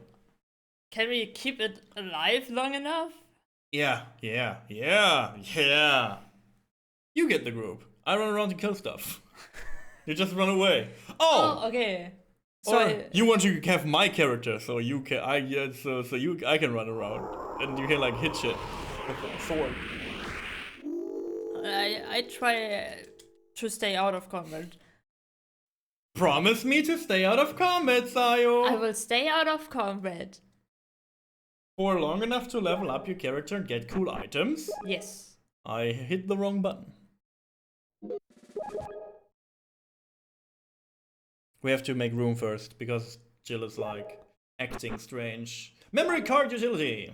Can we keep it alive long enough?
Yeah. You get the group. I run around to kill stuff. You just run away.
Oh,
Oh!
okay.
Or
So
you want to have my character, so you can I can run around and you can like hit shit with a sword.
I try to stay out of combat.
Promise me to stay out of combat, Sayo!
I will stay out of combat.
For long enough to level up your character and get cool items.
Yes.
I hit the wrong button. We have to make room first, because Jill is like acting strange. Memory card utility!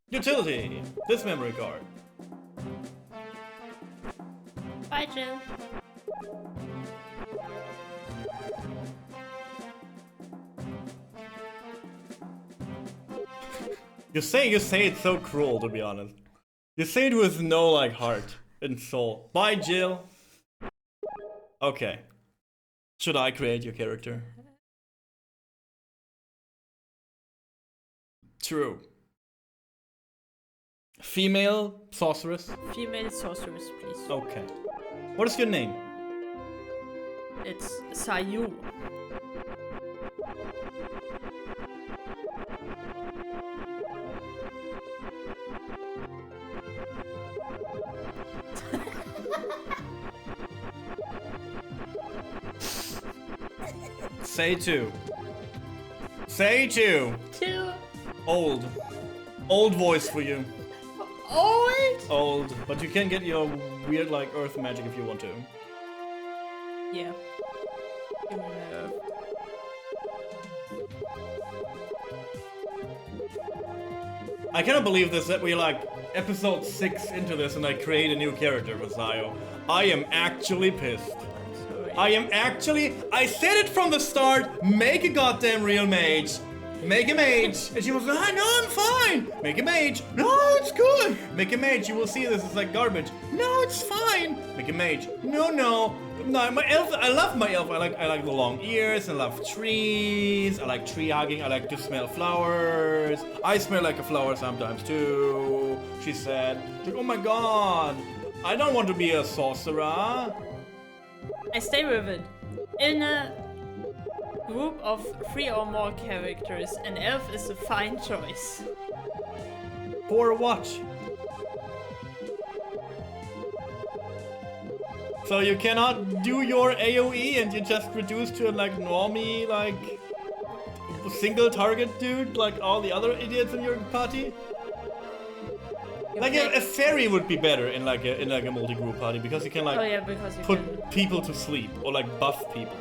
Utility! This memory card.
Bye, Jill.
You say it so cruel, to be honest. You say it with no like heart and soul. Bye, Jill. Okay. Should I create your character? True. Female sorceress?
Female sorceress, please.
Okay. What is your name?
It's Sayo.
Say two. Say two.
Two.
Old. Old voice for you.
Old?
Old. But you can get your weird like earth magic if you want to.
Yeah.
I cannot believe this that we're like episode 6 into this and I create a new character for Sayo. I am actually pissed. I said it from the start, make a goddamn real mage. Make a mage. And she was like, no, I'm fine. Make a mage. No, it's good. Make a mage. You will see this is like garbage. No, it's fine. Make a mage. No, no. No, my elf, I love my elf. I like the long ears. I love trees. I like tree hugging. I like to smell flowers. I smell like a flower sometimes too. She said, like, oh my god. I don't want to be a sorcerer.
I stay with it. In a group of 3 or more characters, an elf is a fine choice.
For what? So you cannot do your AoE and you just reduce to like normie, like... single target dude like all the other idiots in your party? Like a fairy would be better in like a multi-group party because you can like
Oh yeah, because you
put
can.
people to sleep or like buff people.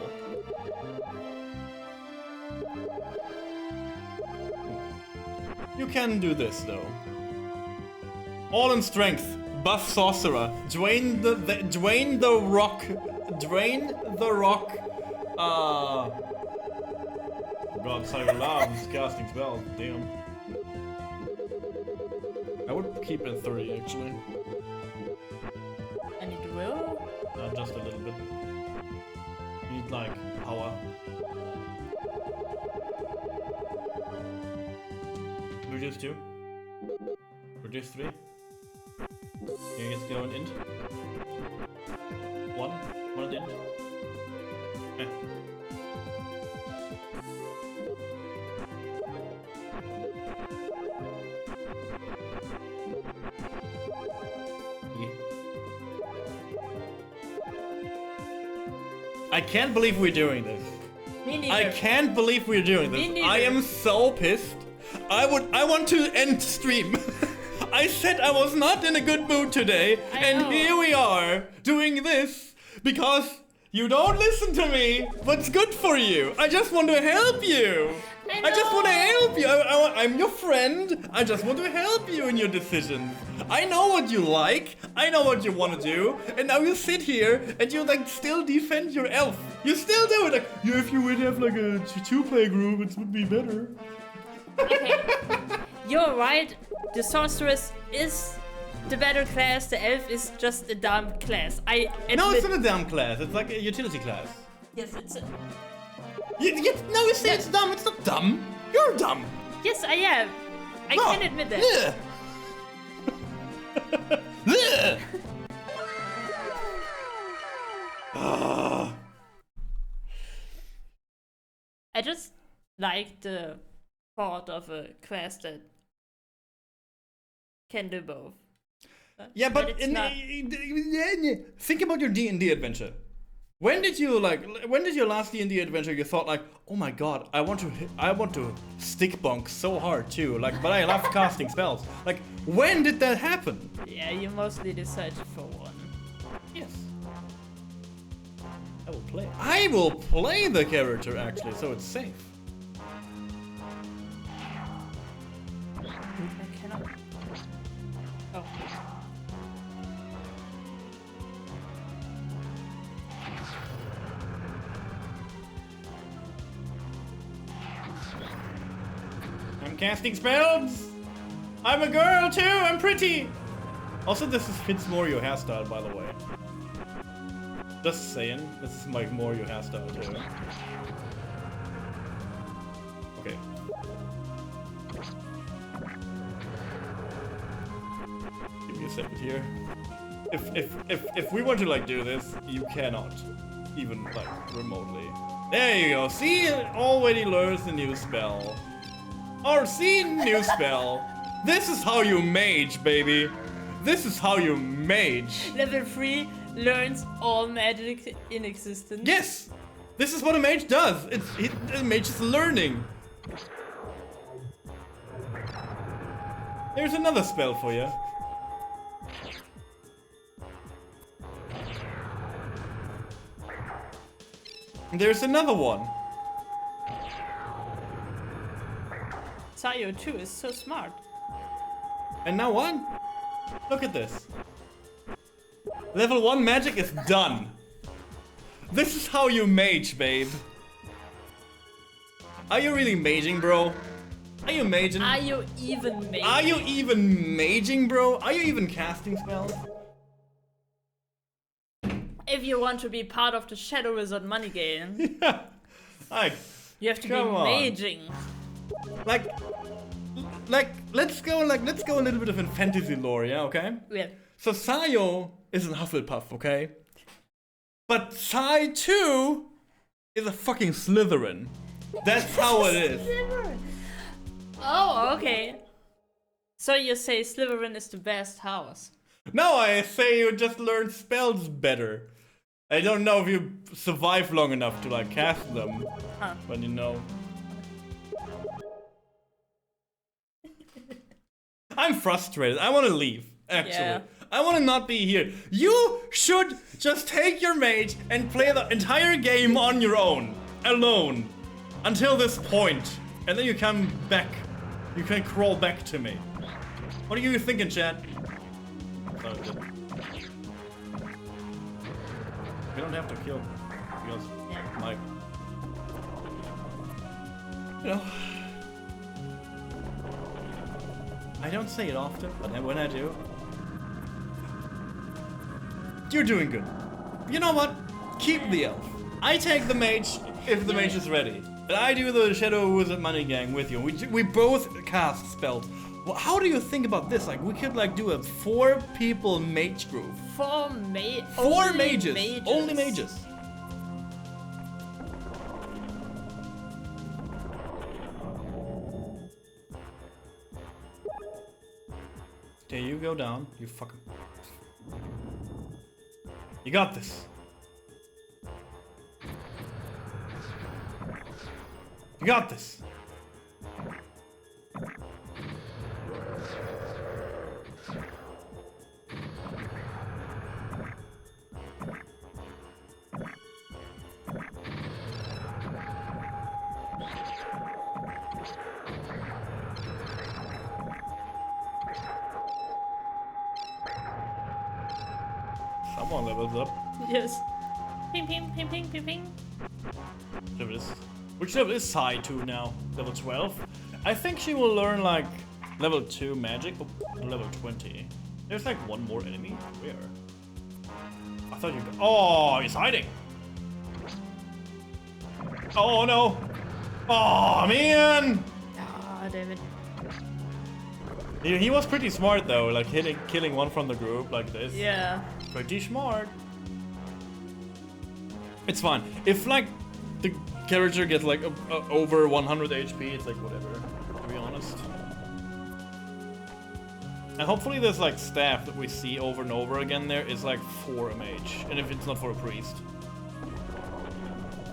You can do this though. All in strength, buff sorcerer, drain the rock. Oh God, Sayo loves casting spells. Damn. I would keep it 30 actually.
I need will.
Just a little bit. You need like power. Reduce 2. Reduce 3. Here it's going int. 1 int. Eh. I can't believe we're doing this.
Me neither.
I can't believe we're doing this.
Me neither.
I am so pissed. I want to end stream. I said I was not in a good mood today, and
know.
here we are doing this because you don't listen to me. What's good for you? I just want to help you. I just want to help you. I'm your friend. I just want to help you in your decisions. I know what you like. I know what you want to do. And now you sit here and you like still defend your elf. You still do it. Like, yeah, if you would have like a two-player group, it would be better.
Okay. You're right. The sorceress is the better class. The elf is just a dumb class. I admit.
No, it's not a dumb class. It's like a utility class.
Yes, it's.
No, you say it's dumb. It's not dumb. You're dumb.
Yes, I am. I
No.
can admit that.
Yeah. Yeah.
I just like the thought of a class that can do both.
Yeah, but
it's not.
Think about your D&D adventure. When did your last D&D adventure you thought like, oh my god, I want to stick bonk so hard too, like, but I love casting spells. Like, when did that happen?
Yeah, you mostly decided for one.
Yes. I will play the character actually, so it's safe.
I cannot. Oh.
I'm casting spells! I'm a girl too! I'm pretty! Also, this fits more your hairstyle, by the way. Just saying. This is like more your hairstyle too. Okay. Give me a second here. If we want to like do this, you cannot. Even like remotely. There you go. See, it already learns a new spell. Or see, new spell. This is how you mage, baby. This is how you mage.
Level 3 learns all magic in existence.
Yes! This is what a mage does. A mage is learning. There's another spell for you. There's another one.
Sayo too is so smart.
And now what? Look at this. Level 1 magic is done. This is how you mage, babe. Are you really maging, bro? Are you maging?
Are you even making?
Are you even maging, bro? Are you even casting spells?
If you want to be part of the Shadow Wizard money game,
Yeah. Like,
you have to be
come on.
maging.
Like, let's go a little bit of in fantasy lore, yeah, okay?
Yeah.
So Sayo is a Hufflepuff, okay? But Sai 2 is a fucking Slytherin. That's how it is.
Oh, okay. So you say Slytherin is the best house?
No, I say you just learn spells better. I don't know if you survive long enough to like cast them,
Huh.
but you know. I'm frustrated. I want to leave, actually.
Yeah.
I want to not be here. You should just take your mage and play the entire game on your own. Alone. Until this point. And then you come back. You can crawl back to me. What are you thinking, chat? Sorry, we don't have to kill. Because, like... You know... I don't say it often, but when I do... You're doing good. You know what? Keep the elf. I take the mage if the mage is ready. And I do the Shadow Wizard Money Gang with you. We both cast spells. Well, how do you think about this? Like, we could like do a 4-people mage group.
4
mages. Only mages. Okay, you go down. You fucking... You got this. You got this. Someone levels up.
Yes. Ping, ping, ping, ping, ping, ping.
Which level is Sayo to now? Level 12? I think she will learn like level 2 magic or level 20. There's like one more enemy. Where? I thought you could... Oh, he's hiding! Oh no! Oh man!
Ah, damn it.
He was pretty smart though, like killing one from the group like this.
Yeah.
Pretty smart. It's fine. If like the character gets like over 100 HP, it's like whatever, to be honest. And hopefully this like staff that we see over and over again there is like for a mage, and if it's not for a priest.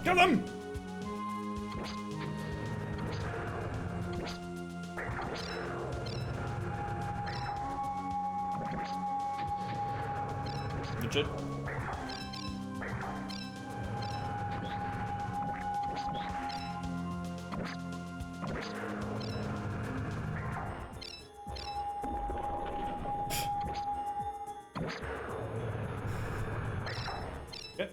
Kill them! Legit. Okay.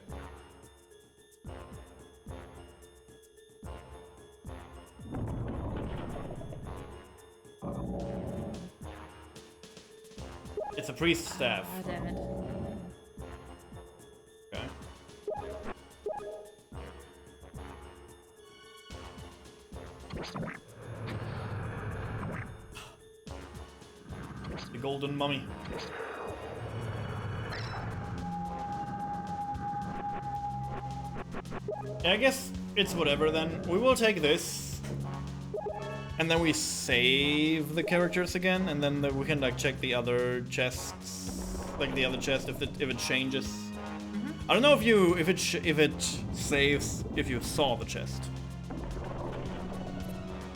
It's a priest staff.
Ah, damn it.
Okay. The golden mummy. Yeah, I guess it's whatever then. We will take this. And then we save the characters again, and then we can like check the other chests, like the other chest if it changes. I don't know if it saves if you saw the chest.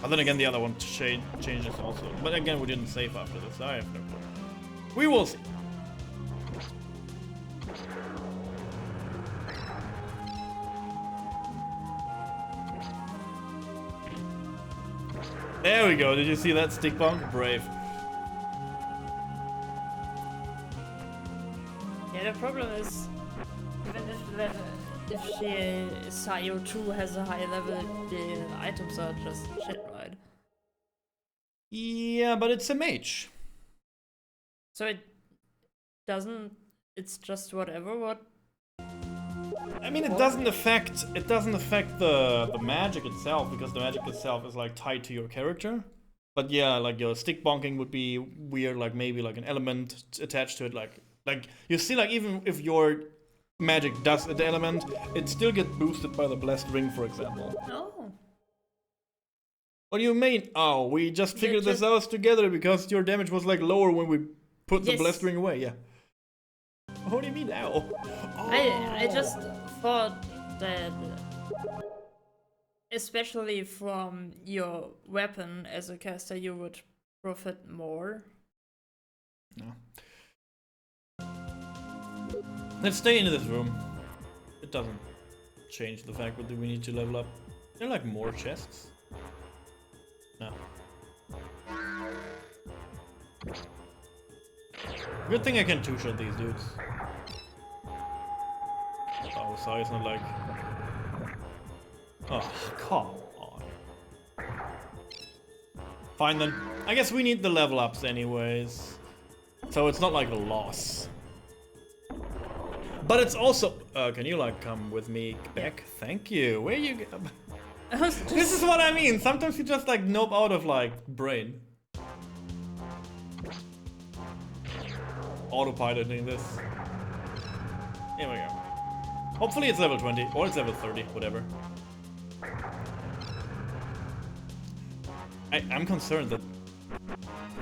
And then again, the other one changes also. But again, we didn't save after this. I have no clue. We will see. There we go. Did you see that stick bump? Brave.
Yeah, the problem is, even if Sayo 2 has a high level, the items are just shit, right?
Yeah, but it's a mage.
So it doesn't. It's just whatever. What?
I mean, it doesn't affect the magic itself, because the magic itself is like tied to your character. But yeah, like your stick bonking would be weird, like maybe like an element attached to it, like you see, like even if your magic does the element, it still gets boosted by the blessed ring, for example.
Oh.
What do you mean? Oh, we just figured this out together because your damage was like lower when we put the blessed ring away. Yeah. What do you mean now? Oh.
I just thought that, especially from your weapon as a caster, you would profit more
No. Let's stay in this room. It doesn't change the fact that we need to level up. There are like more chests. No. Good thing I can two-shot these dudes. Oh, Sayo's not like... Oh, come on. Fine then. I guess we need the level ups anyways. So it's not like a loss. But it's also... can you like come with me back? Thank you. Where you... This is what I mean. Sometimes you just like nope out of like brain. Autopiloting this. Here we go. Hopefully it's level 20 or it's level 30, whatever. I'm concerned that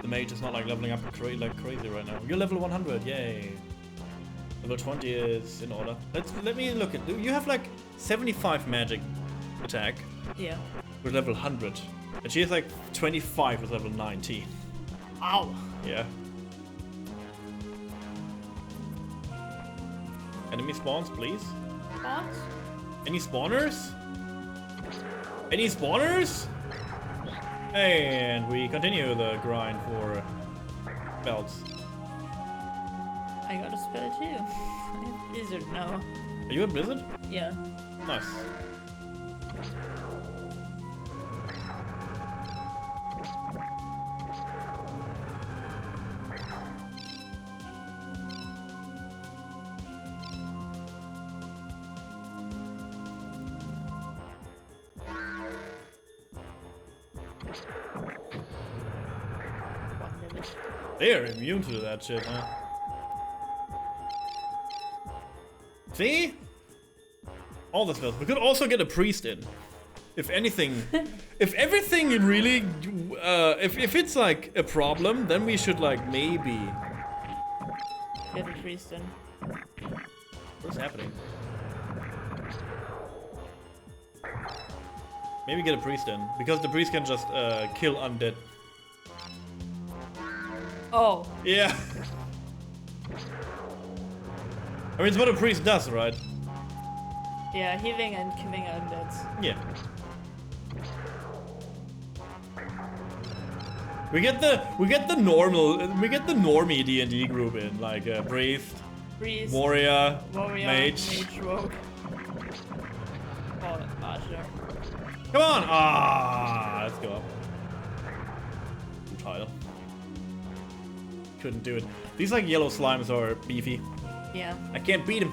the mage is not like leveling up like crazy right now. You're level 100, yay. Level 20 is in order. Let me look at. You have like 75 magic attack.
Yeah.
With level 100, and she has like 25 with level 19.
Ow.
Yeah. Enemy spawns, please.
Spawns?
Any spawners? Any spawners? And we continue the grind for belts.
I got a spell too. Blizzard now.
Are you a blizzard?
Yeah.
Nice. They're immune to that shit, huh? See? All the spells. We could also get a priest in. If anything, if everything really, if it's like a problem, then we should like maybe
Get a priest in.
What's happening? Maybe get a priest in, because the priest can just kill undead.
Oh.
Yeah. I mean, it's what a priest does, right?
Yeah, healing and killing undeads.
Yeah. We get the normie D&D group in, like priest, warrior, mage.
rogue. Oh, archer.
Come on! Ah, let's go up. Tile. Couldn't do it. These like yellow slimes are beefy.
Yeah.
I can't beat him.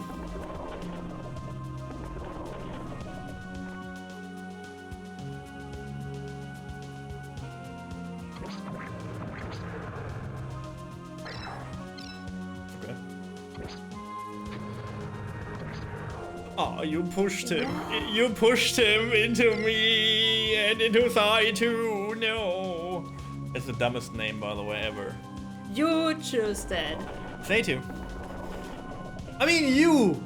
Okay. Oh, you pushed him. You pushed him into me and into Sai too. No. It's the dumbest name, by the way, ever.
You choose that.
Say to. I mean, you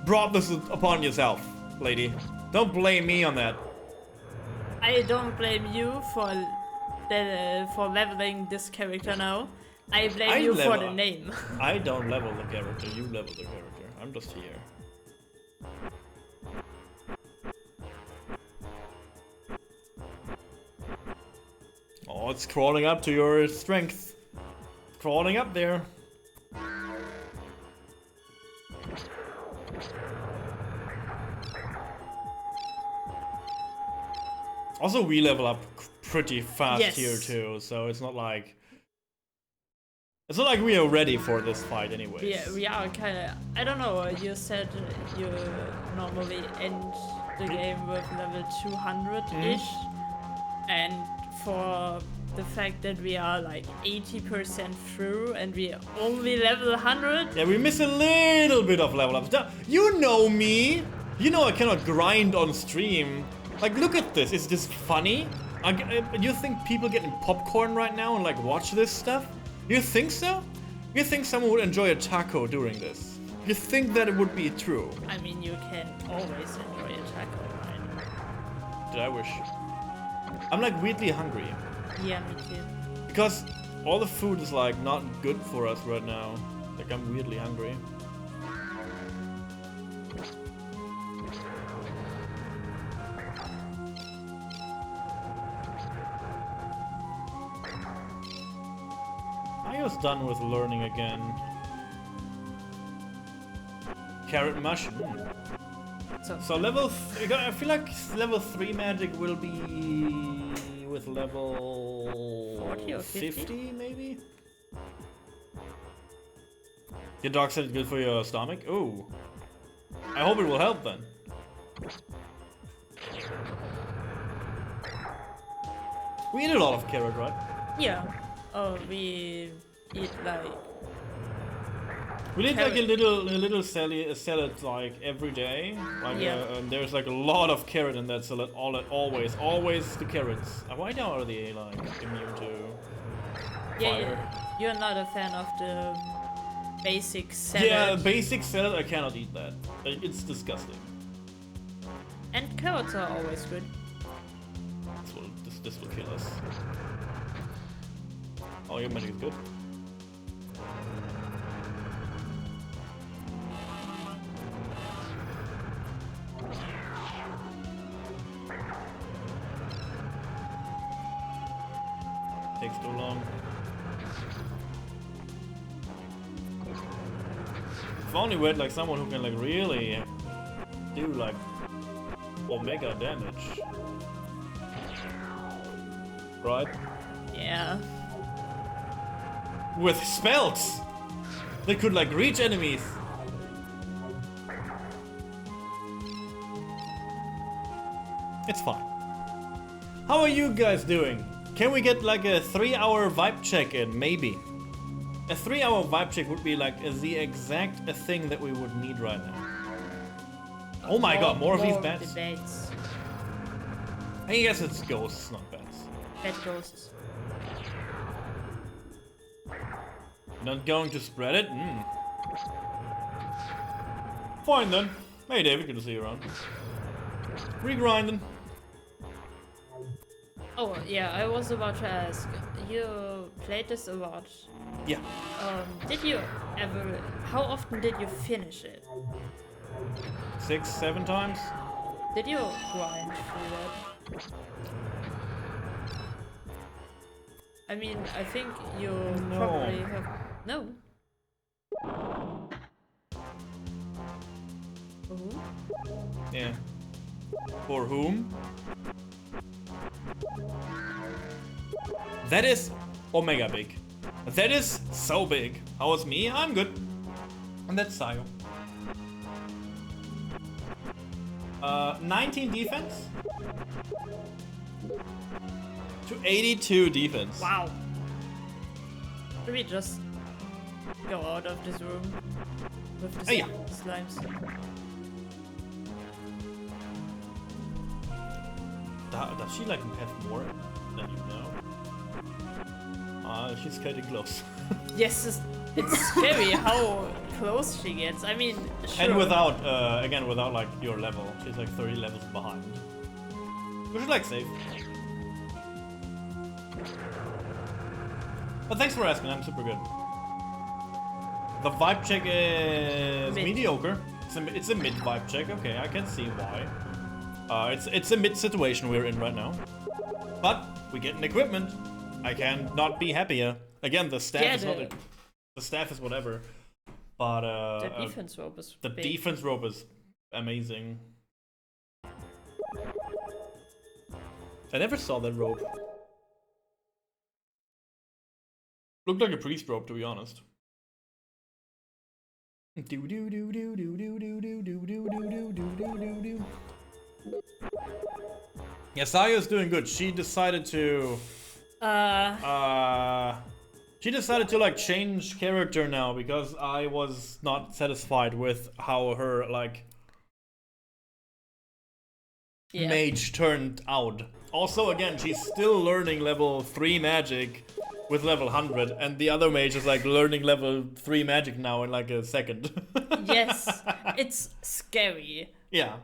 brought this upon yourself, lady. Don't blame me on that.
I don't blame you for for leveling this character now. I blame you for the name.
I don't level the character. You level the character. I'm just here. Oh, it's crawling up to your strength. Crawling up there. Also, we level up pretty fast here too, so it's not like we are ready for this fight anyways.
Yeah, we are kind of. I don't know. You said you normally end the game with level 200-ish, and for the fact that we are like 80% through and we only level 100.
Yeah, we miss a little bit of level ups. You know me. You know I cannot grind on stream. Like, look at this. Is this funny? You think people getting popcorn right now and like watch this stuff? You think so? You think someone would enjoy a taco during this? You think that it would be true?
I mean, you can always enjoy a taco, right?
Did I wish? I'm like weirdly hungry.
Yeah, me too.
Because All the food is like not good for us right now. Like I'm weirdly hungry. I was done with learning again. Carrot mushroom. So level, I feel like level 3 magic will be with level
40 or
50 maybe? Your dog said it's good for your stomach? Ooh. I hope it will help then. We eat a lot of carrot, right?
Yeah. Oh, we eat like...
We did like a little salad like every day. Like there's like a lot of carrot in that salad. Always the carrots. Why now are they like immune to fire?
Yeah, you're not a fan of the basic salad.
Yeah, basic salad. I cannot eat that. It's disgusting.
And carrots are always good.
This will kill us. Oh, your magic is good. Takes too long. If only we had like someone who can like really do like omega damage. Right?
Yeah.
With spells! They could like reach enemies. It's fine. How are you guys doing? Can we get like a 3-hour vibe check in? Maybe. A 3-hour vibe check would be like the exact thing that we would need right now. Oh my god, more of these bats?
Debates.
I guess it's ghosts, not bats.
Bad ghosts.
Not going to spread it? Fine then. Hey David, good to see you around. Regrinding.
Oh, yeah, I was about to ask. You played this a lot.
Yeah.
Did you ever... How often did you finish it?
6, 7 times?
Did you grind through that? I mean, I think you probably have... No. Oh.
Yeah. For whom? That is omega big. That is so big. How was me? I'm good. And that's Sayo. 19 defense to 82 defense.
Wow. Should we just go out of this room with the
Yeah.
slimes?
Does she like have more than you know? She's getting close.
Yes, it's scary how close she gets. I mean, sure.
And without, again, without like your level, she's like 30 levels behind. Which is like safe. But thanks for asking, I'm super good. The vibe check is mediocre. It's a mid vibe check. Okay, I can see why. It's a mid situation we're in right now. But we get an equipment. I can not be happier. Again, the staff is not the staff is whatever. But
the defense rope is
the
big.
defense rope is amazing. I never saw that rope. Looked like a priest rope, to be honest. Yeah, Sayo's doing good. She decided to like change character now because I was not satisfied with how her like mage turned out. Also, again, she's still learning level 3 magic with level 100, and the other mage is like learning level 3 magic now in like a second.
Yes, it's scary.
Yeah.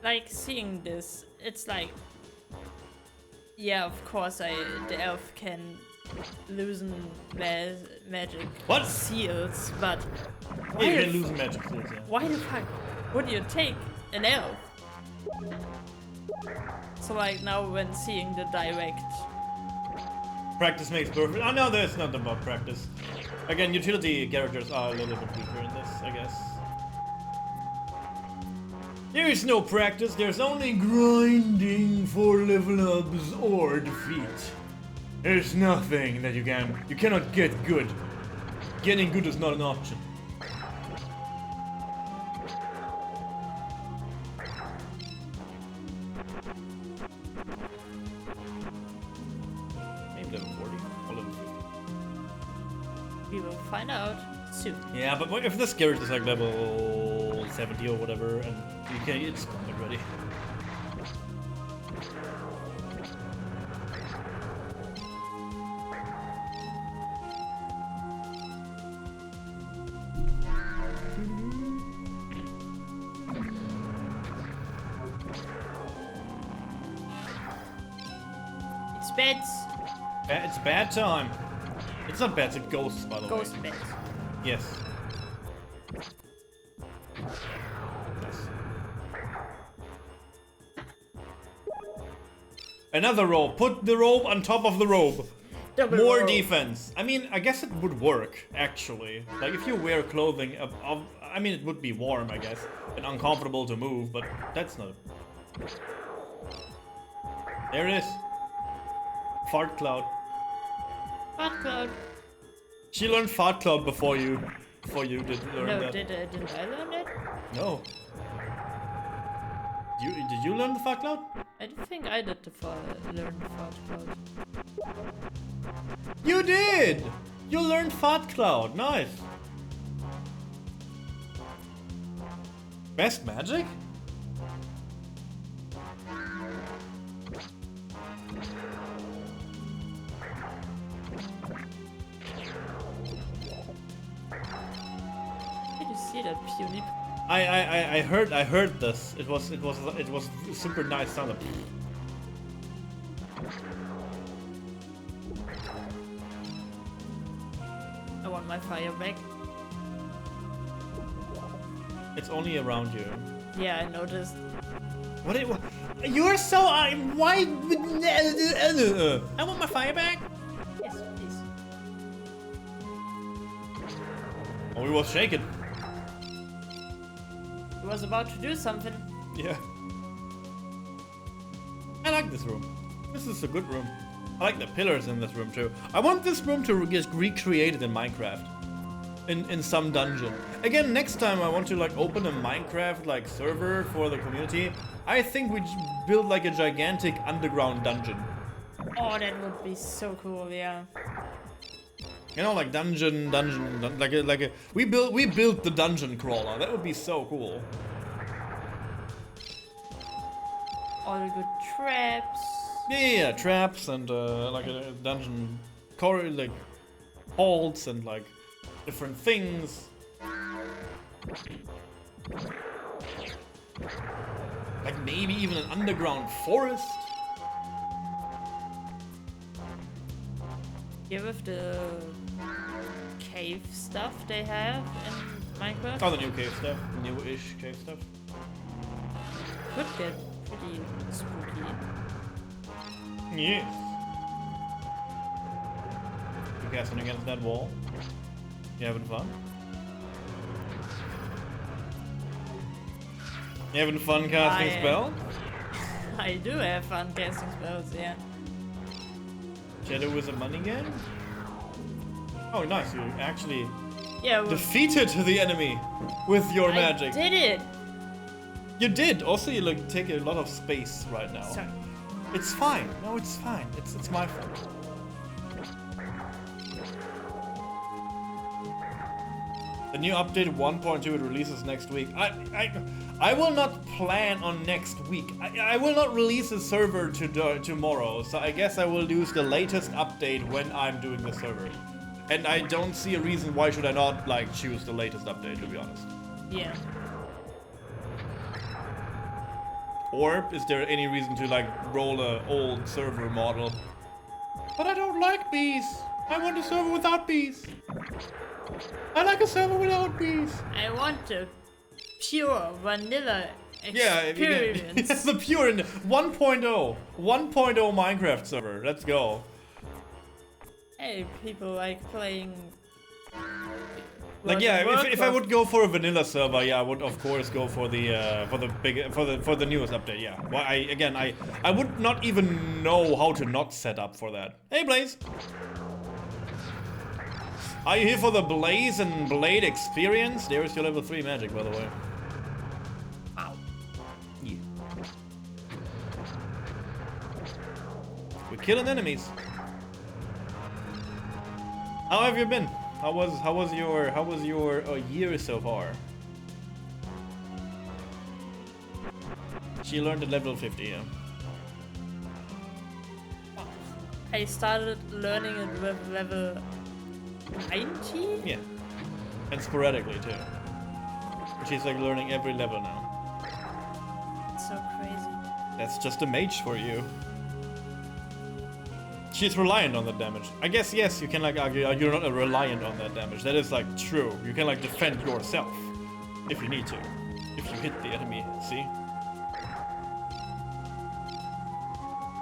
Like seeing this, it's like Yeah, of course, the elf can loosen magic
What?
seals, but why,
Yeah, you
the
can lose magic skills, yeah.
why the fuck would you take an elf? So like now when seeing the direct,
Practice makes perfect. Oh no, that's not about practice. Again, utility characters are a little bit weaker in this, I guess. There is no practice, there's only grinding for level ups or defeat. There's nothing that you cannot get good. Getting good is not an option. Maybe level 40 or level 50.
we will find out soon.
Yeah, but what if this character is like level 70 or whatever, and you can, it's already.
It's beds,
It's bad time. It's not bad, it's ghosts, by the way.
ghost beds.
Yes. Yes. Another rope. Put the rope on top of the rope.
Double
More
rope.
defense. I mean, I guess it would work, actually. Like, if you wear clothing I mean, it would be warm, I guess, and uncomfortable to move, but that's not... There it is. Fart Cloud.
Fart cloud.
She learned Fart Cloud before you did learn
No,
that.
didn't I learn it?
No. Did you learn the Fart Cloud?
I don't think I did learn the fart cloud.
You did! You learned Fart Cloud. Nice. Best magic?
Did you see that puny?
I heard this. It was super nice sound.
I want my fire back.
It's only around you.
Yeah, I noticed.
What? You're so why? I want my fire back.
Yes, please.
Oh, we was shaking.
I was about to do something.
Yeah. I like this room. This is a good room. I like the pillars in this room too. I want this room to get recreated in Minecraft. In some dungeon. Again, next time I want to like open a Minecraft like server for the community. I think we build like a gigantic underground dungeon.
Oh, that would be so cool, yeah.
You know, like dungeon, we built the dungeon crawler. That would be so cool.
All the good traps.
Yeah, traps and like a dungeon corridor, like halls and like different things. Like maybe even an underground forest.
Yeah, with the cave stuff they have in Minecraft,
Oh, the new cave stuff, new-ish cave stuff.
could get pretty spooky.
Yes. You casting against that wall. You having fun? You having fun casting spell?
I do have fun casting spells, yeah.
Shadow Wizard money again? Oh, nice. You actually
Yeah, well,
defeated the enemy with your magic.
I did it!
You did. Also, you like take a lot of space right now.
Sorry.
It's fine. No, it's fine. It's my fault. The new update 1.2 releases next week. I will not plan on next week. I will not release a server tomorrow. So I guess I will use the latest update when I'm doing the server. And I don't see a reason why should I not like choose the latest update, to be honest.
Yeah.
Or is there any reason to like roll a old server model? But I don't like bees. I want a server without bees. I like a server without bees.
I want a pure vanilla
Yeah,
experience.
it's the pure 1.0 Minecraft server. Let's go.
Hey, people like playing.
Like yeah, if I would go for a vanilla server, yeah, I would of course go for the newest update. Yeah. Well, I would not even know how to not set up for that. Hey, Blaze. Are you here for the Blaze and Blade experience? There is your level 3 magic, by the way.
Wow.
Yeah. We're killing enemies. How have you been? How was your year so far? She learned at level 50, yeah.
I started learning it with level 90?
Yeah. And sporadically too. She's like learning every level now.
It's so crazy.
That's just a mage for you. She's reliant on the damage. I guess yes, you can like argue you're not reliant on that damage. That is like true. You can like defend yourself if you need to. If you hit the enemy, see?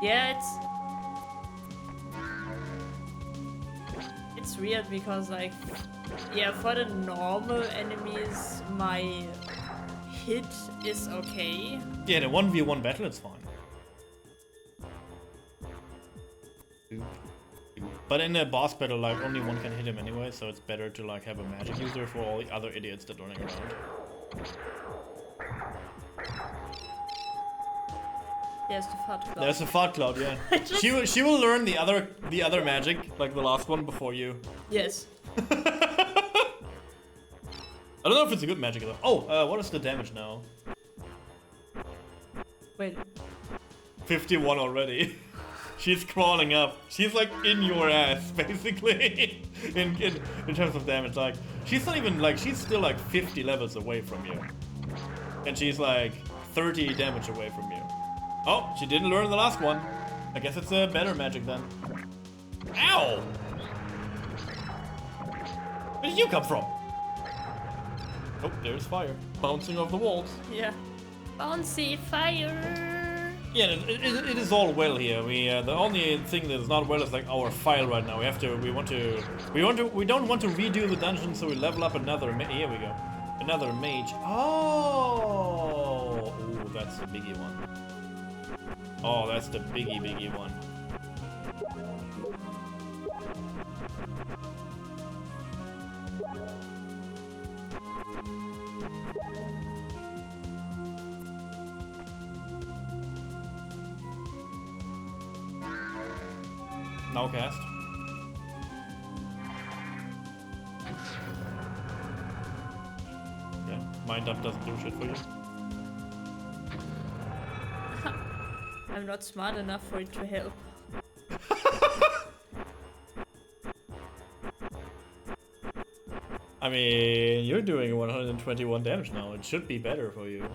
Yeah, it's weird because like yeah, for the normal enemies my hit is okay.
Yeah, the 1v1 battle is fine. But in a boss battle, like only one can hit him anyway, so it's better to like have a magic user for all the other idiots that are running around.
There's the fart cloud.
There's a fart cloud, yeah. She will learn the other magic, like the last one before you.
Yes.
I don't know if it's a good magic though. Oh, what is the damage now?
Wait.
51 already. She's crawling up. She's like in your ass, basically. in terms of damage, like she's not even like she's still like 50 levels away from you, and she's like 30 damage away from you. Oh, she didn't learn the last one. I guess it's a better magic then. Ow! Where did you come from? Oh, there's fire bouncing off the walls.
Yeah. Bouncy fire.
Yeah, it is all well here. We the only thing that is not well is like our file right now. We don't want to redo the dungeon, so we level up another. Here we go, another mage. Oh, ooh, that's the biggie one. Oh, that's the biggie one. Now cast. Yeah, mind up doesn't do shit for you.
I'm not smart enough for it to help.
I mean, you're doing 121 damage now. It should be better for you.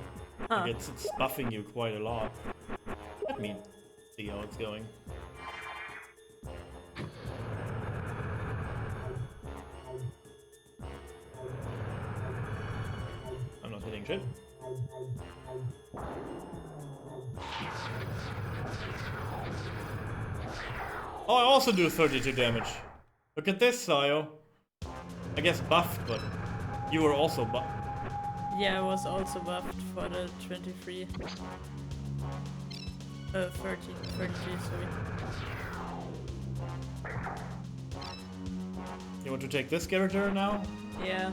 Huh.
Like it's buffing you quite a lot. Let me see how it's going. I'm not hitting shit. Oh, I also do 32 damage. Look at this, Sayo. I guess buffed, but you were also buffed.
Yeah, I was also buffed for the 23. 33, sorry.
You want to take this character now?
Yeah.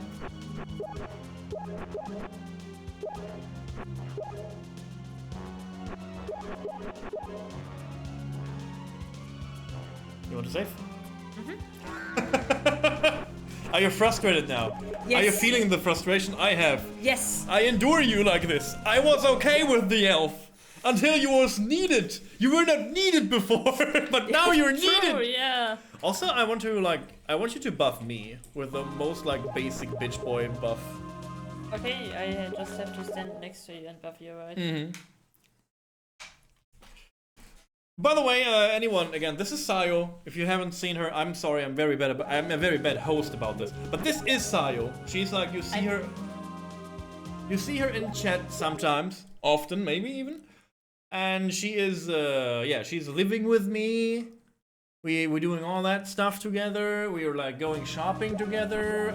You want to save? Are you frustrated now?
Yes.
Are you feeling the frustration I have?
Yes!
I endure you like this. I was okay with the elf until you was needed. You were not needed before, but now you're needed.
True, yeah.
Also, I want you to buff me with the most like basic bitch boy buff.
Okay, I just have to stand next to you and buff you, right?
Mm-hmm. By the way, anyone, again, this is Sayo. If you haven't seen her, I'm sorry, I'm a very bad host about this. But this is Sayo. She's like, you see her in chat sometimes, often, maybe even. And she is, yeah, she's living with me. We're doing all that stuff together. We're like going shopping together.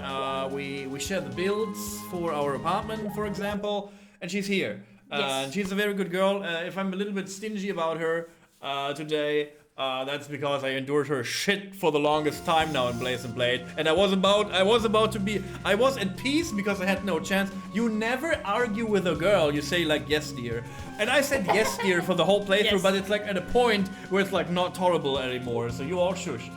We share the bills for our apartment, for example. And she's here.
Yes.
And she's a very good girl. If I'm a little bit stingy about her today, that's because I endured her shit for the longest time now in Blaze and Blade. And I was at peace because I had no chance. You never argue with a girl. You say like, yes, dear. And I said yes, dear for the whole playthrough,
Yes.
but it's like at a point where it's like not tolerable anymore. So you all shush.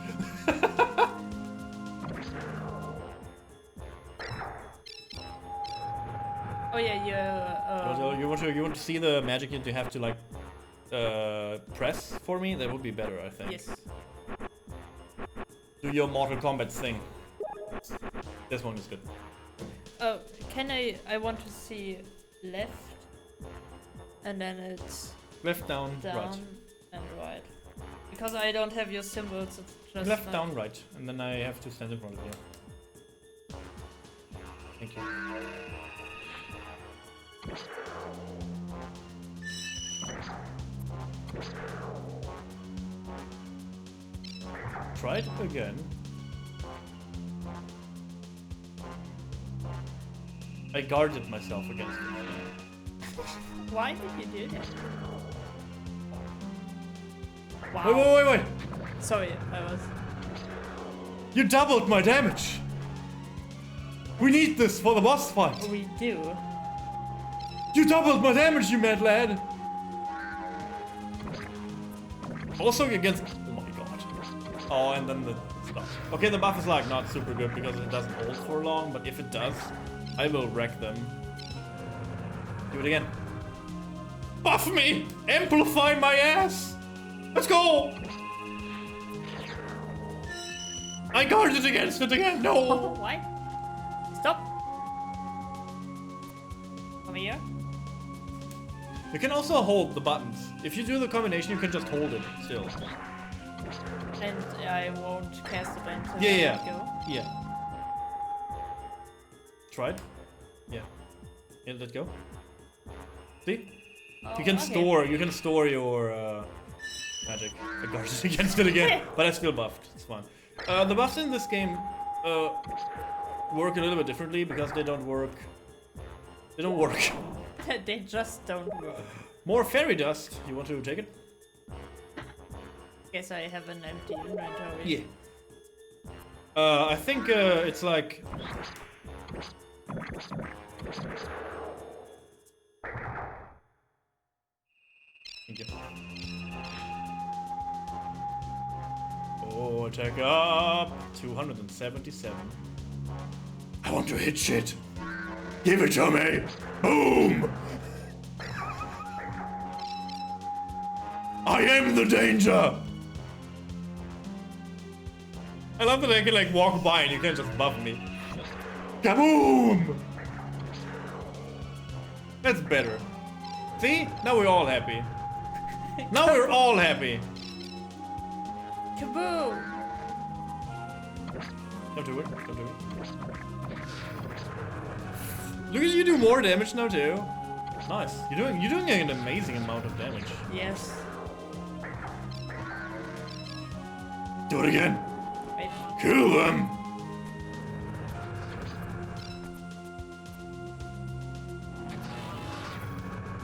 Oh yeah,
You want to see the magic that you have to like press for me? That would be better, I think.
yes.
Do your Mortal Kombat thing. This one is good.
Oh, can I want to see left, and then it's
Left, down,
down
right.
and right. Because I don't have your symbols. It's just
Left, down, right. And then I have to stand in front of you. Thank you. Try it again. I guarded myself against it.
Why did you do that? Wow.
Wait.
Sorry, I was.
You doubled my damage! We need this for the boss fight!
We do.
You doubled my damage, you mad lad! Also against... Oh my god. Oh, and then the stuff. Okay, the buff is like not super good because it doesn't hold for long, but if it does, I will wreck them. Do it again. Buff me! Amplify my ass! Let's go! I guarded against it again, no!
Why? Stop. Come here.
You can also hold the buttons. If you do the combination, you can just hold it still.
And I won't cast it until
Yeah.
go.
Yeah. Try it. Yeah. Yeah, let go. See?
Oh,
You can
okay.
store your magic. I guarded against it again, but I still buffed. It's fine. The buffs in this game work a little bit differently because they don't work. They don't work.
They just don't work.
More fairy dust. You want to take it?
Guess I have an empty inventory.
Yeah. I think it's like. Thank you. Oh, attack up! 277. I want to hit shit! Give it to me! Boom! I am the danger! I love that I can like walk by and you can't just buff me. Kaboom! That's better. See? Now we're all happy. Now we're all happy.
Kaboom!
Don't do it. Don't do it. Look at you do more damage now too. Nice. You're doing an amazing amount of damage.
Yes.
Do it again.
Wait.
Kill them.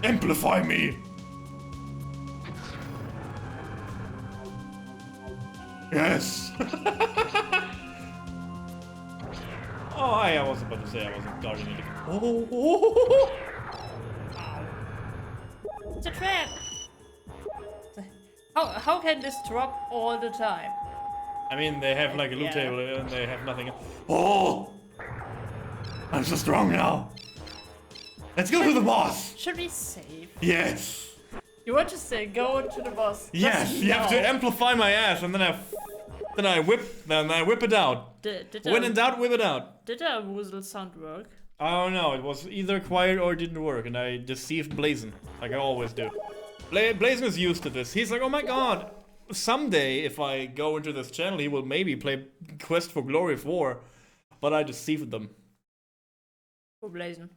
Amplify me. Yes. Oh, I was about to say I wasn't guarding it. Oh.
It's a trap! How can this drop all the time?
I mean, they have like a loot
Yeah.
table and they have nothing. Oh! I'm so strong now. Let's go to the boss.
Should we save?
Yes.
You want to say go to the boss?
Yes.
Just
You have to
now.
amplify my ass, and then I whip it out.
Did
When in doubt, whip it out.
Did a woozle sound work?
I don't know. It was either quiet or it didn't work, and I deceived Blazin, like I always do. Blazing is used to this. He's like, oh my god, someday if I go into this channel, he will maybe play Quest for Glory 4. But I deceived them.
Go Blazing.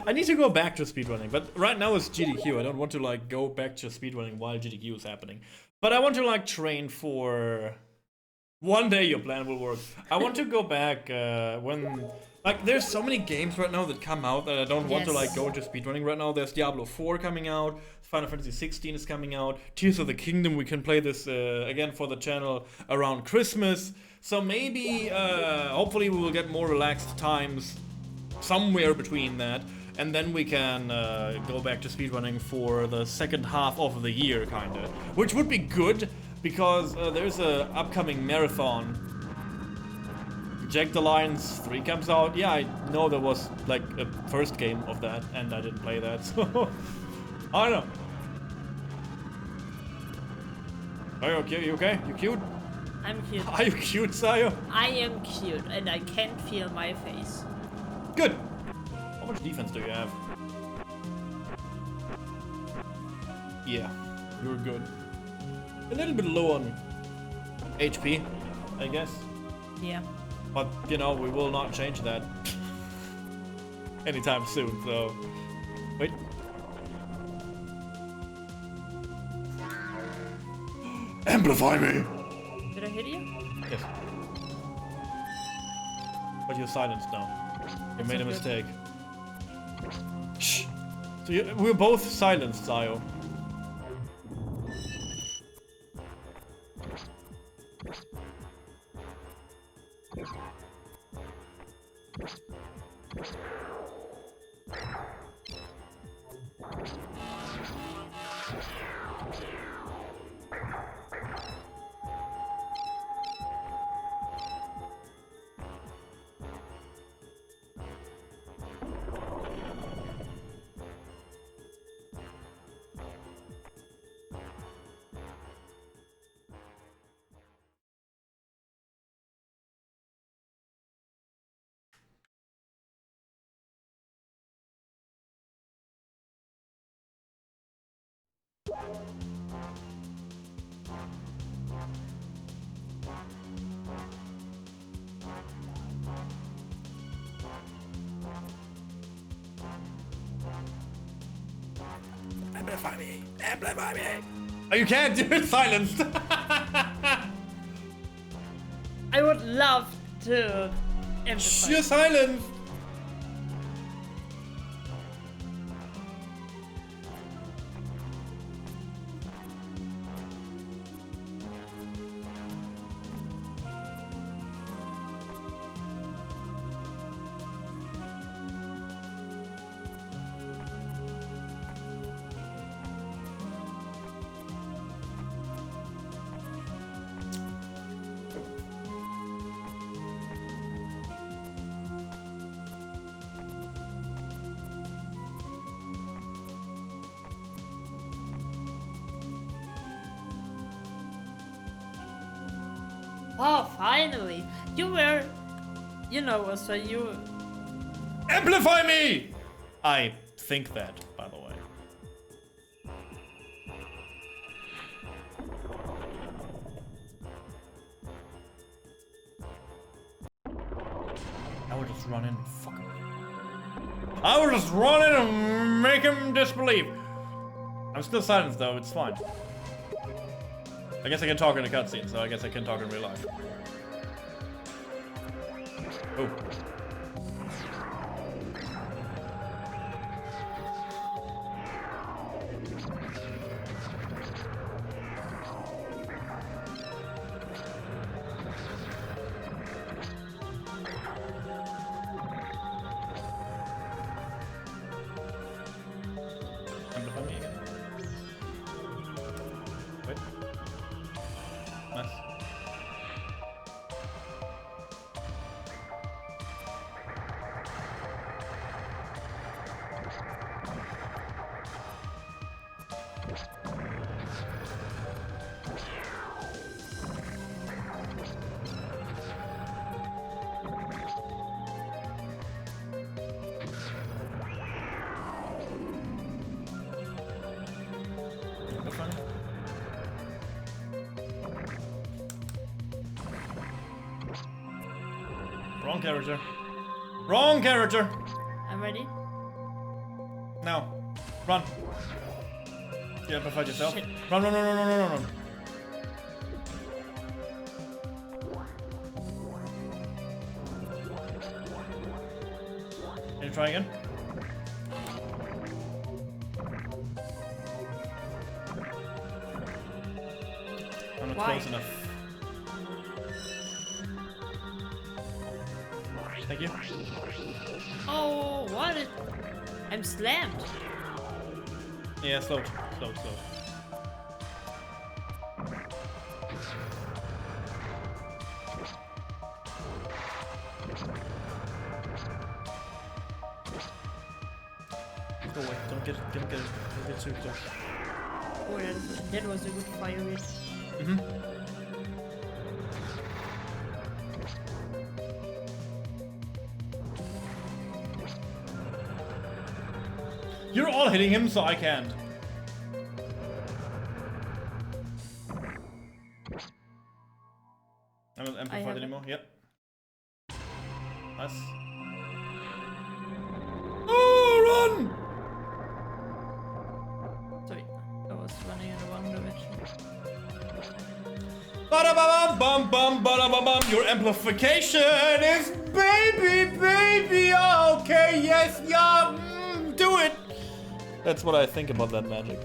I need to go back to speedrunning, but right now it's GDQ. I don't want to like go back to speedrunning while GDQ is happening. But I want to like train for... One day your plan will work. I want to go back when... Like, there's so many games right now that come out that I don't want to like go into speedrunning right now. There's Diablo 4 coming out, Final Fantasy 16 is coming out, Tears of the Kingdom, we can play this again for the channel around Christmas. So maybe, hopefully we will get more relaxed times somewhere between that. And then we can go back to speedrunning for the second half of the year, kinda. Which would be good, because there's a upcoming marathon. Jagged Alliance 3 comes out. Yeah, I know there was like a first game of that, and I didn't play that, so... I don't know. Are you okay? You okay? You cute?
I'm cute.
Are you cute, Sayo?
I am cute, and I can't feel my face.
Good. How much defense do you have? Yeah, you're good. A little bit low on HP, I guess.
Yeah.
But, you know, we will not change that anytime soon, so... Wait. Amplify me!
Did I hit you?
Yes. But you're silenced now. You made a mistake. Shh! So we're both silenced, Sayo. Amplify me! Amplify me! Oh, you can't do it silenced!
I would love to amplify.
You're silenced!
Oh, finally! You were... You know, Ustra, you...
Amplify me! I think that, by the way. I would just run in and fuck him. I would just run in and make him disbelieve. I'm still silenced though, it's fine. I guess I can talk in a cutscene, so I guess I can talk in real life. Oh. Amplify me again. Wait. Nice. Wrong character. Wrong character!
I'm ready.
Now. Run. You amplified yourself.
Shit.
Run, run, run, run, run, run, run. Can you try again? I'm not
Why?
close enough. Thank you.
Oh, what? I'm slammed.
Yeah, slow. Slow. Go away. Don't get too close.
Oh, that was a good fire rate.
You're all hitting him, so I can't. I'm not amplified
have it.
anymore. Yep. Nice. Oh, run!
Sorry, I was running in the wrong direction.
Ba-da-ba-bum, ba-da-ba-bum. Your amplification is baby. Okay, yes, yeah, do it. That's what I think about that magic.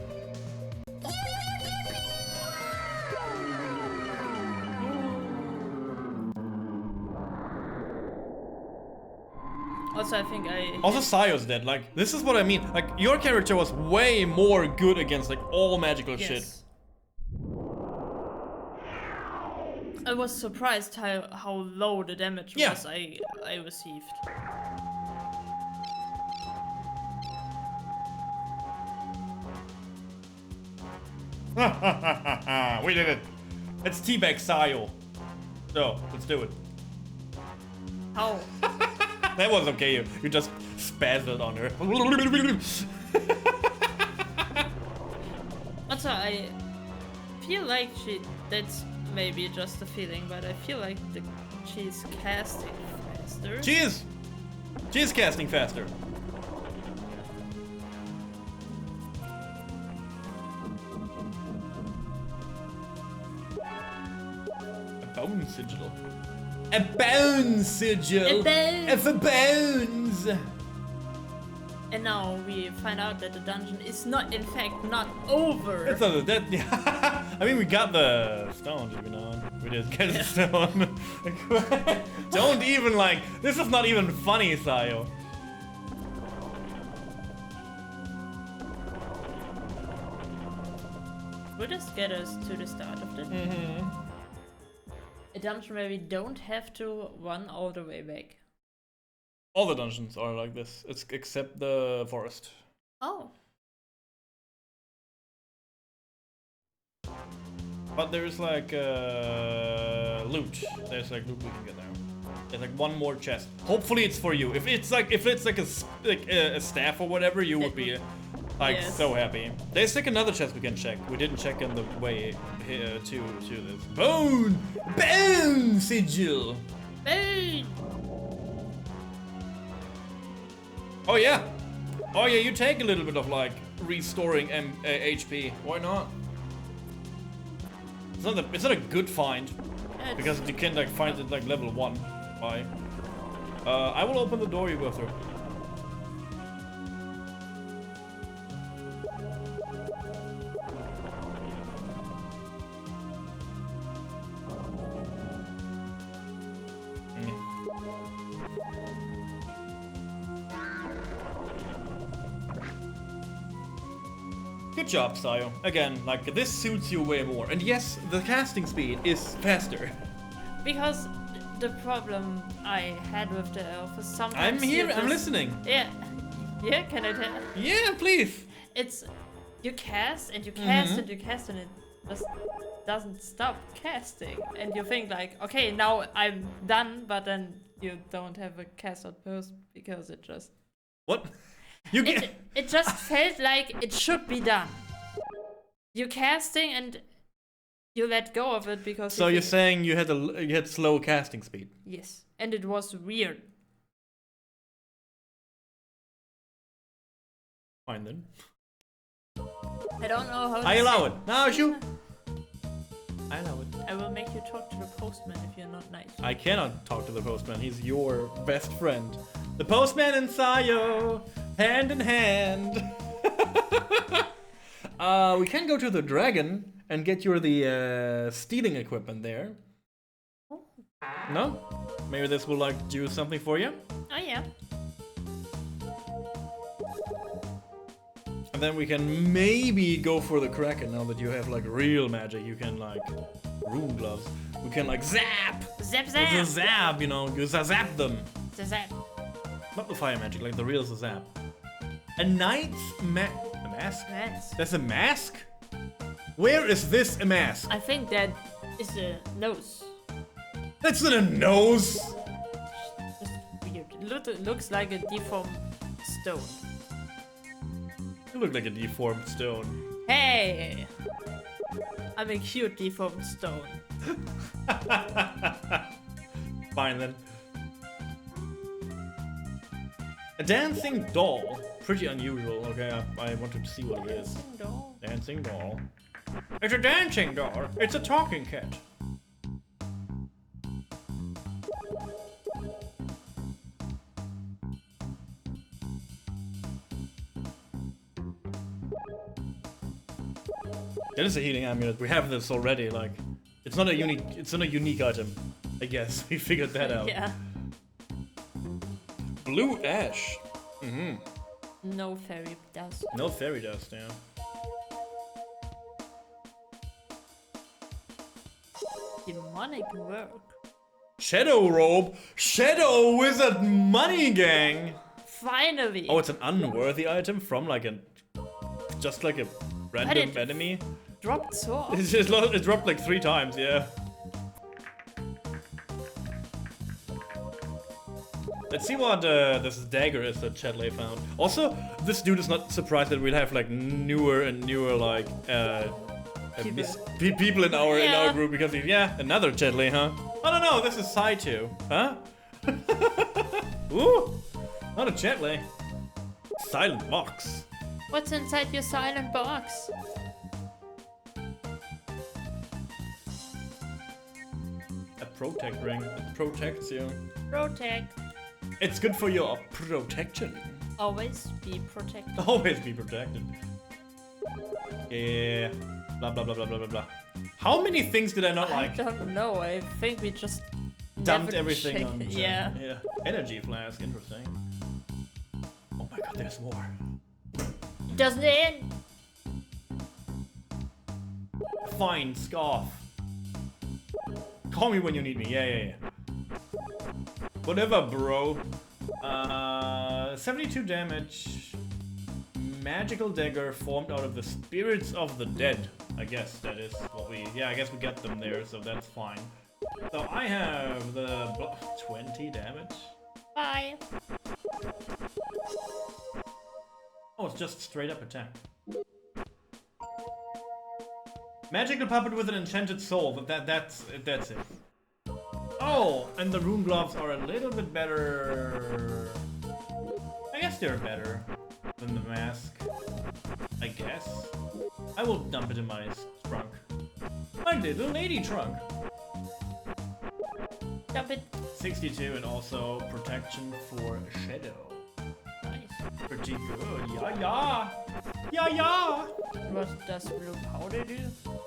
Also, I think I...
Also, Sayo's dead. Like, this is what I mean. Like, your character was way more good against like all magical shit.
Yes. I was surprised how low the damage
Yeah.
was I received.
We did it. Let's teabag Sayo. So, let's do it.
How?
That was okay. You just spazzed on her.
Also, I feel like that's maybe just a feeling, but I feel like she's casting faster.
She is casting faster. A bone sigil. A bone sigil.
A bone.
For bones.
And now we find out that the dungeon is not, in fact, not over.
It's not that. Yeah. I mean, we got the stones, you know. We did get the stone. Don't even like. This is not even funny, Sayo.
Will this get us to the start of it? A dungeon where we don't have to run all the way back.
All the dungeons are like this, except the forest.
Oh.
But there's like loot. There's like loot we can get there. There's like one more chest. Hopefully it's for you. If it's like a staff or whatever, you would be like
Yes.
so happy. There's like another chest we can check. We didn't check on the way here to this. Bone sigil.
Hey!
Oh yeah. Oh yeah. You take a little bit of like restoring HP. Why not? It's not a good find because you can like find it like level 1. Why? I will open the door you go through. Good job, Sayo. Again, like, this suits you way more. And yes, the casting speed is faster.
Because the problem I had with the elf is sometimes
I'm here,
you
I'm
just-
listening.
Yeah. Yeah, can I tell?
Yeah, please.
It's... You cast and you cast and you cast and it just doesn't stop casting. And you think like, okay, now I'm done, but then you don't have a cast outpost because it just...
What? You get...
It just felt like it should be done. You casting and You let go of it because.
So you're saying you had slow casting speed?
Yes, and it was weird.
Fine then.
I don't know how.
I allow it. Now shoot. I allow it.
I will make you talk to the postman if you're not nice.
I cannot talk to the postman. He's your best friend. The postman and Sayo, hand in hand. We can go to the dragon and get you the stealing equipment there.
Oh.
No? Maybe this will like do something for you.
Oh yeah.
And then we can maybe go for the Kraken now that you have like real magic. You can like rune gloves. We can like zap!
Zap
With
zap!
the zap, you know, you zap them.
Zap zap.
Not the fire magic, like the real zap. A knight's a mask?
Mask.
That's a mask? Where is this a mask?
I think that is a nose.
That's not a nose!
Just weird. It looks like a deformed stone.
You look like a deformed stone.
Hey! I'm a cute deformed stone.
Fine then. A dancing doll. Pretty unusual. Okay, I wanted to see what it is.
Doll.
Dancing doll. It's a dancing doll. It's a talking cat. That is a healing amulet. We have this already. Like, it's not a unique item. I guess we figured that out.
Yeah.
Blue ash.
No fairy dust.
No fairy dust. Yeah.
Demonic work.
Shadow robe. Shadow wizard money gang.
Finally.
Oh, it's an unworthy item from like just like a random
it
enemy.
dropped so often.
It dropped like 3 times. Yeah. Let's see what this dagger is that Chadley found. Also, this dude is not surprised that we'll have like newer and newer like people in our group because another Chadley, huh? Oh no, this is Sayo, huh? Ooh, not a Chadley. Silent box.
What's inside your silent box?
A protect ring. It protects you.
Protect.
It's good for your protection.
Always be protected.
Always be protected. Yeah. Blah blah blah blah blah blah blah. How many things did I not like?
I don't know. I think we just
Dumped
never
everything
checked
on.
it. Yeah.
Yeah. Energy flask. Interesting. Oh my god, there's more.
It doesn't end.
Fine, scarf. Call me when you need me. Yeah. Whatever, bro. 72 damage. Magical dagger formed out of the spirits of the dead. I guess that is what we... Yeah, I guess we get them there, so that's fine. So I have the 20 damage.
Bye.
Oh, it's just straight up attack. Magical puppet with an enchanted soul, but that's it. Oh, and the rune gloves are a little bit better. I guess they're better than the mask. I guess. I will dump it in my trunk. My little lady trunk.
Dump it.
62 and also protection for shadow.
Nice.
Pretty good. Yeah.
What does blue powder do?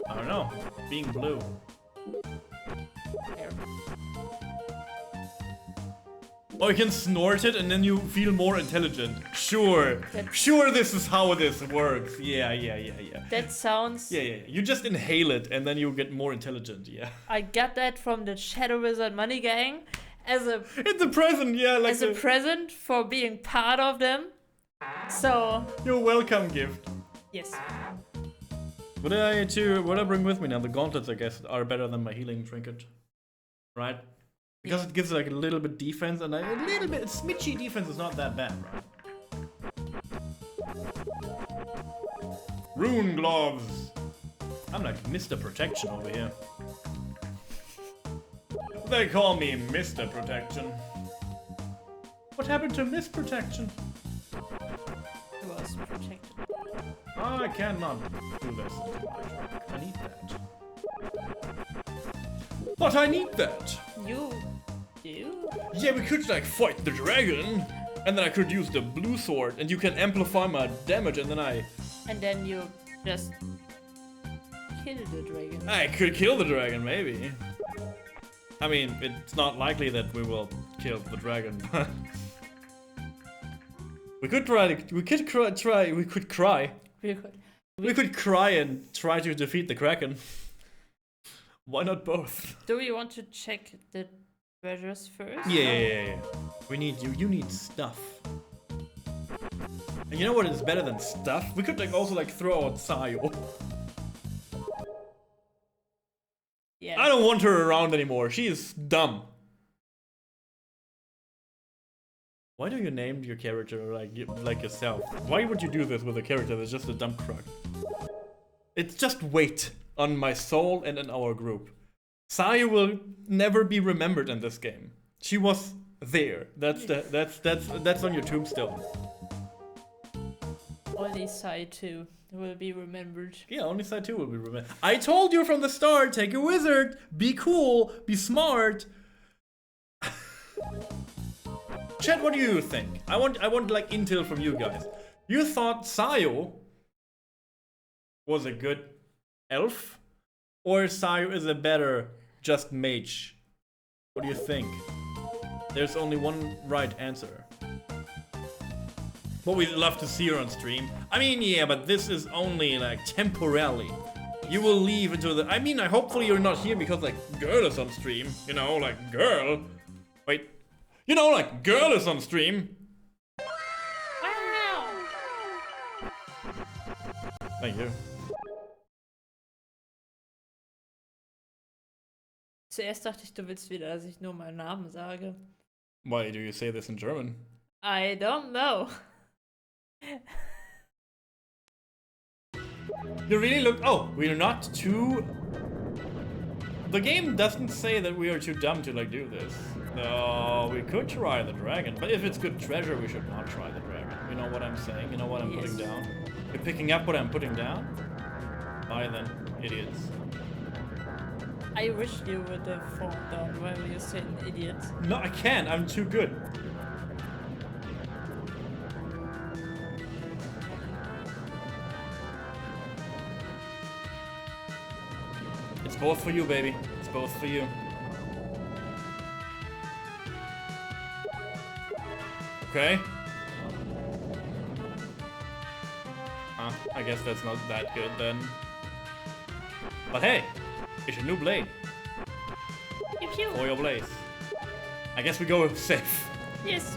I don't know. Being blue.
There.
Oh, you can snort it and then you feel more intelligent. Sure. Sure, this is how this works. Yeah.
That sounds...
Yeah. You just inhale it and then you get more intelligent, yeah.
I got that from the Shadow Wizard Money Gang as a
It's a present, yeah, like
as a present for being part of them. So...
Your welcome gift.
Yes.
What I bring with me now? The gauntlets, I guess, are better than my healing trinket. Right? Because it gives like a little bit defense and a little bit smitchy defense is not that bad, right? Rune gloves. I'm like Mr. Protection over here. They call me Mr. Protection. What happened to Miss Protection?
It was protected.
I cannot do this. I need that. But I need that.
You do?
Yeah, we could like fight the dragon, and then I could use the blue sword, and you can amplify my damage, and then
And then you just kill the dragon.
I could kill the dragon, maybe. I mean, it's not likely that we will kill the dragon, but we could try. We could cry. We could cry. We could cry and try to defeat the kraken. Why not both?
Do we want to check the treasures first?
Yeah. We need you. You need stuff. And you know what is better than stuff? We could like also like throw out Sayo.
Yeah.
I don't want her around anymore. She is dumb. Why do you name your character like yourself? Why would you do this with a character that's just a dumb crook? It's just weight on my soul and in our group. Sayo will never be remembered in this game. She was there. That's on your tombstone.
Only side 2 will be remembered.
Yeah, only side 2 will be remembered. I told you from the start, take a wizard, be cool, be smart. Chat, what do you think? I want like intel from you guys. You thought Sayo was a good elf? Or Sayo is a better just mage? What do you think? There's only one right answer. But we'd love to see her on stream. I mean, yeah, but this is only like temporarily. You will leave into the... I mean, hopefully you're not here because like girl is on stream. You know, like girl. Wait. You know, like girl is on stream.
Wow!
Thank you.
Zuerst dachte ich, du willst wieder, dass ich nur meinen Namen sage.
Why do you say this in German?
I don't know.
You really look... Oh, we're not too... The game doesn't say that we are too dumb to like do this. No, we could try the dragon, but if it's good treasure, we should not try the dragon. You know what I'm saying? You know what I'm putting down? You're picking up what I'm putting down? Bye then, idiots.
I wish you would have fallen down while you said an idiot.
No, I can't. I'm too good. It's both for you, baby. It's both for you. Okay. I guess that's not that good then. But hey, it's a new blade.
Pew pew.
For your blaze. I guess we go safe.
Yes.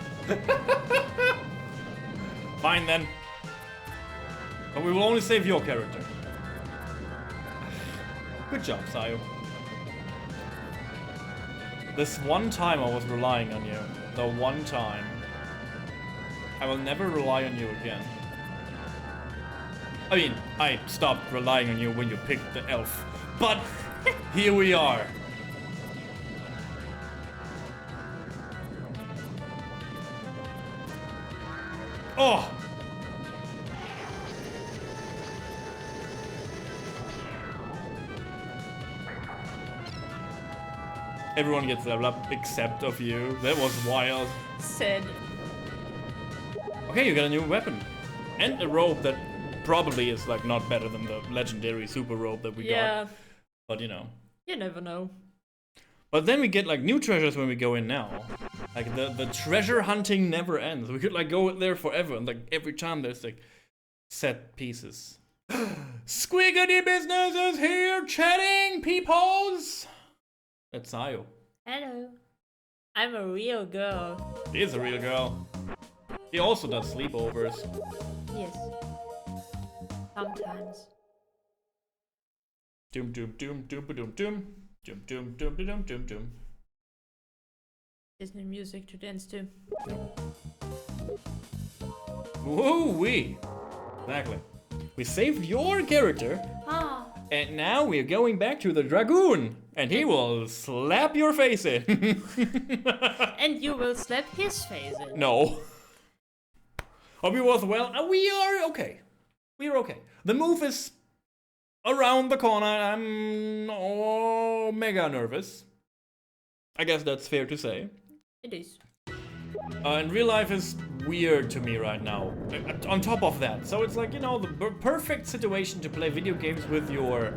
Fine then. But we will only save your character. Good job, Sayo. This one time I was relying on you. The one time. I will never rely on you again. I mean, I stopped relying on you when you picked the elf. But here we are. Oh! Everyone gets leveled up except of you. That was wild.
Said.
Okay, you got a new weapon. And a robe that probably is like not better than the legendary super robe that we got. But you know.
You never know.
But then we get like new treasures when we go in now. Like the treasure hunting never ends. We could like go there forever and like every time there's like set pieces. Squiggity business is here chatting, peepos. That's Sayo.
Hello. I'm a real girl.
She is a real girl. He also does sleepovers.
Yes. Sometimes.
Doom doom doom doom doom doom doom doom doom doom doom doom.
Disney music to dance to.
Woo wee! Exactly. We saved your character.
Ah.
And now we're going back to the Dragoon. And he will slap your face in.
And you will slap his face in.
No. Hope you both well. We are okay. We are okay. The move is around the corner. I'm mega nervous. I guess that's fair to say.
It is.
And real life is weird to me right now. On top of that. So it's like, you know, the perfect situation to play video games with your...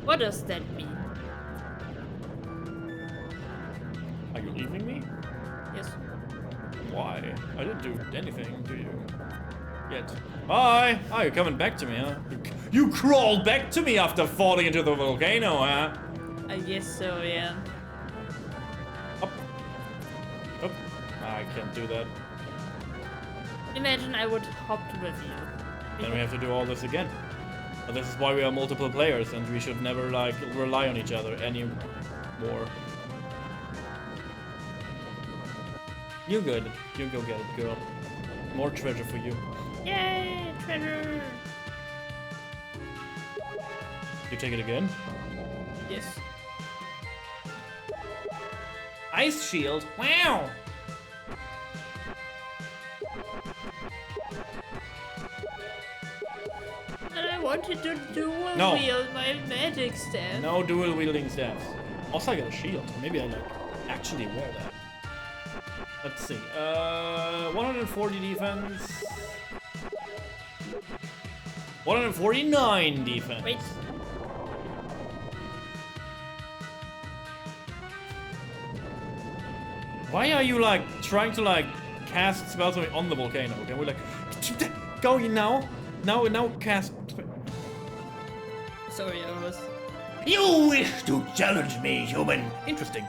What does that mean?
Are you leaving me?
Yes.
Why? I didn't do anything to you. Yet. Bye! Oh, you're coming back to me, huh? You crawled back to me after falling into the volcano, huh?
I guess so, yeah.
Up. Up. I can't do that.
Imagine I would hop with you.
Then we have to do all this again. But this is why we are multiple players and we should never, like, rely on each other anymore. You good. You go get it, girl. More treasure for you.
Yay, treasure!
You take it again?
Yes.
Ice shield? Wow!
And I wanted to dual
No.
wield my magic staff.
No dual wielding staffs. Also, I got a shield. Maybe I, like, actually wear that. Let's see. 140 defense. 149 defense.
Wait.
Why are you, like, trying to, like, cast spells on the volcano? Okay, we're like, go now. Now cast.
Sorry, I was...
You wish to challenge me, human?
Interesting.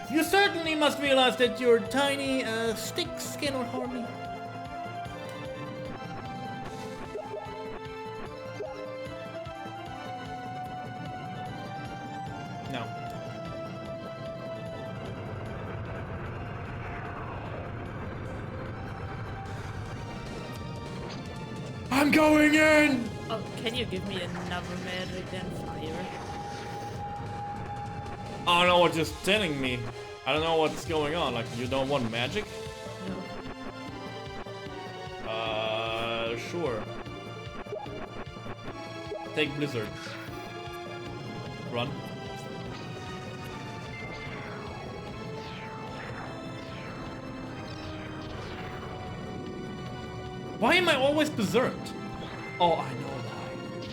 You certainly must realize that your tiny sticks cannot harm me. No. I'm going in!
Oh, can you give me another magic than fire?
I don't know what you're telling me. I don't know what's going on. Like, you don't want magic?
No.
Sure. Take Blizzard. Run. Why am I always berserked? Oh, I know why.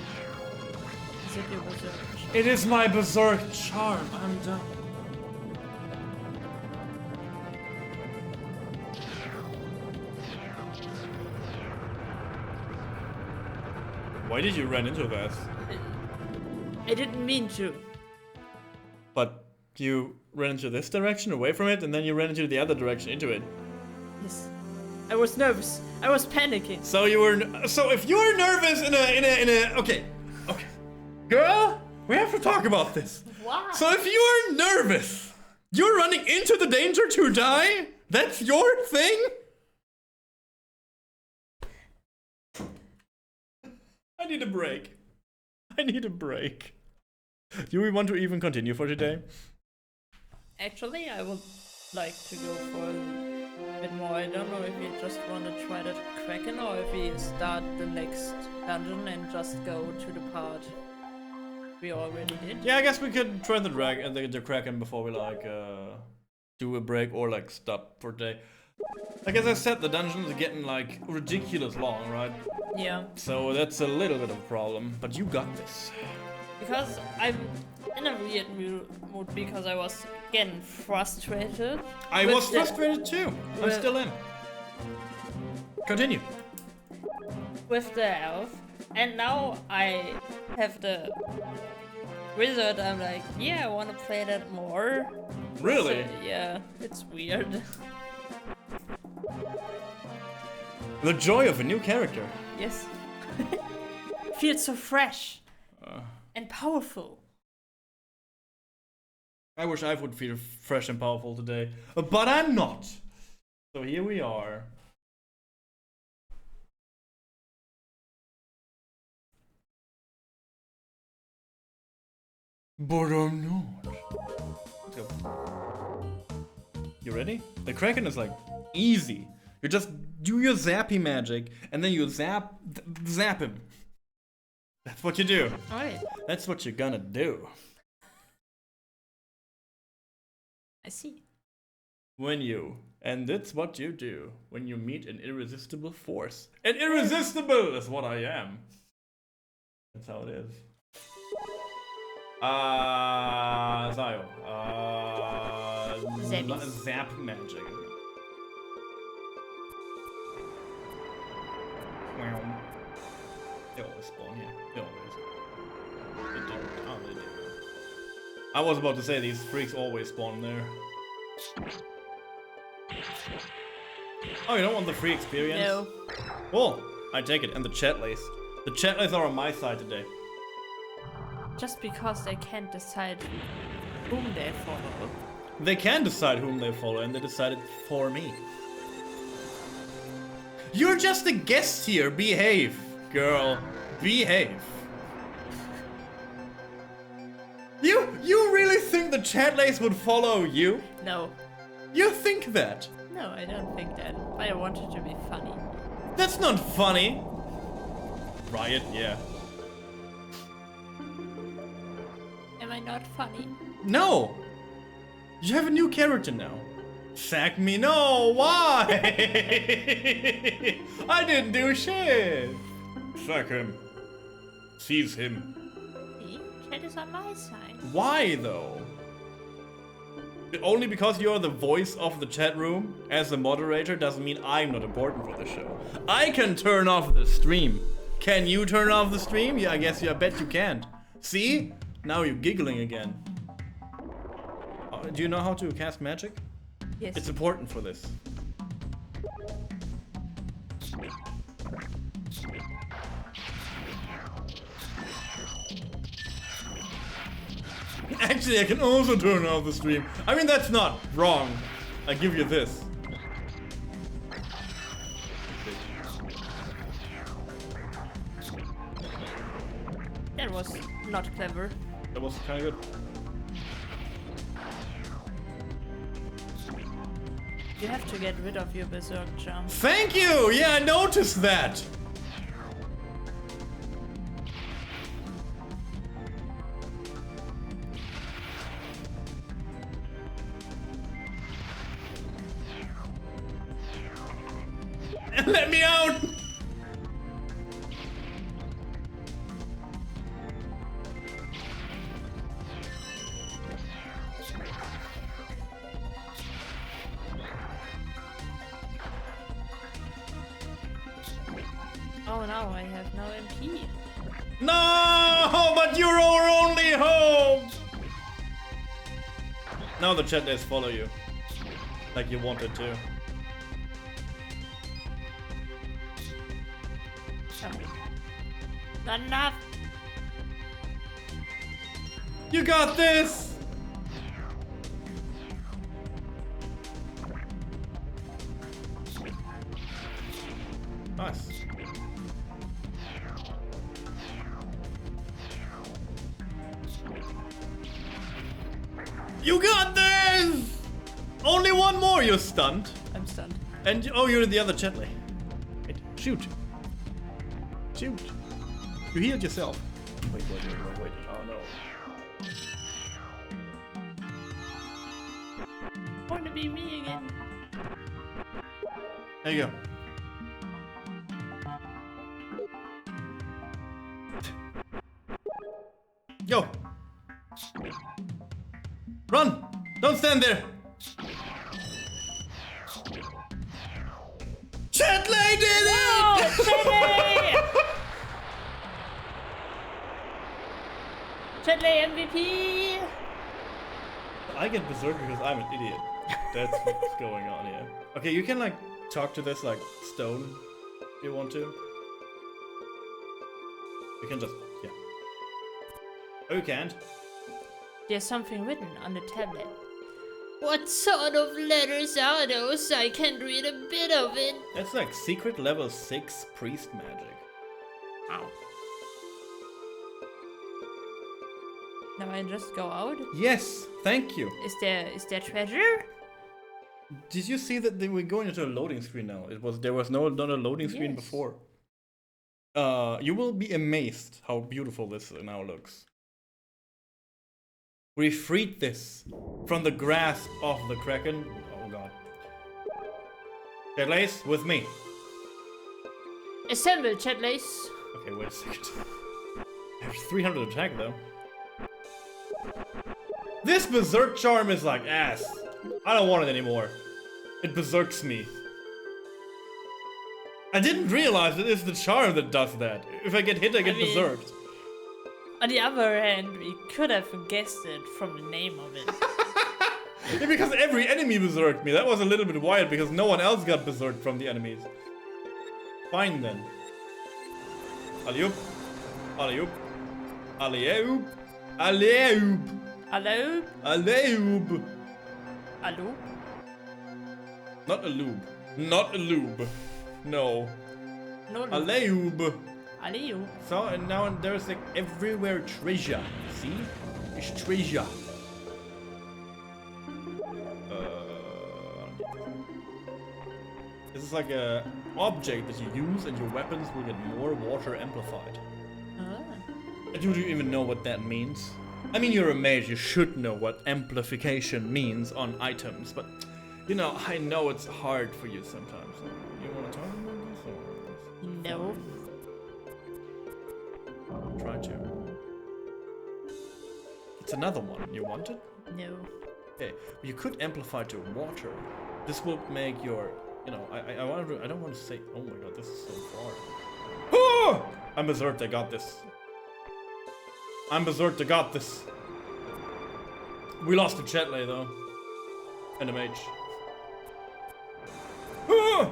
Is it your wizard?
It is my berserk charm. I'm done. Why did you run into that?
I didn't mean to.
But you ran into this direction away from it, and then you ran into the other direction into it.
Yes. I was nervous. I was panicking.
So you were. So if you were nervous in a. Okay. Girl, we have to talk about this.
Why?
So if you are nervous, you're running into the danger to die? That's your thing? I need a break. Do we want to even continue for today?
Actually, I would like to go for a bit more. I don't know if we just want to try that Kraken or if we start the next dungeon and just go to the part we already did.
Yeah, I guess we could try the Kraken before we like do a break or like stop for today. Like as I said, the dungeons are getting like ridiculous long, right?
Yeah.
So that's a little bit of a problem, but you got this.
Because I'm in a weird mood because I was getting frustrated.
I
with
was
the-
frustrated too. I'm
with-
still in. Continue.
with the elf, and now I have the wizard. I'm like, yeah, I want to play that more.
Really?
So, yeah, it's weird.
The joy of a new character.
Yes. Feels so fresh and powerful.
I wish I would feel fresh and powerful today, but I'm not. So here we are. But I'm not. Let's go. You ready? The Kraken is like easy. You just do your zappy magic and then you zap him. That's what you do.
Alright.
That's what you're gonna do.
I see.
And that's what you do when you meet an irresistible force. And irresistible is what I am. That's how it is. Sayo.
Zappies.
Zap magic. They always spawn here. They always. They didn't. Oh, they did. I was about to say these freaks always spawn there. Oh, you don't want the free experience?
No.
Cool. I take it. And the chatlays. The chatlays are on my side today.
Just because they can't decide whom they follow.
They can decide whom they follow, and they decided for me. You're just a guest here. Behave, girl. Behave. You really think the chatlays would follow you?
No.
You think that?
No, I don't think that. But I want it to be funny.
That's not funny. Riot, yeah.
Am I not funny?
No! You have a new character now. Sack me? No, why? I didn't do shit. Sack him. Seize him.
See? Chat is on my side.
Why though? Only because you're the voice of the chat room as a moderator doesn't mean I'm not important for the show. I can turn off the stream. Can you turn off the stream? Yeah, I bet you can't. See? Now you're giggling again. Do you know how to cast magic?
Yes.
It's important for this. Actually, I can also turn off the stream. I mean, that's not wrong. I give you this.
That was not clever.
That was kind of good.
You have to get rid of your berserk jump.
Thank you! Yeah, I noticed that! Let me out!
Oh no, I have no MP.
No, but you're our only hope! Now the chat days follow you. Like you wanted to.
Oh. Not enough!
You got this! Nice. You got this! Only one more, you're stunned.
I'm stunned.
And oh, you're the other chatley. Wait, shoot. Shoot. You healed yourself. Wait. Oh no.
Wanna be me again?
There you go. Go. Run! Don't stand there! Chatley did it!
Chatley MVP!
I get berserk because I'm an idiot. That's what's going on here. Okay, you can like talk to this like stone if you want to. You can just, yeah. Oh, you can't.
There's something written on the tablet. What sort of letters are those? I can't read a bit of it.
That's like secret level 6 priest magic.
Ow. Now I just go out.
Yes, thank you.
Is there treasure?
Did you see that we're going into a loading screen now? There was not a loading screen
Yes.
before. You will be amazed how beautiful this now looks. We freed this from the grasp of the Kraken. Oh god. Chatlace, with me.
Assemble, Chatlace.
Okay, wait a second. I have 300 attack though. This berserk charm is like ass. I don't want it anymore. It berserks me. I didn't realize that it's the charm that does that. If I get hit, I get
mean-
berserked.
On the other hand, we could have guessed it from the name of it.
Yeah, because every enemy berserked me. That was a little bit wild because no one else got berserked from the enemies. Fine then. Alley-oop. Alley-oop. Alley-oop. Alley-oop.
Hello?
Alley-oop.
Hello?
Not a lube. Not a lube. No.
No.
Alley-oop.
Hello?
So, and now there's like everywhere treasure. See? It's treasure. This is like a object that you use and your weapons will get more water amplified. Do you even know what that means? I mean, you're a mage, you should know what amplification means on items, but you know, I know it's hard for you sometimes. You want to talk about this or
No.
try to? It's another one. You want it?
No.
Okay, you could amplify to water. This will make your, you know, I don't want to say. Oh my god, this is so far. Ah! I'm berserked. I got this. I'm berserked. I got this. We lost to Chatley though, and a mage. Ah!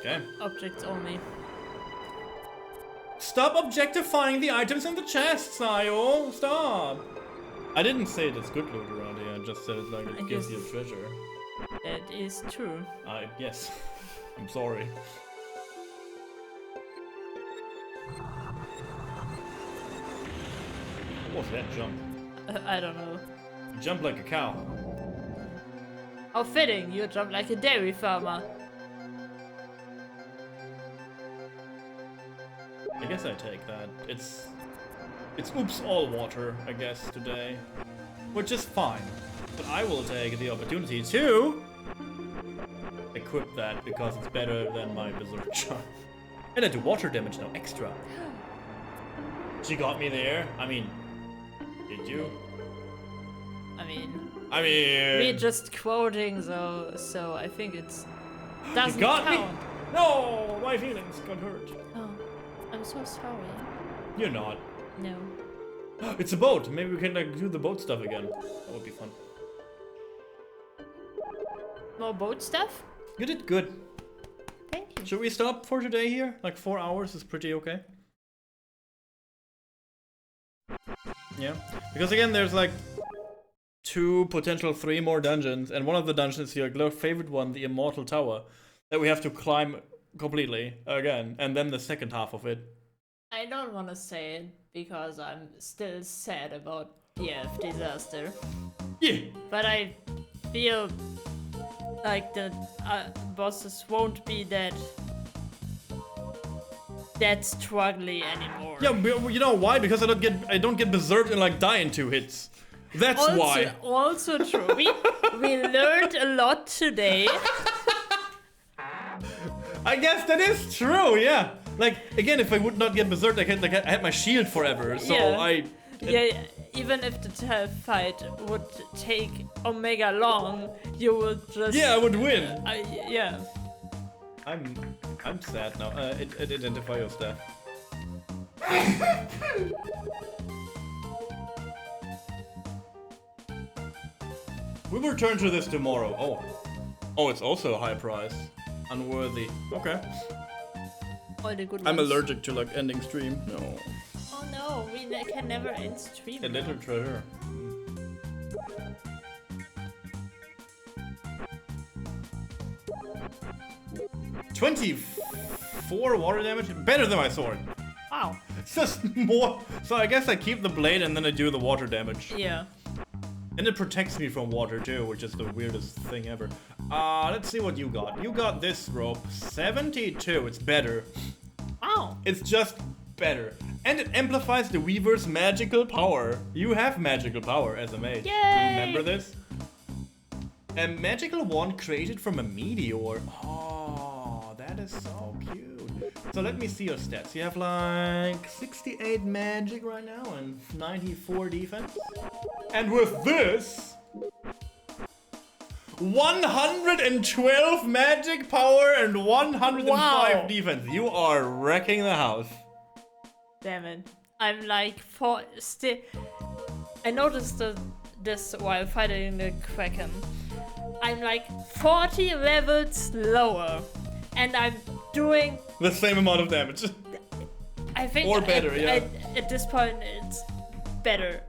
Okay.
Objects only.
Stop objectifying the items in the chest, Sayo! Stop! I didn't say it's good loot around here, I just said it like it
I
gives
guess-
you treasure.
That is true.
Yes. I'm sorry. What was that jump?
I don't know.
You jump like a cow.
How fitting, you jump like a dairy farmer.
I guess I take that. It's oops all water, I guess, today. Which is fine. But I will take the opportunity to equip that because it's better than my berserk charm. And I do water damage now, extra. She got me there. I mean, did you?
I mean,
I mean,
we're just quoting, so I think it's doesn't
you got
count.
me? No, my feelings got hurt.
Oh, I'm so sorry.
You're not.
No.
It's a boat. Maybe we can like do the boat stuff again. That would be fun.
More boat stuff?
You did good.
Thank you.
Should we stop for today here? Like 4 hours is pretty okay. Yeah, because again, there's like 2, potential 3 more dungeons, and one of the dungeons is your favorite one, the Immortal Tower, that we have to climb completely again, and then the second half of it.
I don't want to say it because I'm still sad about the Earth disaster,
Yeah.
but I feel like the bosses won't be that struggly anymore.
Yeah, but you know why? Because I don't get berserked and like die in 2 hits. That's why.
Also true. We learned a lot today.
I guess that is true. Yeah. Like again, if I would not get berserked, I had my shield forever. So
Yeah. Yeah, even if the fight would take Omega long, you would just...
Yeah, I would win.
Yeah.
I'm sad now. Identify your staff. We will return to this tomorrow. Oh, it's also a high price. Unworthy. Okay.
All the good
I'm
ones.
allergic to like ending stream. No.
Oh no, we can never end stream.
A little treasure. $24 water damage? Better than my sword.
Wow.
It's just more. So I guess I keep the blade and then I do the water damage.
Yeah.
And it protects me from water too, which is the weirdest thing ever. Let's see what you got. You got this rope. 72. It's better.
Wow.
It's just better. And it amplifies the Weaver's magical power. You have magical power as a mage.
Yay!
Remember this? A magical wand created from a meteor. Oh, that is so cute. So let me see your stats. You have like 68 magic right now and 94 defense. And with this, 112 magic power and 105
Wow.
defense. You are wrecking the house.
Damn it. I'm like I noticed this while fighting the Kraken. I'm like 40 levels lower. And I'm doing,
The same amount of damage.
I think
Or better, yeah.
at this point it's better.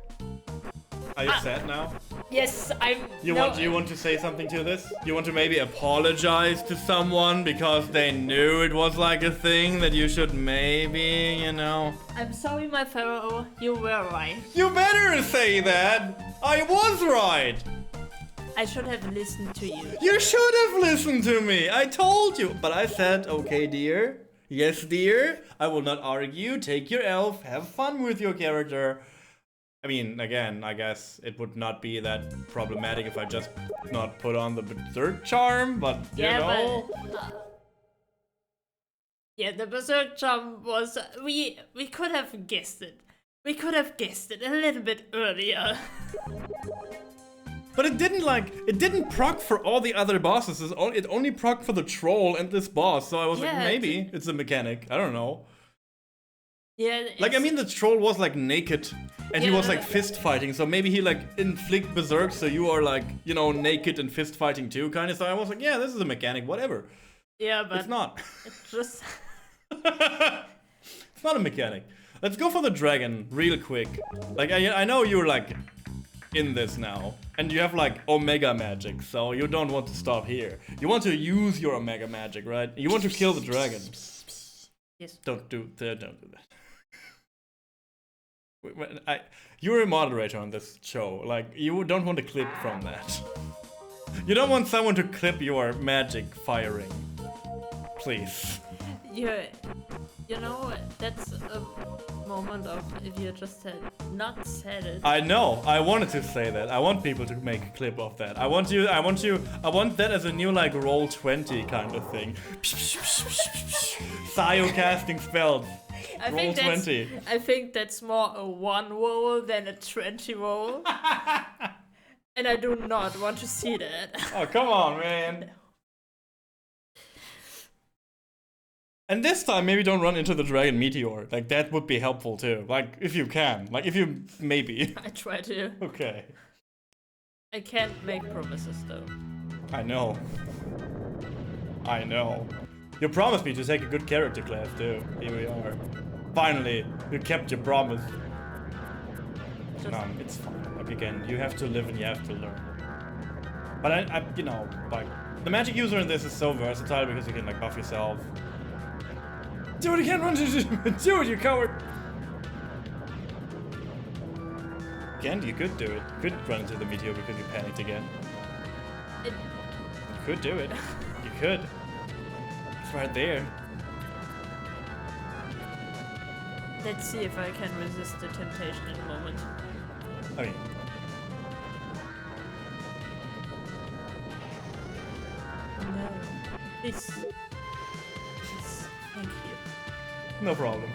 Are you sad now?
Yes, I'm.
You want to say something to this? You want to maybe apologize to someone because they knew it was like a thing that you should maybe, you know.
I'm sorry, my fellow. You were right.
You better say that! I was right!
I should have listened to you.
You should have listened to me! I told you! But I said, okay, dear. Yes, dear. I will not argue. Take your elf. Have fun with your character. I mean, again, I guess it would not be that problematic if I just not put on the Berserk charm, but you know.
But, yeah, the Berserk charm was. We could have guessed it. We could have guessed it a little bit earlier.
But it didn't proc for all the other bosses. It only proc for the troll and this boss. So I was like, maybe it's a mechanic. I don't know.
Yeah.
Like, I mean, the troll was like naked and he was like fist fighting. So maybe he like inflict berserk. So you are like, you know, naked and fist fighting too, kind of. So I was like, yeah, this is a mechanic, whatever.
Yeah, but
it's not.
It's just.
It's not a mechanic. Let's go for the dragon real quick. Like, I know you're like in this now, and you have like Omega magic, so you don't want to stop here. You want to use your Omega magic, right? You want to kill the dragon.
Yes.
Don't do that. You're a moderator on this show. Like, you don't want to clip from that. You don't want someone to clip your magic firing. Please.
Yeah, you know, that's a moment of if you just had not said it.
I know. I wanted to say that. I want people to make a clip of that. I want that as a new like Roll20 kind of thing. Sayo casting spells.
I think that's more a 1 roll than a 20 roll. And I do not want to see that.
Oh, come on, man. And this time, maybe don't run into the dragon meteor. Like, that would be helpful too. Like, if you can. Like, if you... maybe.
I try to.
Okay.
I can't make promises though.
I know. I know. You promised me to take a good character class too. Here we are. Finally, you kept your promise. No, it's fine. Like, again, you have to live and you have to learn. But I you know, like, the magic user in this is so versatile because you can, like, buff yourself. Dude, you can't run to Dude, you coward! Again, you could do it. You could run into the meteor because you panicked again. You could do it. You could. It's right there.
Let's see if I can resist the temptation in a moment.
I mean...
No. Please. Please. Thank you.
No problem.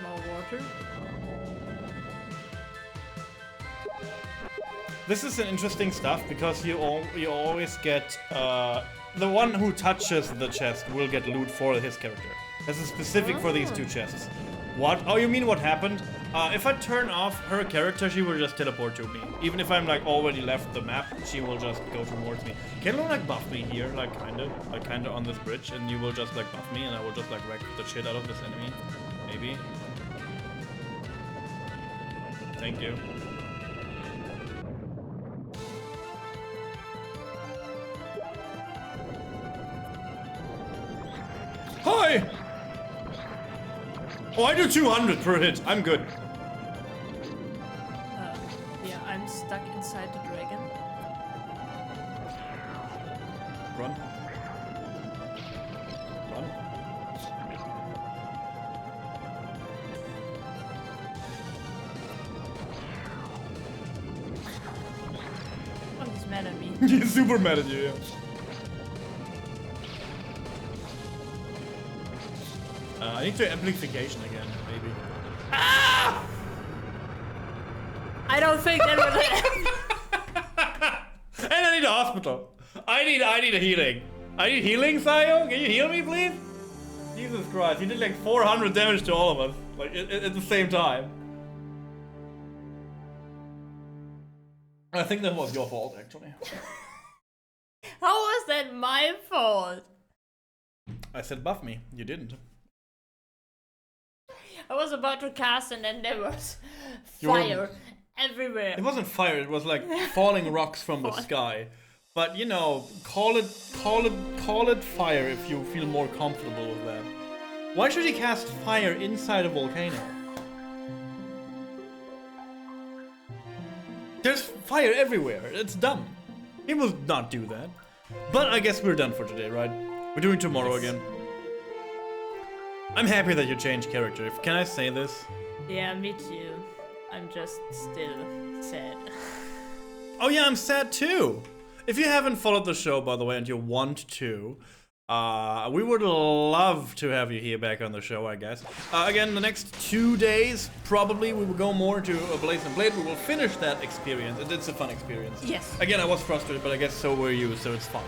More water.
This is an interesting stuff because you always get the one who touches the chest will get loot for his character. This is specific for these two chests. What? Oh, you mean what happened? If I turn off her character, she will just teleport to me. Even if I'm like already left the map, she will just go towards me. Can you like buff me here, like kinda on this bridge, and you will just like buff me, and I will just like wreck the shit out of this enemy? Maybe. Thank you. Oh, I do 200 per hit. I'm good.
Yeah, I'm stuck inside the dragon.
Run. Run.
Oh, he's mad at me.
He's super mad at you, yeah. I need to amplification again, maybe.
Ah! I don't think that was
And I need a hospital. I need a healing. I need healing, Sayo. Can you heal me, please? Jesus Christ, you did like 400 damage to all of us, like at the same time. I think that was your fault, actually.
How was that my fault?
I said buff me. You didn't.
I was about to cast and then there was
You were-
fire everywhere.
It wasn't fire. It was like falling rocks from the sky. But you know, call it fire if you feel more comfortable with that. Why should he cast fire inside a volcano? There's fire everywhere. It's dumb. He will not do that. But I guess we're done for today, right? We're doing tomorrow again. I'm happy that you changed character. Can I say this?
Yeah, me too. I'm just still sad.
Oh yeah, I'm sad too. If you haven't followed the show, by the way, and you want to, we would love to have you here back on the show, I guess. Again, the next 2 days, probably we will go more to Blaze and Blade. We will finish that experience. It's a fun experience.
Yes.
Again, I was frustrated, but I guess so were you, so it's fun.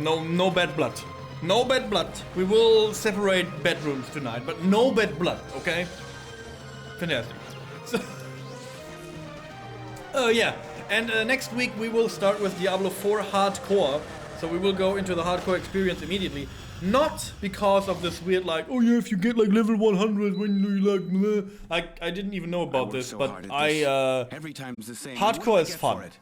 No bad blood. No bad blood. We will separate bedrooms tonight, but no bad blood, okay? Fantastic. So, yeah. And next week we will start with Diablo 4 Hardcore. So we will go into the hardcore experience immediately. Not because of this weird like, oh yeah, if you get like level 100 when you like, bleh. I didn't even know about this, but
Every time's the same. What do
hardcore
I
is
get for
fun.
it?